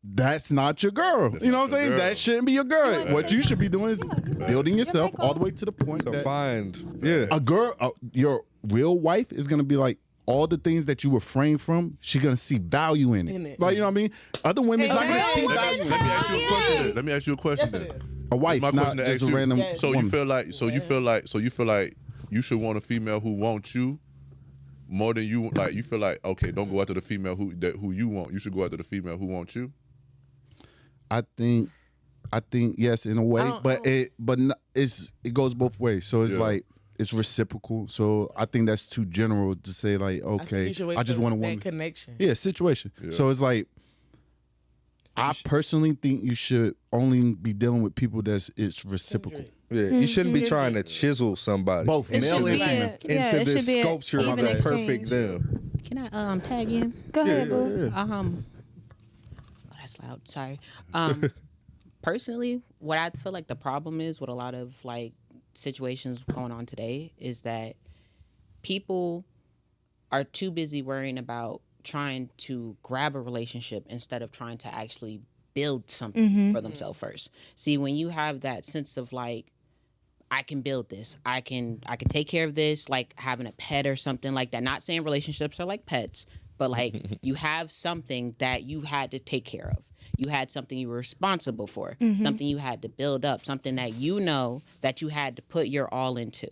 that's not your girl. You know what I'm saying? That shouldn't be your girl. What you should be doing is building yourself all the way to the point that a girl, your real wife is gonna be like, all the things that you refrain from, she's gonna see value in it. Like, you know what I mean? Other women's not gonna see value in it. Let me ask you a question then. A wife, not just a random So woman. you feel like you should want a female who wants you more than you like. You feel like, okay, don't go after the female who you want. You should go after the female who wants you. I think yes, in a way, but it goes both ways. So it's like, it's reciprocal. So I think that's too general to say like, okay, I just want a woman. Connection. Yeah, situation. Yeah. So it's like, I personally think you should only be dealing with people it's reciprocal. Yeah, you shouldn't be trying to chisel somebody. Both male and female. Into this sculpture of the perfect them. Can I tag in? Go ahead, boo. Oh, that's loud. Sorry. Personally, what I feel like the problem is with a lot of like situations going on today is that people are too busy worrying about trying to grab a relationship instead of trying to actually build something for themselves first. See, when you have that sense of like, I can build this, I can take care of this, like having a pet or something like that. Not saying relationships are like pets, but like you have something that you had to take care of. You had something you were responsible for, something you had to build up, something that you know that you had to put your all into.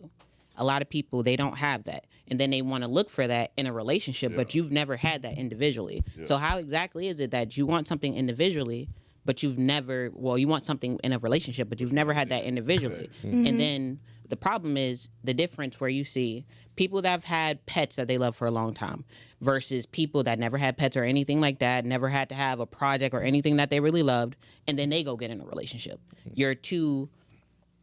A lot of people, they don't have that. And then they want to look for that in a relationship, but you've never had that individually. So how exactly is it that you want something individually, but you want something in a relationship, but you've never had that individually? And then the problem is the difference where you see people that have had pets that they love for a long time versus people that never had pets or anything like that, never had to have a project or anything that they really loved, and then they go get in a relationship. You're too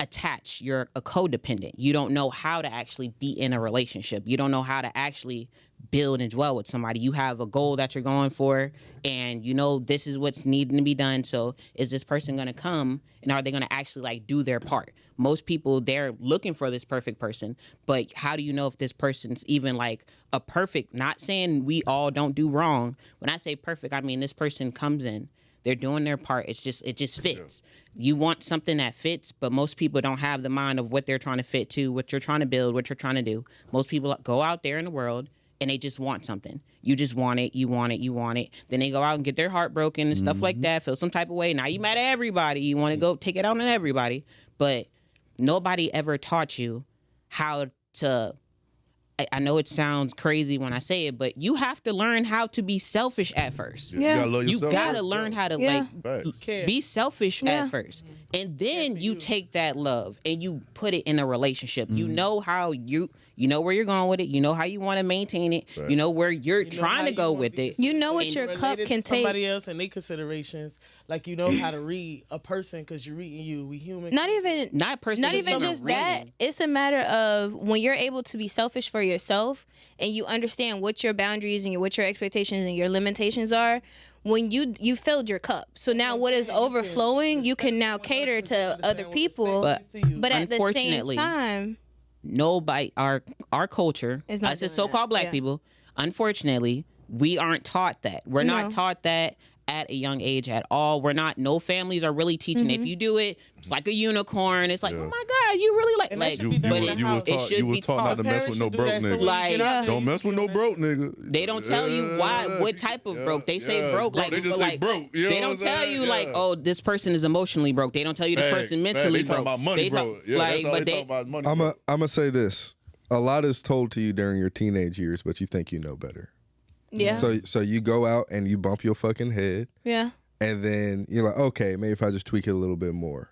attached. You're a codependent. You don't know how to actually be in a relationship. You don't know how to actually build and dwell with somebody. You have a goal that you're going for, and you know this is what's needing to be done. So is this person going to come, and are they going to actually like do their part? Most people, they're looking for this perfect person, but how do you know if this person's even like a perfect, not saying we all don't do wrong. When I say perfect, I mean this person comes in, they're doing their part. It just fits. You want something that fits, but most people don't have the mind of what they're trying to fit to, what you're trying to build, what you're trying to do. Most people go out there in the world and they just want something. You just want it, you want it, you want it. Then they go out and get their heart broken and stuff like that, feel some type of way. Now you mad at everybody. You want to go take it out on everybody. But nobody ever taught you how to, I know it sounds crazy when I say it, but you have to learn how to be selfish at first. You gotta love yourself. You gotta learn how to like be selfish at first. And then you take that love and you put it in a relationship. You know how you know where you're going with it. You know how you want to maintain it. You know where you're trying to go with it. You know what your cup can take. Somebody else and their considerations. Like you know how to read a person because you're reading you. We human. Not even just that. It's a matter of when you're able to be selfish for yourself and you understand what your boundaries and what your expectations and your limitations are. When you filled your cup, so now what is overflowing, you can now cater to other people. But at the same time, nobody, our culture, us as so-called black people, unfortunately, we aren't taught that. We're not taught that at a young age at all. We're not. No families are really teaching. If you do it, it's like a unicorn. It's like, oh my God, you really like. You was taught not to mess with no broke nigga. Like, don't mess with no broke nigga. They don't tell you what type of broke. They say broke. Like they just say broke. You know they don't tell you like, oh, this person is emotionally broke. They don't tell you this person mentally broke. They talk about money, bro. Like, but they talk about money. I'm gonna say this. A lot is told to you during your teenage years, but you think you know better. Yeah. So you go out and you bump your fucking head. Yeah. And then you're like, okay, maybe if I just tweak it a little bit more.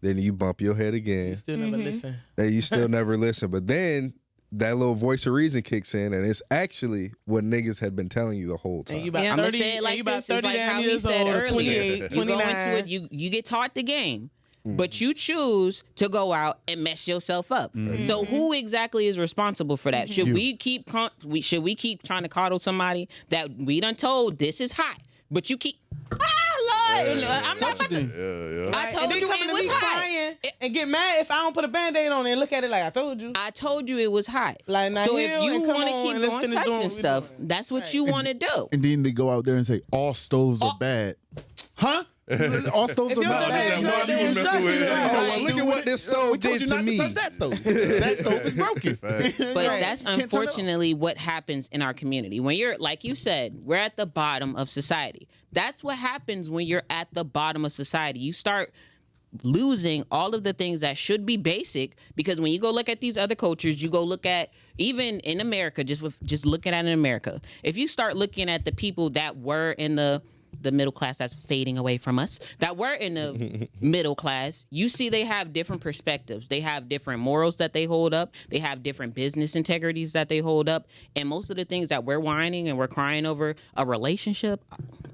Then you bump your head again. You still never listen. And you still never listen. But then that little voice of reason kicks in, and it's actually what niggas had been telling you the whole time. I'm gonna say it like this. It's like how he said earlier. 28, 29. You go into it, you get taught the game. but you choose to go out and mess yourself up. So who exactly is responsible for that? Should we keep trying to coddle somebody that we done told this is hot, but you keep Lord, I'm not about to. I told you it was hot. And get mad if I don't put a Band-Aid on it and look at it like I told you. I told you it was hot. Like, now so if you want to keep let's going finish doing touching what we stuff, doing. that's what you want to do. And then they go out there and say all stoves are bad. Huh? All stoves are not bad. You know what you was messing with. well, look at what this stove did to me. That stove. That stove is broken. But that's unfortunately what happens in our community. When you're, like you said, we're at the bottom of society. That's what happens when you're at the bottom of society. You start losing all of the things that should be basic, because when you go look at these other cultures, you go look at even in America, just looking at in America, if you start looking at the people that were in the middle class that's fading away from us, that were in the middle class, you see they have different perspectives. They have different morals that they hold up. They have different business integrities that they hold up. And most of the things that we're whining and we're crying over, a relationship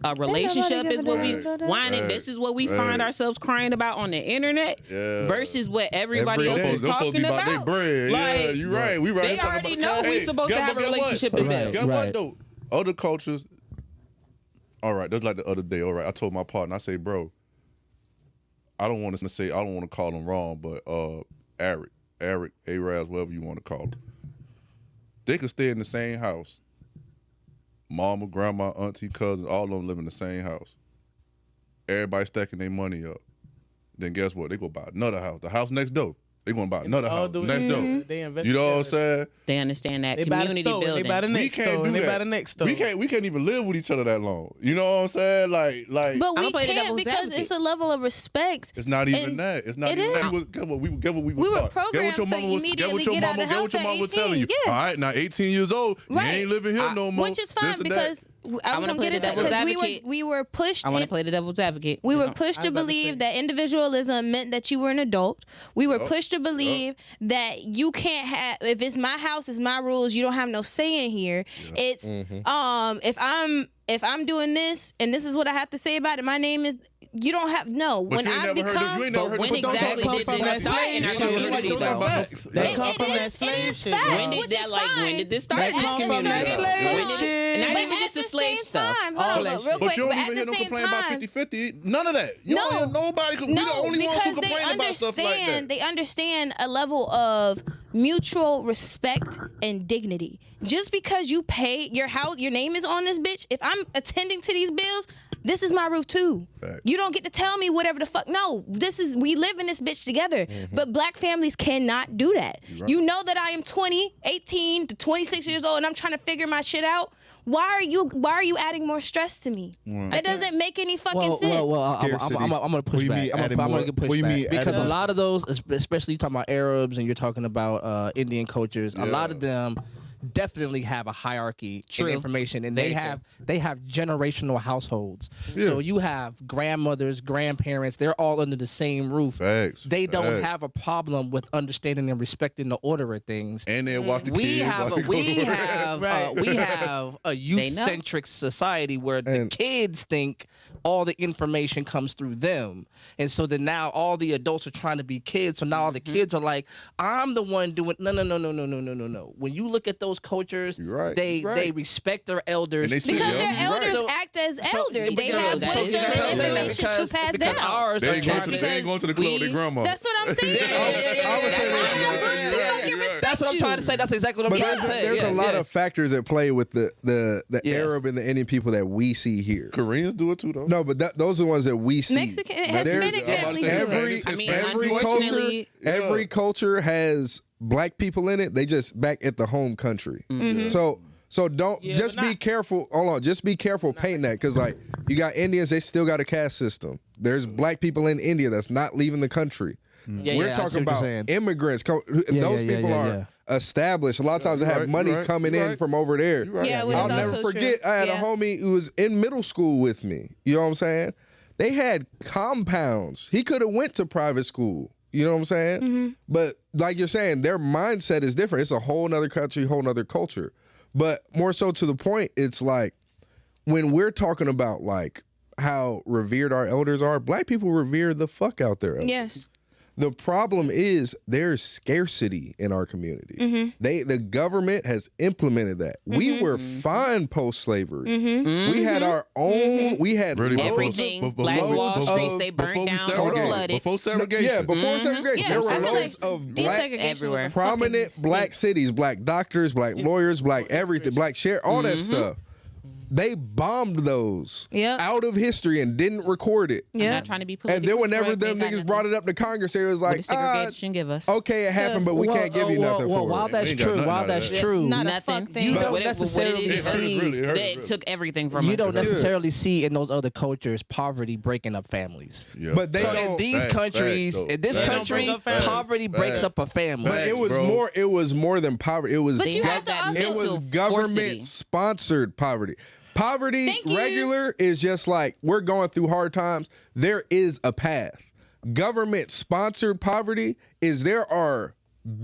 is what we whining. This is what we find ourselves crying about on the internet versus what everybody else is talking about. They bread. Like, yeah, you right. We right. They already know we're supposed to have a relationship in there. Guess what though? Other cultures. All right, that's like the other day. All right, I told my partner, I say, bro, I don't want to call him wrong, but Eric, Arabs, whatever you want to call them, they could stay in the same house. Mama, grandma, auntie, cousin, all of them live in the same house. Everybody stacking their money up. Then guess what? They go buy another house. The house next door. They going to buy another house next door. You know what I'm saying? They understand that community building. They buy the next store. They buy the next store. We can't even live with each other that long. You know what I'm saying? Like. But we can't because it's a level of respect. It's not even that. It's not even that. Guess what we were programmed to immediately get out of the house at 18. Was telling you. Yeah. All right, now 18 years old, you ain't living here no more. Which is fine because I want to play the devil's advocate. We were pushed. I want to play the devil's advocate. We were pushed to believe that individualism meant that you were an adult. We were pushed to believe that you can't have, if it's my house, it's my rules, you don't have no say in here. It's if I'm doing this and this is what I have to say about it, my name is, you don't have, no. But when I become, but when exactly did this start in our community though? They come from that slave shit. When did this start in our community though? Not even just the slave stuff. Hold on, real quick. But you don't even hear them complain about 50-50. None of that. You don't hear nobody, because we the only ones who complain about stuff like that. They understand a level of mutual respect and dignity. Just because you pay your house, your name is on this bitch, if I'm attending to these bills, this is my roof too. Fact. You don't get to tell me whatever the fuck. No, we live in this bitch together. But black families cannot do that. Right. You know that I am 18 to 26 years old and I'm trying to figure my shit out. Why are you adding more stress to me? That doesn't make any fucking sense. I'm gonna push back. I'm gonna get pushed back because a lot of those, especially you talking about Arabs and you're talking about Indian cultures, a lot of them definitely have a hierarchy in information, and they have generational households. So you have grandmothers, grandparents, they're all under the same roof. Facts. They don't have a problem with understanding and respecting the order of things. And they watch the kids. We have a youth-centric society where the kids think all the information comes through them. And so then now all the adults are trying to be kids. So now all the kids are like, I'm the one doing no. When you look at those cultures, they respect their elders. Because their elders act as elders. They have wisdom and information to pass down. Ours they ain't going to the club with their grandma. That's what I'm saying. That's what I'm trying to say. That's exactly what I'm trying to say. There's a lot of factors at play with the Arab and the Indian people that we see here. Koreans do it too, though. No, but those are the ones that we see. Mexican, Hispanic families. Every culture has black people in it. They just back at the home country. So don't be careful. Hold on, just be careful painting that, because like you got Indians, they still got a caste system. There's black people in India that's not leaving the country. We're talking about immigrants. Those people are established. A lot of times they have money coming in from over there. I'll never forget. I had a homie who was in middle school with me. You know what I'm saying? They had compounds. He could have went to private school. You know what I'm saying? But like you're saying, their mindset is different. It's a whole nother country, whole nother culture. But more so to the point, it's like when we're talking about like how revered our elders are, black people revere the fuck out their elders. Yes. The problem is there's scarcity in our community. The government has implemented that. We were fine post-slavery. We had our own. We had everything. Black Wall Street, they burned down or flooded. Before segregation. Yeah, before segregation, there were loads of black, everywhere. prominent black cities, black doctors, black lawyers, black everything, black sheriff, all that stuff. They bombed those out of history and didn't record it. I'm not trying to be political. And then whenever correct, them niggas brought it up to Congress, it was what like, did segregation give us? okay, it happened, but we can't give you nothing for while it. that's true, Not a Nothing. fuck thing. You don't What it necessarily is, see. It took everything from us. You don't necessarily see in those other cultures poverty breaking up families. Yeah. But they So don't. in these countries, in this country, poverty breaks up a family. But it was more. It was more than poverty. It was. But you have to that also. It was government sponsored poverty. Poverty Thank you. regular is just like we're going through hard times. There is a path. Government sponsored poverty is there are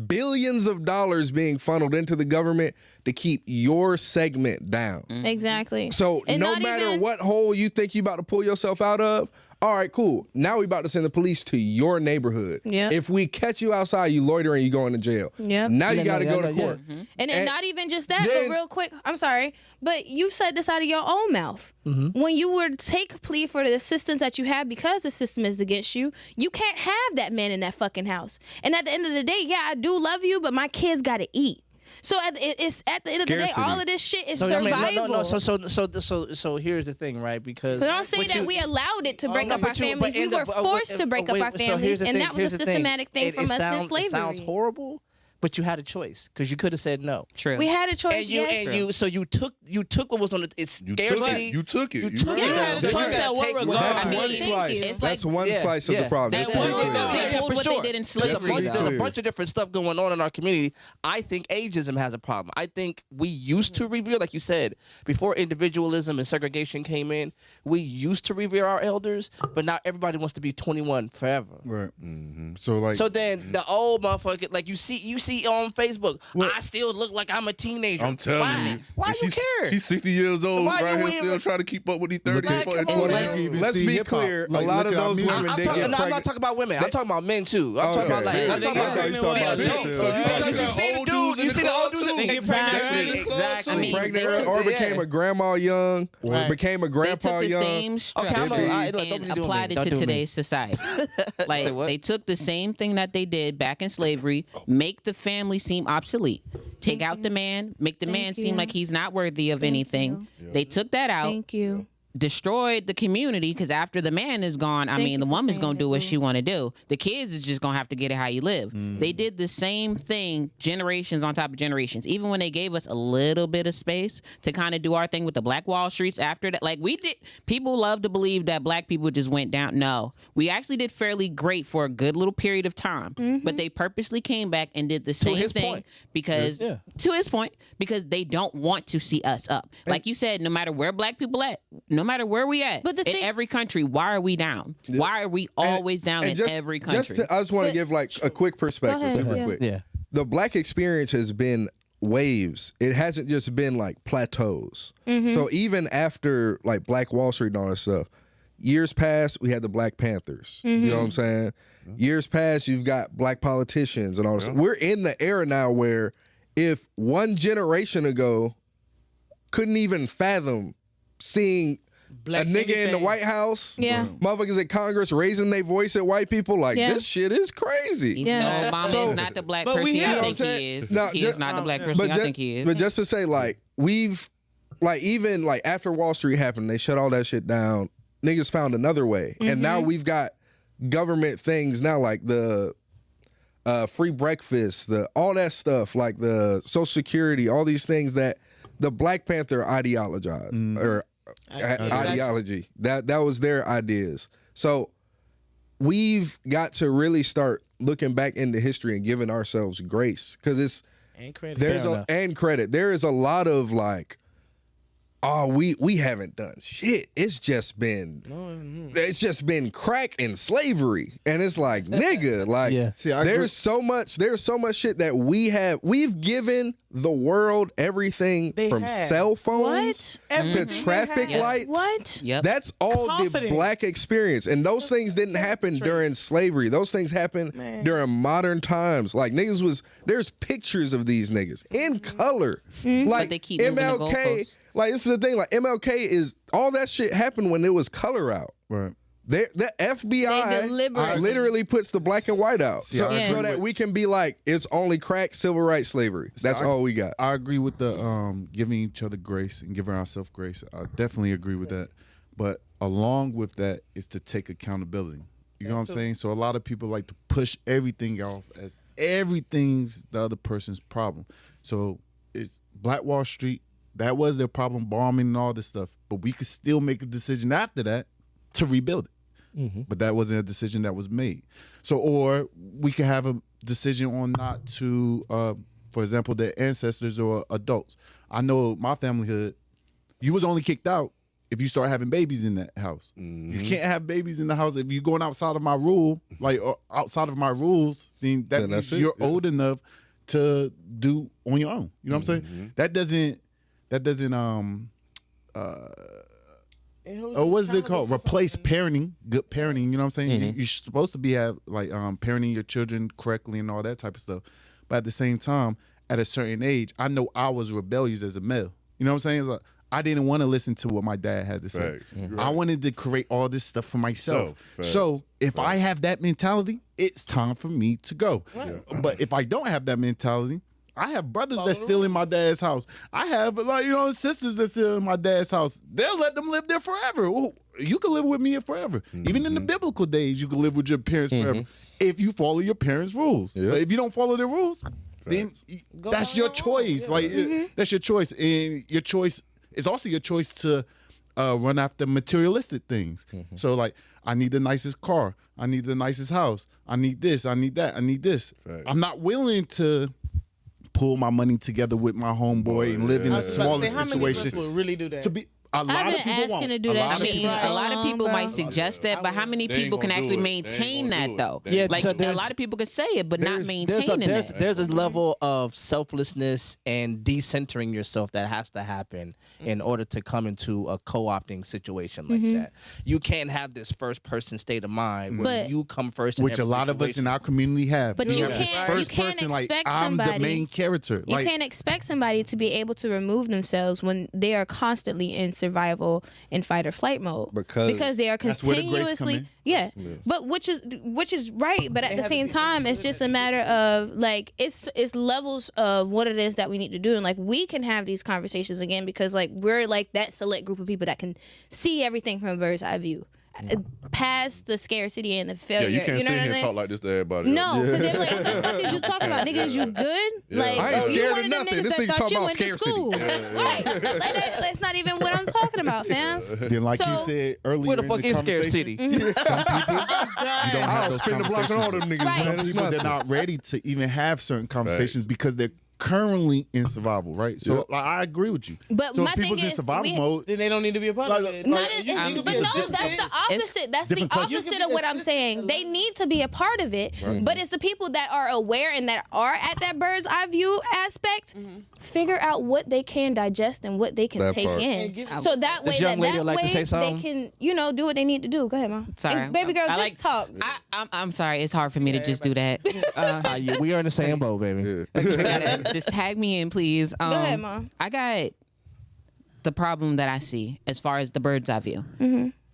billions of dollars being funneled into the government to keep your segment down. Exactly. So And no not matter even- what hole you think you about to pull yourself out of, all right, cool. Now we about to send the police to your neighborhood. Yep. If we catch you outside, you loitering, you going to jail. Yep. Now you Yeah, got to no, go yeah, to no, court. And then not even just that, then- but real quick, I'm sorry, but you said this out of your own mouth. When you were to take a plea for the assistance that you have because the system is against you, you can't have that man in that fucking house. And at the end of the day, yeah, I do love you, but my kids got to eat. So it's at the end of the day, Scarcity. all of this shit is So I mean, survival. So here's the thing, right? Because But don't say what that you- we allowed it to break no, up our but you- families. but We in the- were forced to break up wait, our so here's families, the and thing, that was here's a the thing. systematic thing from us sounds, since slavery. It sounds horrible, but you had a choice because you could have said no. True. We had a choice, And you yes. and you so you took what was on the it's You took scarcity. it. You took it. You You took really it. did. Yeah, So the you choice gotta that take what what- That's I mean, one thank slice. you. It's That's like- one Yeah, slice of yeah. the problem. That Let's be one clear. thing for what sure. they did in Let's slavery. be There's a clear. bunch of different stuff going on in our community. I think ageism has a problem. I think we used to revere, like you said, before individualism and segregation came in, we used to revere our elders, but now everybody wants to be 21 forever. Right. So like, So then the old motherfucker, like you see on Facebook, I still look like I'm a teenager. I'm telling Why? you. Why And you care? She's 60 years old Why right you here still even- trying to keep up with these 30 Like, come on, man. Let's be clear. A lot of those women I'm they talking, get no, I'm not pregnant. talking about women. I'm talking about men too. I'm talking about like. Okay. I'm talking about I thought you talking about yeah, men so too. So you got because you see the old dude, dudes in you the see the old club dudes. too. They get pregnant Exactly, early. exactly. I mean, Pregnant they early took- or became yeah. a grandma young, or Right. became a They grandpa took the young. same Okay, structure I'm a- don't and be doing applied me. it Don't to do me. today's society. Like Say what? they took the same thing that they did back in slavery, make the family seem obsolete. Take out the man, make the man seem you. like he's not worthy of anything. They took that out, Thank you. destroyed the community because after the man is gone, I mean, you the for woman's saying gonna that, do what boo. she want to do. The kids is just gonna have to get it how you live. They did the same thing, generations on top of generations. Even when they gave us a little bit of space to kind of do our thing with the Black Wall Streets after that, like we did. People love to believe that black people just went down. No, we actually did fairly great for a good little period of time. But they purposely came back and did the same his thing point. because, Yeah. to his point, because they don't want to see us up. Like you said, no matter where black people at, no matter where we at, But the in thing- every country, why are we down? Why are we always down in every country? I just want to But- give like a quick perspective, Go ahead, super yeah. quick. Yeah. The black experience has been waves. It hasn't just been like plateaus. So even after like Black Wall Street and all that stuff, years past we had the Black Panthers. You know what I'm saying? Years past you've got black politicians and all this. We're in the era now where if one generation ago couldn't even fathom seeing Black a nigga in the anything. White House, Yeah. motherfuckers in Congress raising their voice at white people, like Yeah. this shit is crazy. Even Yeah. though Obama So- is not the black But we person have- I You know think what I'm he saying? is. No, He just- is not the black person I just, think he is. but just to say, like, we've, like, even like after Wall Street happened, they shut all that shit down. Niggas found another way, and now we've got government things now, like the free breakfast, the all that stuff, like the Social Security, all these things that the Black Panther ideologized or ideology that was their ideas. So we've got to really start looking back into history and giving ourselves grace because it's And credit. there's Fair a enough. and credit. There is a lot of like, oh, we haven't done shit. It's just been crack and slavery, and it's like nigga, like Yeah. See, I there's so much shit that we've given the world, everything They from have. cell phones What? to traffic lights. What? Yep. That's all Confidence. the black experience. And those things didn't happen during slavery. Those things happened during modern times. Like there's pictures of these niggas in color. Like But they keep moving the MLK, goalposts. like this is the thing, like MLK is all that shit happened when it was color out. Right. The FBI They deliberately- literally puts the black and white out, See, I so agree that with- we can be like, it's only crack, civil rights, slavery. That's all we got. I agree with the giving each other grace and giving ourselves grace. I definitely agree with that. But along with that is to take accountability. You know what I'm saying? So a lot of people like to push everything off as everything's the other person's problem. So it's Black Wall Street. That was their problem, bombing and all this stuff. But we could still make a decision after that to rebuild it. But that wasn't a decision that was made. So, or we could have a decision on not to, for example, their ancestors or adults. I know my family hood, you was only kicked out if you start having babies in that house. You can't have babies in the house if you're going outside of my rule, like outside of my rules. Then Then that's it, you're yeah. old enough to do on your own. You know what I'm saying? That doesn't. What is it called? Replace parenting, good parenting. You know what I'm saying? You're supposed to be parenting your children correctly and all that type of stuff. But at the same time, at a certain age, I know I was rebellious as a male. You know what I'm saying? Like, I didn't want to listen to what my dad had to say. Facts. I wanted to create all this stuff for myself. Facts. So if I have that mentality, it's time for me to go. But if I don't have that mentality, I have brothers that's still in my dad's house. I have sisters that's still in my dad's house. They'll let them live there forever. Ooh, you can live with me forever. Even in the biblical days, you can live with your parents forever if you follow your parents' rules. Yeah. But if you don't follow their rules, then that's your choice. Like that's your choice, and your choice is also your choice to run after materialistic things. So like, I need the nicest car. I need the nicest house. I need this. I need that. I need this. Facts. I'm not willing to pull my money together with my homeboy and live in a smaller How many of us situation. will really do that? To be a lot of been people asking won't. to do A that lot of shit. people- A lot of people Bro. might suggest that, but how many They ain't people can gonna do actually it. They ain't maintain gonna that do it. though? They ain't Yeah, so Like a there's- lot of people can say it, but not there's- maintaining that. There's a level of selflessness and decentering yourself that has to happen in order to come into a co-opting situation like that. You can't have this first person state of mind where But- you come first in which a every lot of us situation. in our community have. But We you have this can't- first you can't person like expect I'm the somebody- main character. You Like can't expect somebody to be able to remove themselves when they are constantly in survival and fight or flight mode Because they are That's where the grace come continuously in. yeah. But which is right, but at the same time it's just a matter of like it's levels of what it is that we need to do, and like we can have these conversations again because like we're like that select group of people that can see everything from a bird's eye view past the scarcity and the Yeah, failure. you can't know sit what here I and mean? talk like this to everybody. No, else. because they're like, what the fuck is you talking about? Nigga, is you good? Yeah. Like, I ain't you scared one of of them nothing. niggas This that nigga thought talking you about went to scarcity. school. Right. That's not even what I'm talking about, fam. then, like you So- said earlier, Where the in fuck the is conversation, scarcity? Some people you don't have I'll those spin the block on all them niggas, Right. man. Some It's people they're nothing. not ready to even have certain conversations because they're currently in survival, right? So like, I agree with you. But so my if people's thing in is, survival mode, Then they don't need to be a part of it. Not Like, as, you but need to no, be a that's the different- opposite. That's the different culture. opposite of what I'm saying. They need to be a part of it, but it's the people that are aware and that are at that bird's eye view aspect. Figure out what they can digest and what they can That take part. in. So that way, This young lady that would like to way say something. they can, do what they need to do. Go ahead, mom. Sorry, And baby girl, I just talk. I'm sorry. It's hard for me to just do that. Yeah, we are in the same boat, baby. Just tag me in, please. Go ahead, Mom. I got the problem that I see as far as the bird's eye view.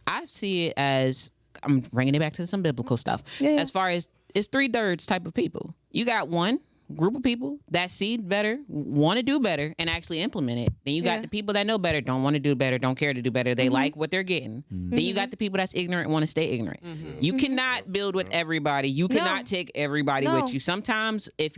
I see it as, I'm bringing it back to some biblical stuff. Yeah. As far as it's three thirds type of people. You got one group of people that see better, want to do better, and actually implement it. Then you got Yeah. the people that know better, don't want to do better, don't care to do better. They like what they're getting. Then you got the people that's ignorant, want to stay ignorant. You cannot build with everybody. You cannot take everybody No. with you. Sometimes if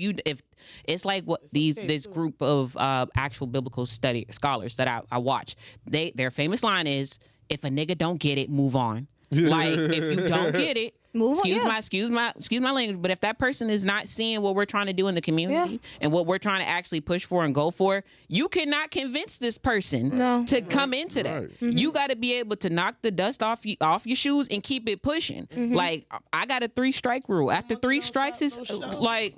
it's like what this group of actual biblical scholars that I watch, their famous line is, if a nigga don't get it, move on. Like if you don't get it, Move on, excuse my language, but if that person is not seeing what we're trying to do in the community and what we're trying to actually push for and go for, you cannot convince this person to come into that. Right. You got to be able to knock the dust off your shoes and keep it pushing. Like I got a 3-strike rule. After 3 strikes is like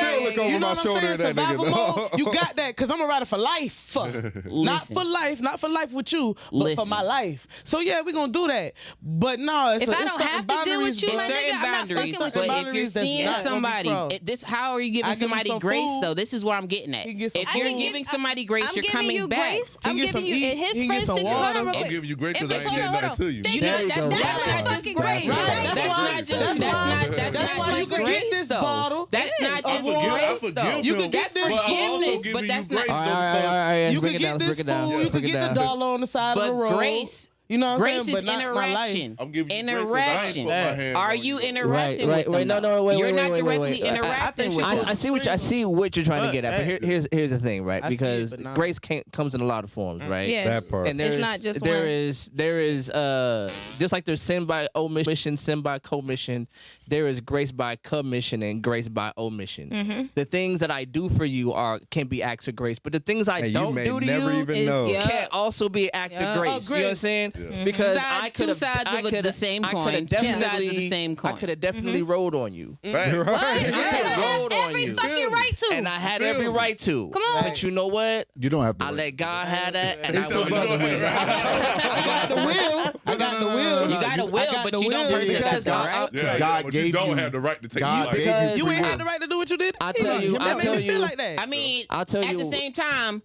still look over You know my what I'm shoulder saying? at that nigga. Survival though. mode, you got that, because I'm going to ride it for life. Not for life with you, but for my life. So yeah, we're going to do that. But no, If I don't have to deal with you, my nigga, I'm not fucking with you. But if you're seeing somebody, how are you giving somebody grace though? This is where I'm getting at. If if you're giving somebody grace, you're coming back. Grace. I'm giving you in his first situation. Hold on, real quick. I'm giving you grace because I ain't did nothing to you. That's not fucking grace. That's not just grace, though. That's not just grace, though. You can get this forgiveness, but that's not. All right. You can get this food. You can get the dollar on the side of the road. But grace. You know what I'm grace saying? is interaction. I'm giving you interaction. Are you interacting with them? Wait, no, You're not directly interacting with them. I see what you're trying to get at, but here's the thing, right? Because grace comes in a lot of forms, right? Yes. That part. And it's not just there is just like there's sin by omission, sin by commission. There is grace by commission and grace by omission. Mm-hmm. The things that I do for you can be acts of grace, but the things I don't do to never you even know. can also be an act of grace. You know what I'm saying? Yeah. Because I could have the same coin. Two sides of the same coin. I could have definitely rode on you. Right. Rolled on Every you. fucking right to. And I had every right to. Come on. But you know what? You don't have to. I let God have that, and I So went you on know the what? wheel. I got the will. I got the will. You got a will, but you don't possess that, right? Yeah, God but gave you don't you- have the right to take God your life. gave Because You free ain't will. had the right to do what you did. I tell you, That made me feel like that. I mean, I'll tell at you- the same time,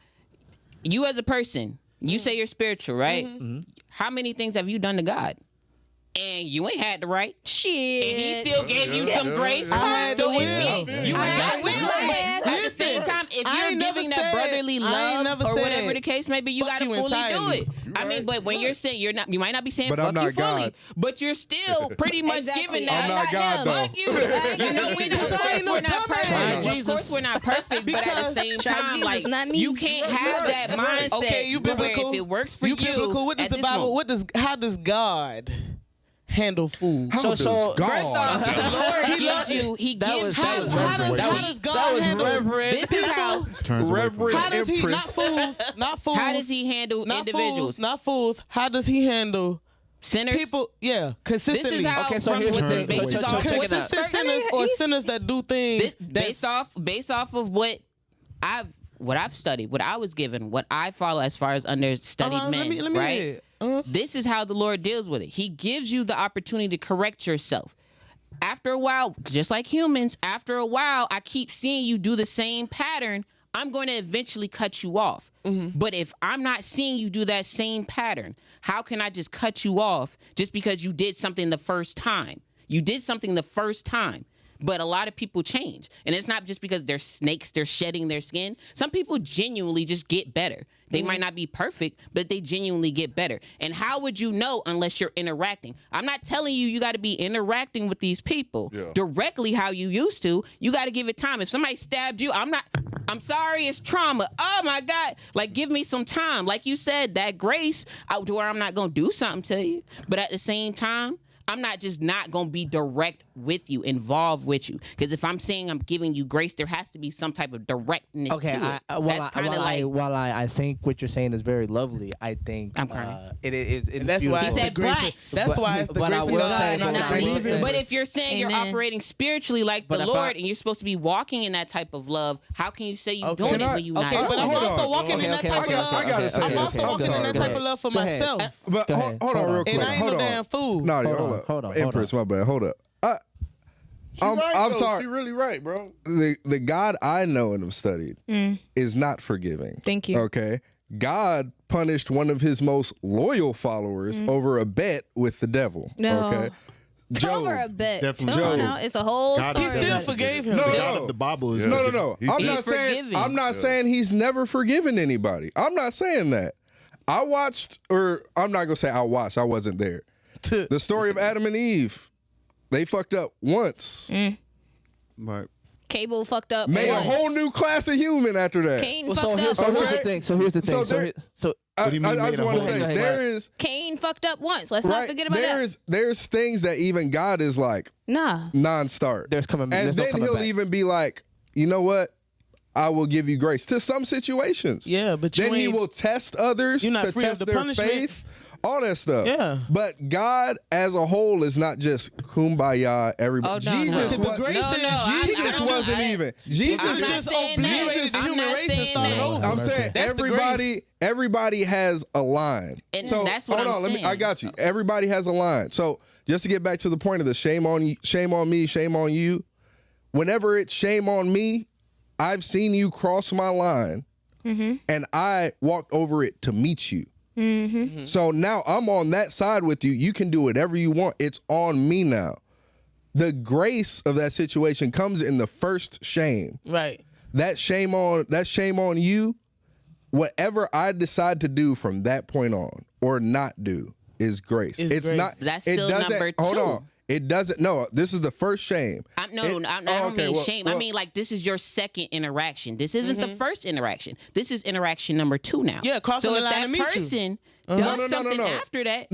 you as a person, you say you're spiritual, right? How many things have you done to God? And you ain't had the right. Shit. And he still gave you some grace. I had So the if will. you I had had the will, the will. but at the same time, if I you're ain't never giving that said- brotherly I ain't love never or said, whatever the case may be, you fuck gotta you fully do entirely. it. I mean, but when you're saying you might not be saying But fuck I'm not you fully, God. but you're still pretty much Exactly. giving I'm that. not God, him. though. Fuck you. You know, we're not perfect. Try Of Jesus. course, we're not perfect, but at the same Try time, Jesus, like not me. you can't have that mindset. Okay, you where biblical. if it works for you, biblical. What does at the this Bible? moment- How does God handle food? How does God? The Lord gives you. He That gives was- you. that was How reverent. does God handle? reverend. This is how. Turns away from Reverend How does he Empress. not fools? How does he handle not individuals? Fools, not fools. How does he handle Sinners. people? Yeah, consistently. This is how. Okay, so from here's the with thing. basis So off check it with the out. consistent skirt- sinners or sinners that do things This, based off of what I've studied, what I was given, what I follow as far as understudied men, let me right? hear it. This is how the Lord deals with it. He gives you the opportunity to correct yourself. After a while, just like humans, after a while, I keep seeing you do the same pattern. I'm going to eventually cut you off. But if I'm not seeing you do that same pattern, how can I just cut you off just because you did something the first time? You did something the first time. But a lot of people change. And it's not just because they're snakes, they're shedding their skin. Some people genuinely just get better. They might not be perfect, but they genuinely get better. And how would you know unless you're interacting? I'm not telling you got to be interacting with these people directly how you used to. You got to give it time. If somebody stabbed you, I'm sorry, it's trauma. Oh my God. Like, give me some time. Like you said, that grace out to where I'm not going to do something to you. But at the same time, I'm not just not going to be direct with you, involved with you. Because if I'm saying I'm giving you grace, there has to be some type of directness Okay, to it. while I think what you're saying is very lovely, I think I'm crying. it is. That's beautiful. why He said blacks. That's why it's the But grace I of will God, say- not but the I will grace. say- But if you're saying you're Amen. operating spiritually like But the if Lord I- and you're supposed to be walking in that type of love, how can you say you're Okay. doing Can it I- when you're Okay, not? but I'm Hold also on. walking in that type of love. I gotta say I'm this. also I'm walking in sorry. that type of love for Go ahead. myself. But Go ahead. hold on real quick. And I ain't Hold no on. damn fool. Nadia, Hold hold on, up. hold on, Empress, my bad. Hold up. I'm though. sorry. She really right, bro. The God I know and have studied is not forgiving. Thank you. Okay. God punished one of his most loyal followers over a bet with the devil. No. Okay. Over a bit. Definitely. Come on Job. now. It's a whole God story. is He still about it. forgave him. No, The no. God of the Bible is No. I'm He's not saying forgiving. I'm not saying he's never forgiven anybody. I'm not saying that. I watched, or I'm not gonna say I watched. I wasn't there. The story of Adam and Eve. They fucked up once. Right. Cable fucked up. Made a once. whole new class of human after that. Cain Well, fucked up. so here's Okay. the thing. So here's the thing. So there- So I do you mean made just a want to whole- say Go ahead, go there ahead. is Cain fucked up once. Let's not right. forget about that. There's things that even God is like Nah. non-start. There's no and then coming he'll back. even be like, you know what? I will give you grace to some situations. Yeah, but you then he ain't- will test others You're not to free of test the their punishment. faith, all that stuff. Yeah. But God as a whole is not just kumbaya. Everybody. Oh, no, Jesus, no. was, The grace No, is- no, I- Jesus I don't- wasn't I- even. Jesus I'm not just saying that. obliterated the I'm human not race and saying started that. over. I'm saying That's the everybody has a line. And so that's what hold I'm on, saying. I got you. Everybody has a line. So just to get back to the point of the shame on me, shame on you. Whenever it's shame on me, I've seen you cross my line and I walked over it to meet you. So now I'm on that side with you. You can do whatever you want. It's on me now. The grace of that situation comes in the first shame. Right. That shame on you. Whatever I decide to do from that point on or not do is grace. It's grace. not. That's it still doesn't, number 2. Hold on. It doesn't. No, this is the first shame. I don't mean shame. I mean, like, this is your second interaction. This isn't the first interaction. This is interaction number 2 now. Yeah, crossing the line to meet you. So if that person does something after that,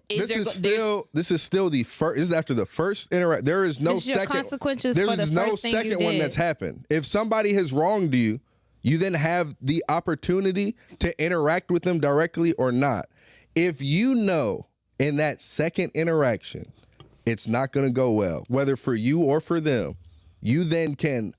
this is still the first. This is after the first interaction. There is no second. Consequences There for the is no first thing you second one did. that's happened. If somebody has wronged you, you then have the opportunity to interact with them directly or not. If you know in that second interaction it's not going to go well, whether for you or for them, you then can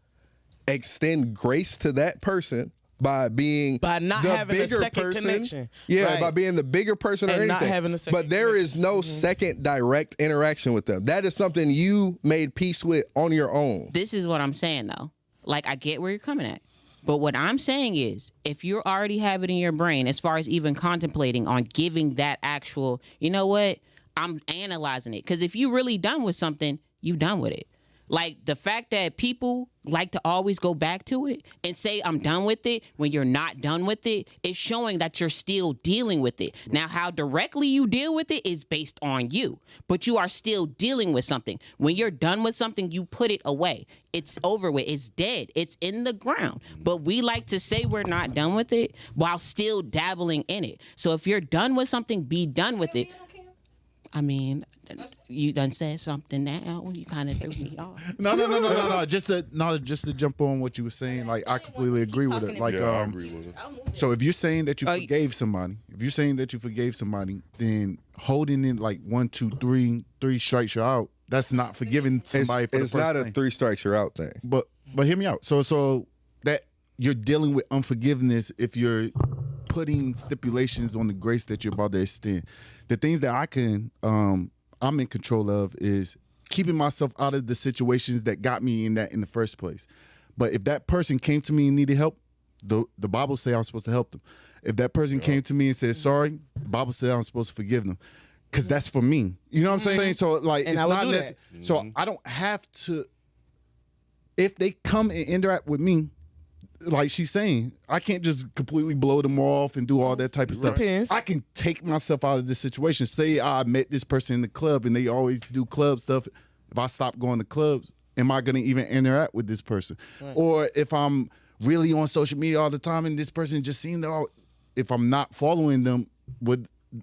extend grace to that person by not having a bigger second person. connection. Yeah, Right. by being the bigger person or And anything. not having a second but there is no second direct interaction with them. That is something you made peace with on your own. this is what I'm saying, though. Like, I get where you're coming at. But what I'm saying is, if you already have it in your brain, as far as even contemplating on giving that actual, you know what, I'm analyzing it. Because if you really done with something, you done with it. Like, the fact that people like to always go back to it and say, I'm done with it, when you're not done with it, is showing that you're still dealing with it. Now, how directly you deal with it is based on you, but you are still dealing with something. When you're done with something, you put it away. It's over with. It's dead. It's in the ground. But we like to say we're not done with it while still dabbling in it. So if you're done with something, be done with it. I mean, you done said something now. You kind of threw me off. No. Just to jump on what you were saying, like, I completely agree with it. Like, I agree with it. so if you're saying that you forgave somebody, then holding it like 1, 2, 3 strikes you're out. That's not forgiving somebody for the It's first not a thing. 3 strikes you're out thing. But hear me out. So that you're dealing with unforgiveness if you're putting stipulations on the grace that you're about to extend. The things that I'm in control of is keeping myself out of the situations that got me in that in the first place. But if that person came to me and needed help, the Bible says I'm supposed to help them. If that person came to me and said sorry, the Bible says I'm supposed to forgive them. Because that's for me. You know what I'm saying? So, like, And it's I would not do necessary. that. So I don't have to. If they come and interact with me, like she's saying, I can't just completely blow them off and do all that type of stuff. Depends. I can take myself out of this situation. Say I met this person in the club and they always do club stuff. If I stop going to clubs, am I going to even interact with this person? Right. Or if I'm really on social media all the time and this person just seemed to, if I'm not following them,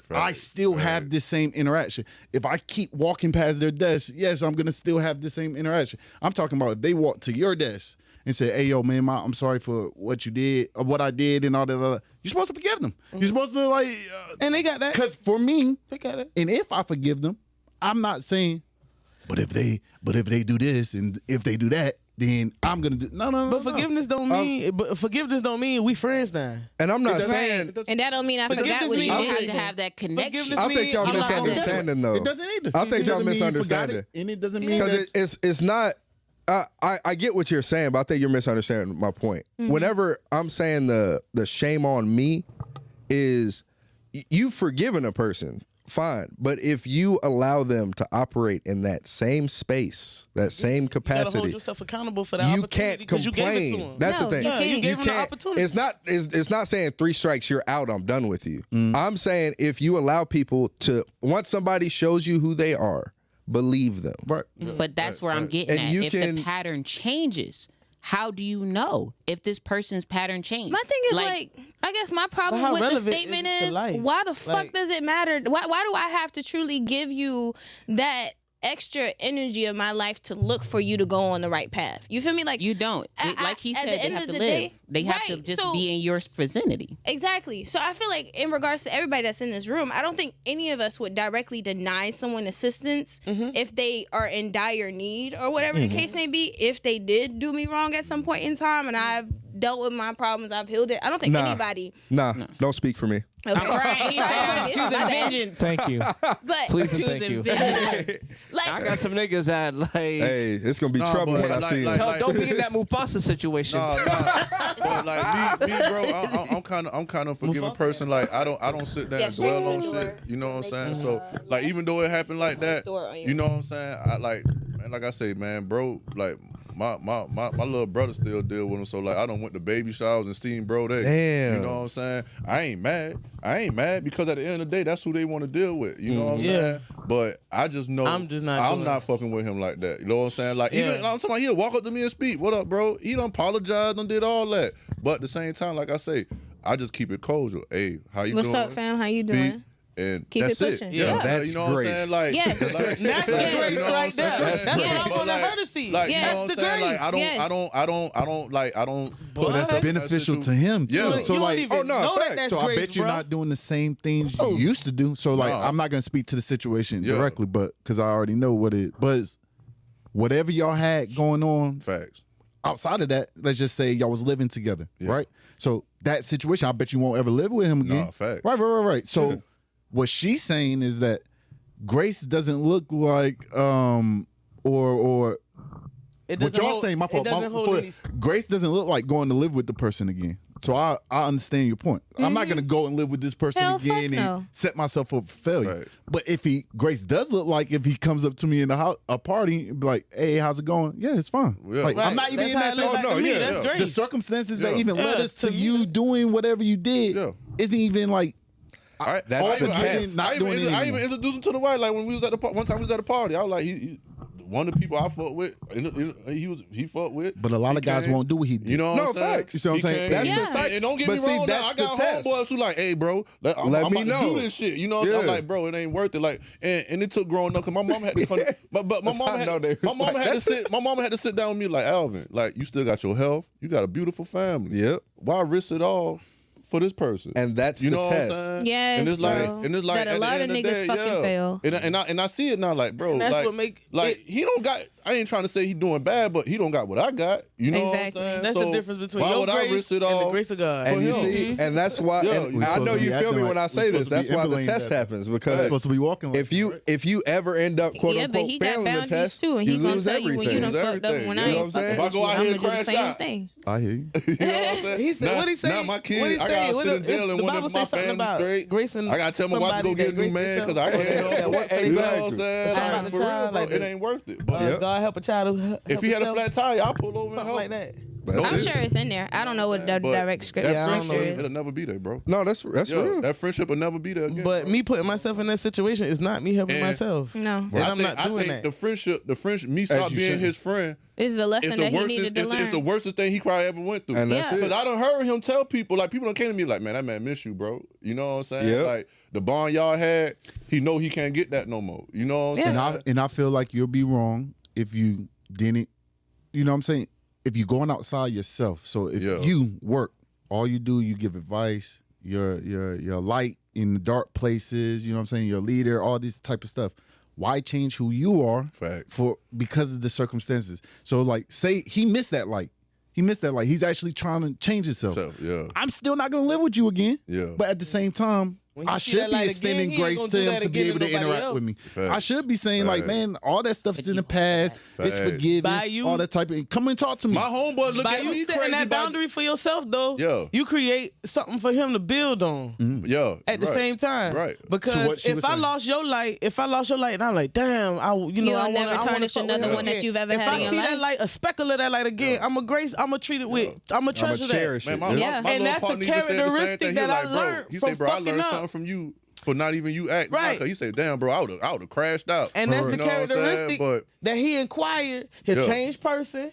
I still have this same interaction. If I keep walking past their desk, yes, I'm going to still have the same interaction. I'm talking about if they walk to your desk and say, hey, yo, man, I'm sorry for what you did, or what I did and all that. You're supposed to forgive them. Mm-hmm. You're supposed to, like... and they got that. Because for me, they got it. And if I forgive them, I'm not saying, but if they do this and if they do that, then I'm gonna do no. But forgiveness don't mean we friends now. And I'm not saying, and that don't mean I forgot what you have did. to have that connection. I think y'all misunderstanding though. It doesn't either. I think y'all misunderstanding. And it doesn't mean because it's not. I get what you're saying, but I think you're misunderstanding my point. Mm-hmm. Whenever I'm saying the shame on me is you've forgiven a person. Fine, but if you allow them to operate in that same space, that same capacity, you gotta hold yourself accountable for that. You can't complain. You gave it to them. That's the thing. You gave them the opportunity. It's not saying 3 strikes you're out. I'm done with you. I'm saying if you allow people to, once somebody shows you who they are, believe them. Right. But that's where I'm getting at. If the pattern changes, how do you know if this person's pattern changed? My thing is I guess my problem with the statement is why the fuck does it matter? Why do I have to truly give you that extra energy of my life to look for you to go on the right path? You feel me? Like you don't. Like he said, they have to live. They have to just be in your vicinity. Exactly. So I feel like in regards to everybody that's in this room, I don't think any of us would directly deny someone assistance if they are in dire need or whatever the case may be. If they did do me wrong at some point in time and I've dealt with my problems, I've healed it. I don't think anybody. Don't speak for me. Okay. Right. Sorry, Choosing my bad. vengeance. Thank you. But Please and thank Choosing you. vengeance. like, I got some niggas that like. Hey, it's gonna be Nah, trouble but when I like- see like- it. Don't be in that Mufasa situation. But like me, bro, I'm kind of forgiving person. Like I don't sit there Yeah, and dwell on shut the shit. door. You know what I'm saying? Make So sure, like even though it happened like that, door on you. you know what I'm saying? I like I say, man, bro, like my little brother still deal with him. So like I done went to baby showers and seen bro they. Damn. You know what I'm saying? I ain't mad because at the end of the day, that's who they want to deal with. You know what I'm saying? But I just know I'm just not doing not fucking with him like that. You know what I'm saying? Like even I'm talking about he'll walk up to me and speak. What up, bro? He done apologized and did all that. But at the same time, like I say, I just keep it cordial. Hey, how you what's doing? up, fam? How you Speak, doing? and Keep that's it pushing. Yeah, that's you know what I'm grace. saying? Like, Yes. like, That's the like, grace you know what right I'm there. saying? That's what I But want like- her to see. Like, Yes. you know what I'm That's the saying? Like, grace. I don't But that's What? beneficial to him too. Yeah. So you like, don't even oh, no, know facts. that's so I grace, bet you're bro. not doing the same things you used to do. So like, No. I'm not gonna speak to the situation Yeah. directly, but because I already know what it. But it's- whatever y'all had going on facts. outside of that, let's just say y'all was living together, Yeah. right? So that situation, I bet you won't ever live with him again. Nah, facts. Right. So what she's saying is that Grace doesn't look like or It what doesn't y'all hold- saying, my it fault. doesn't hold any- Grace doesn't look like going to live with the person again. So I understand your point. I'm not gonna go and live with this person Hell, fuck again no. and set myself up for failure. Right. But if Grace does look like if he comes up to me in the house, a party, and be like, "Hey, how's it going?" Yeah, it's fine. Yeah. Like, Right. I'm not even That's in how that it looks sense. like to me. yeah, That's yeah. grace. The circumstances that Yeah. even led Yeah, us to to you me. doing whatever you did Yeah. isn't even like That's I the even- test. not doing it I even anymore. introduced him to the wife. Like when we was at the one time we was at a party, I was like, he one of the people I fuck with. He fucked with. But a lot He of guys came. won't do what he did. You know what No, I'm saying? facts. You see what I'm He saying? came. That's the And- psych- And don't get but me see, wrong. Now, that's I got the test. homeboys who like, hey, bro, I'm Let me about know. to do this shit. You know what I'm saying? I'm Yeah. like, bro, it ain't worth it. Like, and it took growing up because my mom had to come. But my That's mom how I know they had was my mom like, had to that's sit. My mom had to sit down with me like, Alvin, like you still got your health. You got a beautiful family. Yep. Why risk it all for this person? And that's You the know test. what I'm saying? Yes, and it's like, bro. and it's like That a at the lot end of the niggas day, fucking yeah. fail. And I see it now, like, bro, And that's like, what make like it- he don't got. I ain't trying to say he doing bad, but he don't got what I got. You know Exactly. what I'm saying? That's So the difference between why your would I grace risk it and all? the grace of God. And you him. see, and that's why. Yeah, and we I supposed know to be you feel acting me like- when I we say this. supposed to be That's why the emulating test that. happens You're because supposed to be walking like if you that, right? if you ever end up quote Yeah, but unquote he got failing the boundaries test, too, and you he gonna lose tell you when you everything. done Lose fucked up and when I everything. ain't You know what I'm fucked saying? up If I go with you, out I'm here gonna do and the crash same out, thing. I hear you. You know what I'm saying? He said, now, what he say? Now my What kids, he I say? gotta What sit in if jail and the one Bible of say my something family about straight. grace and I gotta tell my wife to go somebody get a that new grace man themselves? because I can't That help work it. for You know themselves. what I'm saying? Something Like, about for the real, child, bro, like it that. ain't worth it. But God help a child. Help if he had a himself, flat tire, I'll pull over and something help. like that. I'm it. sure it's in there. I don't know what the But direct script that I don't friendship, know. it'll never be there, bro. No, that's Yeah, real. that friendship will never be there again. But bro. me putting myself in that situation is not me helping And- myself. No. And I I'm think, not doing that. the friendship, me stop you being should. his friend. This is a It's lesson the that he worstest. needed to It's learn. the worstest thing he probably ever went through. And that's Yeah. it. Because I done heard him tell people, like, people done came to me like, man, that man miss you, bro. You know what I'm saying? Yep. Like, the bond y'all had, he know he can't get that no more. You know what I'm Yeah. saying? And I feel like you'll be wrong if you didn't. You know what I'm saying? If you're going outside yourself. So if Yeah. you work, all you do, you give advice. You're light in the dark places. You know what I'm saying? You're a leader. All this type of stuff. Why change who you are Fact. because of the circumstances? So like, say he missed that light. He missed that light. He's actually trying to change himself. So, yeah. I'm still not gonna live with you again. Yeah. But at the same time, When he I see should that be light extending again, he ain't grace gonna to do him that to be again able to to nobody interact else. with me. Fact. I should be saying like, Fact. man, all that stuff's in the past. It's Fact. forgiven. By you- all that type of come and talk to me. My homeboy look By at you me setting crazy that about boundary for yourself, though, Yeah. you create something for him to build on Yeah. at the right. same time. Right. Because So what she was if I saying. lost your light, and I'm like, damn, You'll never tarnish another one that you've ever if had I in your see life. that light, a speckle of that light again, I'm gonna treat it with, I'm gonna treasure that. cherish Man, it. my, Yeah. my And little that's a partner even said the same characteristic thing. He that I like, bro, learned he from said, bro, I fucking learned up. something from you for not even you acting Right. right. He said, damn, bro, I would have crashed out. And that's the You know what I'm saying? characteristic But that he inquired, his Yeah. changed person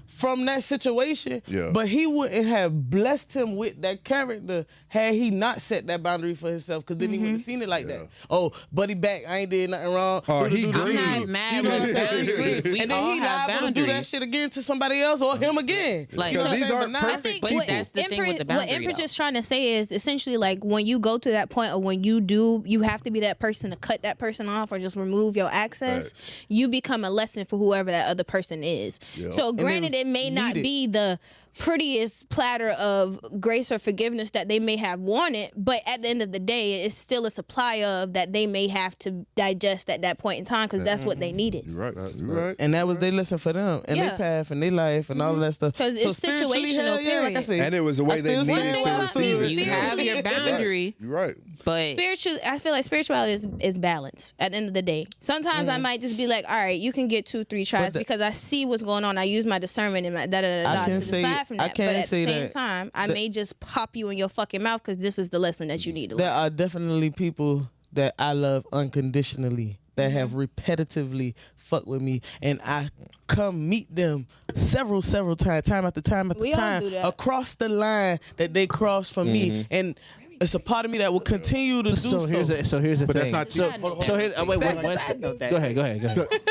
from that situation. Yeah. But he wouldn't have blessed him with that character had he not set that boundary for himself, because then he wouldn't have seen it like that. Oh, buddy back, I ain't did nothing wrong. Oh, he Do-do-do-do. green. I'm not mad You know what with I'm saying? boundaries. We And then all he have liable to do that boundaries. shit again to somebody else or him again. Like- You know what Because I'm these saying? aren't But now- perfect But people. that's the thing with the what boundary, Empress though. is trying to say is essentially like when you go to that point, or when you have to be that person to cut that person off or just remove your access, you become a lesson for whoever that other person is. Yeah. So And granted, it's it may not needed. be the prettiest platter of grace or forgiveness that they may have wanted, but at the end of the day, it's still a supply of that they may have to digest at that point in time because that's what they needed. You're right. You're right. And that was their lesson for them and their path and their life and all of that stuff. Because it's spiritually, situational, yeah, like I said, And it was a way they still needed say to it. receive it. You have your boundary, You're right. but spiritual. I feel like spirituality is balance at the end of the day. Sometimes I might just be like, all right, you can get 2-3 tries because I see what's going on. I use my discernment and my to decide from that. But at the same time, I may just pop you in your fucking mouth because this is the lesson that you need to learn. There are definitely people that I love unconditionally that have repetitively fucked with me, and I come meet them several times, time after time We all do that. across the line that they cross for me, and it's a part of me that will continue to do so. Here's the But thing. that's not so here, wait. Go ahead.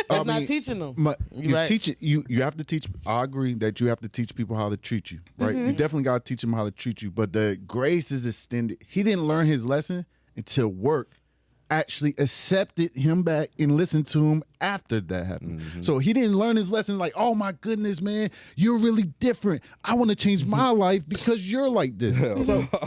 That's not teaching them. You right. teach it. You have to teach. I agree that you have to teach people how to treat you. Right. You definitely got to teach them how to treat you. But the grace is extended. He didn't learn his lesson until work actually accepted him back and listened to him after that happened. So he didn't learn his lesson like, oh my goodness, man, you're really different. I want to change my life because you're like this.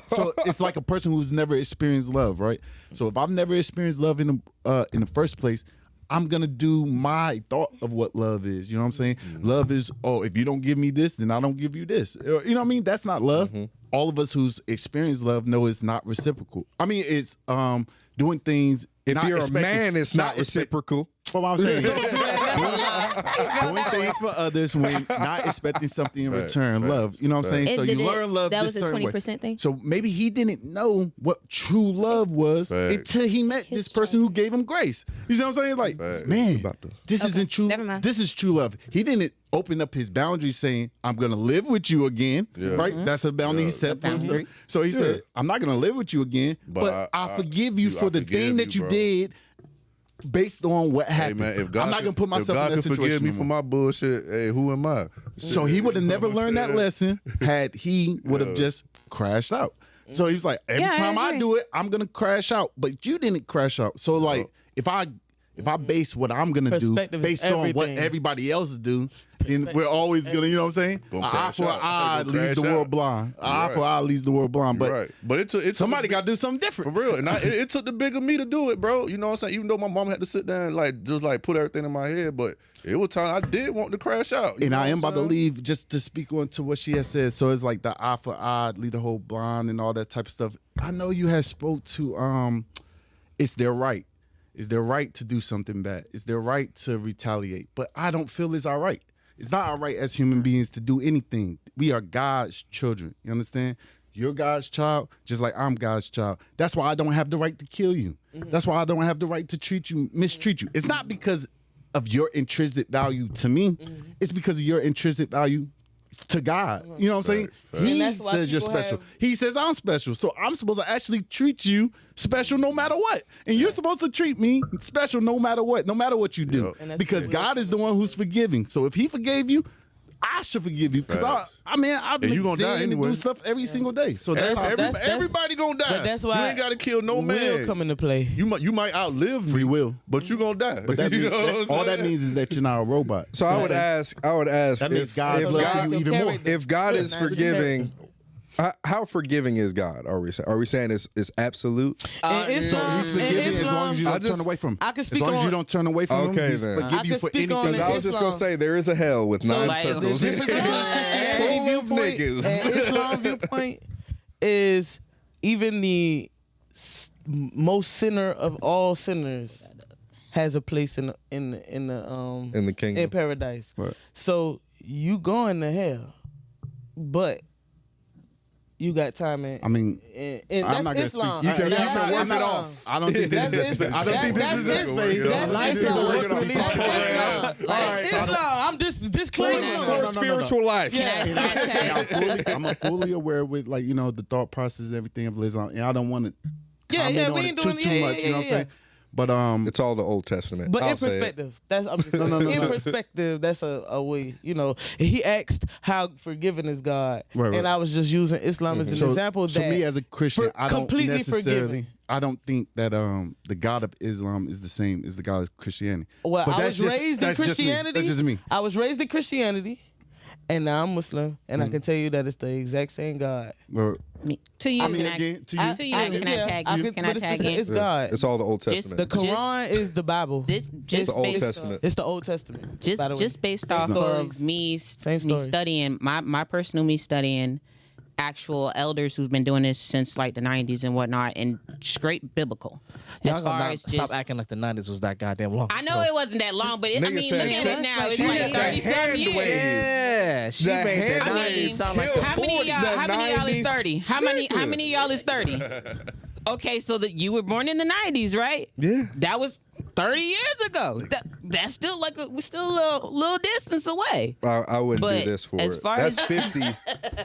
So it's like a person who's never experienced love, right? So if I've never experienced love in the first place, I'm going to do my thought of what love is. You know what I'm saying? Love is, if you don't give me this, then I don't give you this. You know what I mean? That's not love. All of us who's experienced love know it's not reciprocal. I mean, it's doing things. If you're a man, it's not reciprocal. What I'm saying. Doing things for others when not expecting something in return. Love. You know what I'm saying? So you learn love That this was a certain 20% way. thing? So maybe he didn't know what true love was until he met this person who gave him grace. You see what I'm saying? Like, man, this isn't true. Never mind. This is true love. He didn't open up his boundaries saying, I'm going to live with you again. Right? That's a boundary he set for himself. So he said, I'm not going to live with you again, but I forgive you for the thing that you did based on what happened. Hey man, if God I'm not going to put myself in that can situation. forgive me for my bullshit, hey, who am I? So he would have never learned that lesson had he would have just crashed out. So he was like, every time I do it, I'm going to crash out. But you didn't crash out. So like, if I base what I'm going to do based on what everybody else do, then we're always going to, you know what I'm saying? Eye for eye leaves the world blind. Eye for eye leaves the world blind. But it took somebody got to do something different. For real. And it took the bigger me to do it, bro. You know what I'm saying? Even though my mom had to sit down and just put everything in my head, but it was time I did want to crash out. And I am about to leave just to speak on to what she has said. So it's like the eye for eye, leave the whole blind and all that type of stuff. I know you had spoke to it's their right. It's their right to do something bad. It's their right to retaliate. But I don't feel it's our right. It's not our right as human beings to do anything. We are God's children. You understand? You're God's child, just like I'm God's child. That's why I don't have the right to kill you. That's why I don't have the right to mistreat you. It's not because of your intrinsic value to me. It's because of your intrinsic value to God. You know what I'm saying? He says you're special. He says I'm special. So I'm supposed to actually treat you special no matter what. And you're supposed to treat me special no matter what you do. Because God is the one who's forgiving. So if he forgave you, I should forgive you. Because I've been sinning and do stuff every single day. So that's how everybody gonna die. But that's why you ain't gotta kill no man. Will come into play. You might outlive free will, but you gonna die. But that means, all that means is that you're not a robot. So I would ask that means God loves you even more. If God is forgiving, how forgiving is God? Are we saying it's absolute? So he's forgiving as long as you don't turn away from him. I can speak as long as you on- don't turn away from him, he's then. forgive you for anything. Because I was just gonna say there is a hell with 9 circles. Islam viewpoint is even the most sinner of all sinners has a place in the kingdom, in paradise. Right. So you going to hell, but you got time in. I mean, and I'm not that's gonna Islam. speak. You can work it off. I don't think this is the space. I don't think this is the space. Islam. I'm just disclaiming For spiritual life. I'm fully aware with the thought process and everything of Islam, and I don't want to comment on it too much. You know what I'm saying? But it's all the Old Testament. But in perspective, that's in perspective, that's a way. He asked how forgiving is God, and I was just using Islam as an example. So me as a Christian, I don't completely necessarily. forgiving. I don't think that the God of Islam is the same as the God of Christianity. Well, but I was raised in Christianity. That's just me. I was raised in Christianity, And now I'm Muslim, and I can tell you that it's the exact same God. To you, I mean, can again, to you. I tag you? Can I tag in? It's God. It's all the Old Just- Testament. The Quran is the Bible. This It's just the Old based, Testament. It's the Old Testament. just by the way. just based off stories. of me stories. studying my personal me studying actual elders who've been doing this since like the 90s and whatnot, and straight biblical. Y'all As gonna far not as stop just, acting like the 90s was that goddamn long. I know it wasn't that long, but I Nigga mean, said look at sex- it now. It's she like did the 30 some hand years. wave. Yeah, she The made the hand 90s wave sound like killed the How many of 40s. y'all? How many of y'all is 90s? 30? How many of y'all is 30? Okay, so that you were born in the 90s, right? Yeah. That was 30 years ago. That's still like we're still a little distance away. I wouldn't But do this for as it. far That's as- 50.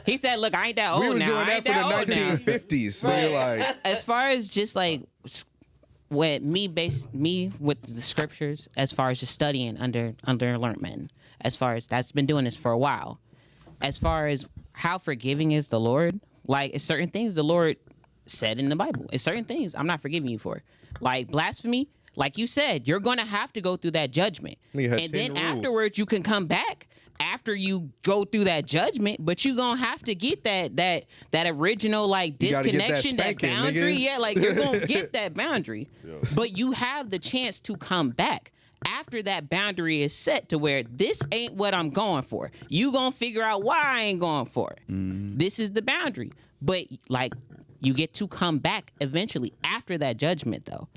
He said, "Look, I ain't that old We was now. doing I that ain't for that the old now." 1950s. So you're like, As far as just like what me with the scriptures, as far as just studying under learned men, as far as that's been doing this for a while, as far as how forgiving is the Lord, like it's certain things the Lord said in the Bible, it's certain things I'm not forgiving you for, like blasphemy. Like you said, you're gonna have to go through that judgment, Nigga had and 10 then rules. afterwards you can come back after you go through that judgment, but you gonna have to get that original like You gotta get that disconnection, that spanking, boundary. nigga. Yeah, like you're gonna get that boundary, but you have the chance to come back after that boundary is set to where this ain't what I'm going for. You gonna figure out why I ain't going for it. This is the boundary, but like you get to come back eventually after that judgment though.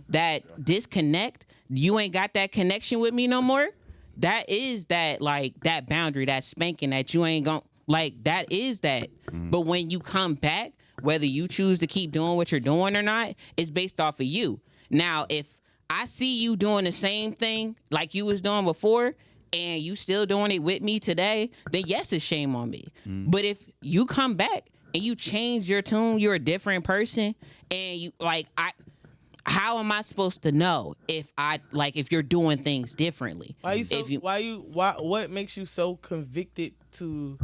That disconnect, you ain't got that connection with me no more. That is that like that boundary, that spanking that you ain't going like that is that. But when you come back, whether you choose to keep doing what you're doing or not, it's based off of you. Now, if I see you doing the same thing like you was doing before and you still doing it with me today, then yes, it's shame on me. But if you come back and you change your tune, you're a different person, and you like how am I supposed to know if you're doing things differently? What makes you so convicted to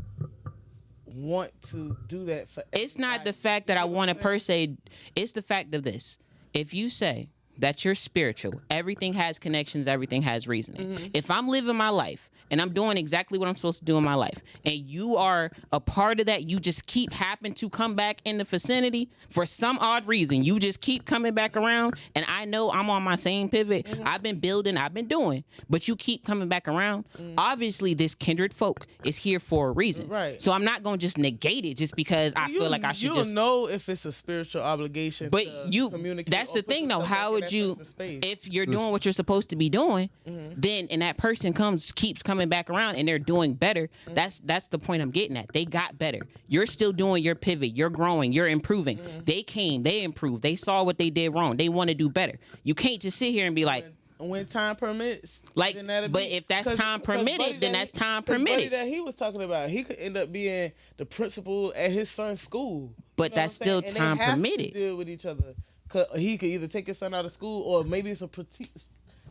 want to do that for It's not the fact that I want to per se, it's the fact of this. If you say that you're spiritual, everything has connections, everything has reasoning. If I'm living my life and I'm doing exactly what I'm supposed to do in my life, and you are a part of that, you just keep happen to come back in the vicinity for some odd reason, you just keep coming back around, and I know I'm on my same pivot, I've been building, I've been doing, but you keep coming back around, obviously this kindred folk is here for a reason. Right. So I'm not going to just negate it just because I feel like I should you'll just... know if it's a spiritual obligation But to you, communicate that's or the put thing though. yourself How back in would that you, person's space. if you're doing what you're supposed to be doing, then and that person keeps coming back around and they're doing better. That's the point I'm getting at. They got better. You're still doing your pivot. You're growing. You're improving. They came. They improved. They saw what they did wrong. They want to do better. You can't just sit here and be like. When time permits, Like, then that'll but be- if that's time because permitted, buddy then that that's he- time 'cause buddy permitted. that he was talking about, he could end up being the principal at his son's school. But You know that's what I'm saying? still And they time have to permitted. deal with each other. 'Cause he could either take his son out of school, or maybe it's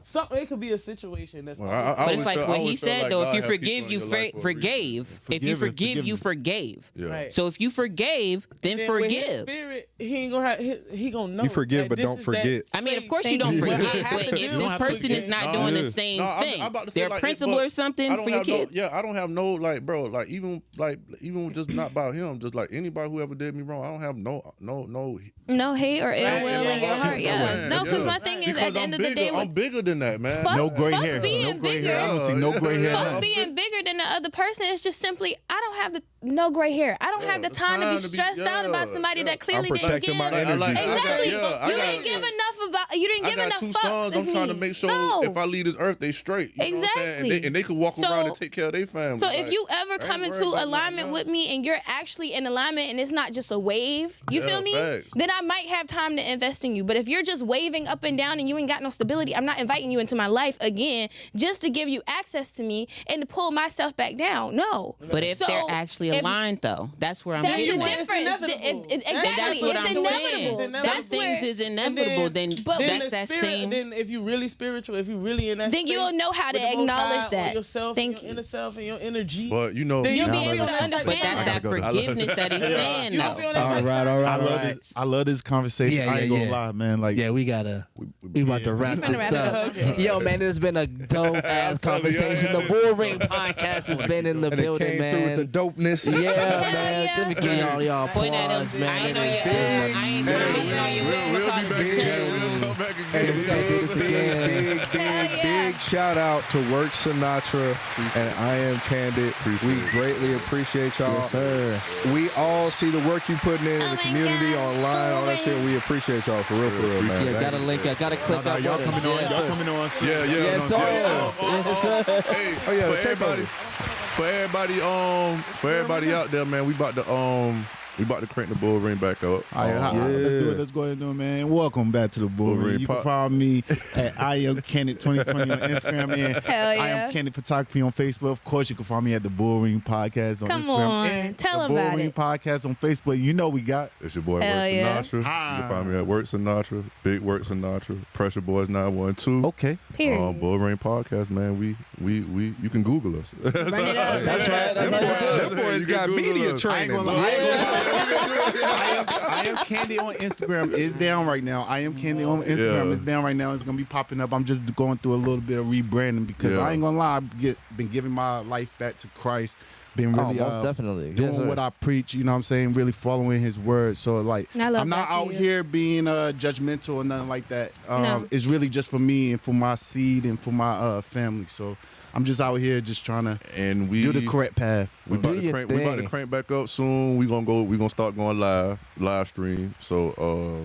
something. It could be a situation that's. Well, I But always it's like feel- I what he always feel said like though. If God you have people forgive, in you your life for a reason. forgave. If you forgive, you forgave. Yeah. Right. So if you forgave, then Then with his forgive. spirit, he ain't gonna have. He gonna know. You forgive, that but this don't is forget. that I mean, of course you Thank don't you. Well, I forget, have but to if do this it. person is not doing the same No, I'm thing, about to say, their like, principal but or something I don't for your have no- kids. I don't have no like, bro, like even just not about him, just like anybody who ever did me wrong. I don't have no. No hate or ill Right, will yeah, in your right, heart. Yeah. man, No, because yeah. my thing is, Because at the end of the day, I'm bigger than that, man. Fuck- No gray fuck hair. being No gray bigger. hair. I don't see no gray hair. Fuck nothing. being bigger than the other person. It's just simply, I don't have no gray hair. I don't have the time to be stressed out about somebody that clearly I'm didn't protecting give. my energy. Exactly. I You got- didn't give enough about. You didn't I give got enough two fucks. sons. I'm with trying to me. make sure No. if I leave this earth, they straight. You know what I'm saying? Exactly. And they could walk around and take care of their family. So Like, if you ever I ain't come worried into about alignment nothing with me and you're actually in alignment and it's not just a wave, you Yeah, feel me? facts. Then I might have time to invest in you. But if you're just waving up and down and you ain't got no stability, I'm not inviting you into my life again just to give you access to me and to pull myself back down. No. But if So, they're actually if- aligned, though, that's where I'm That's the getting at. difference. inevitable. Exactly. And that's what it's I'm inevitable. saying. That's Some things is inevitable. Then But that's the that spirit, same. Then if you really spiritual, if you really in that, Then you'll space know how to with the Most acknowledge High, or that. yourself, Thank and you. your inner self and your energy. But you know, Then You'll be Nah, able to but- understand But that's that. that gotta go. forgiveness that he's saying, You gonna be though. on that type of- I love this conversation. Yeah, I ain't yeah, gonna yeah. lie, man. Like, Yeah, we about to wrap finna this wrap it up. up. Yo, man, it's been a dope ass conversation. The Bullring podcast has been in the And building, it came man. through with the dopeness. Yeah, Hell man. yeah. Let me give y'all Point at applause, him. man. I ain't know It you. has been I ain't know you. We'll be back again. We'll come back Hey, again. we gotta do this again. Hell yeah. Big shout out to Work Sinatra and I Am Candid. We greatly appreciate y'all. Yes, sir. We all see the work you putting in the community, online, all that shit. We appreciate y'all for real, man. Yeah, Thank gotta you. link up, gotta click up. Y'all with us. coming on. Yes, Y'all sir. coming on. Yeah. Yes, sir. Yes, sir. Hey, Oh, yeah, for everybody, for everybody out there, man, we about to crank the Bullring back up. All right, let's do it. Let's go ahead and do it, man. Welcome back to the Bullring. You can find me at I Am Candid 2020 on Instagram and Hell yeah. I Am Candid Photography on Facebook. Of course, you can find me at the Bullring Podcast on Come Instagram. on, and tell the 'em about Bullring it. Podcast on Facebook. You know we got. It's your boy Hell Work yeah. Sinatra. You can find me at Work Sinatra, Big Work Sinatra, Pressure Boys 912. Okay. Period. Bullring Podcast, man. We you can Google us. Run it up. That's right. That's right. Them boys got media training. I Am Candy on Instagram is down right now. I Am Candy on Instagram Yeah. is down right now. It's gonna be popping up. I'm just going through a little bit of rebranding because Yeah. I ain't gonna lie. I've been giving my life back to Christ. Been Oh, really most definitely. doing Yes, sir. what I preach. You know what I'm saying? Really following His word. So like, I love I'm not that for out you. here being judgmental or nothing like that. No. It's really just for me and for my seed and for my family. So I'm just out here just trying to And we do the correct path. We about, Do to your crank, we about to thing. crank back up soon. We gonna start going live stream. So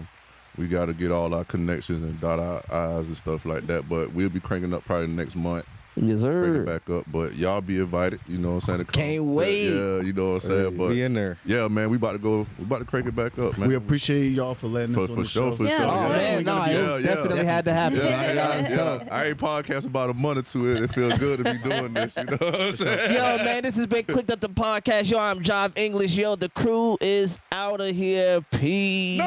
we gotta get all our connections and dot our I's and stuff like that. But we'll be cranking up probably next month. Yes, Bring it sir. back up. But y'all be invited, you know what I'm saying? To come. Can't wait. Yeah, you know what I'm saying? But We in there. yeah, man, we about to crank it back up, man. We appreciate y'all for letting us on for the sure, show. for Yeah. sure. Oh, Yeah. man, no, it definitely had to happen. man. Y'all is dope. I ain't podcast about a month or two. It feels good to be doing this, you know what I'm saying? Yo, man, this has been Clicked Up the Podcast. Yo, I'm John English. Yo, the crew is out of here. Peace.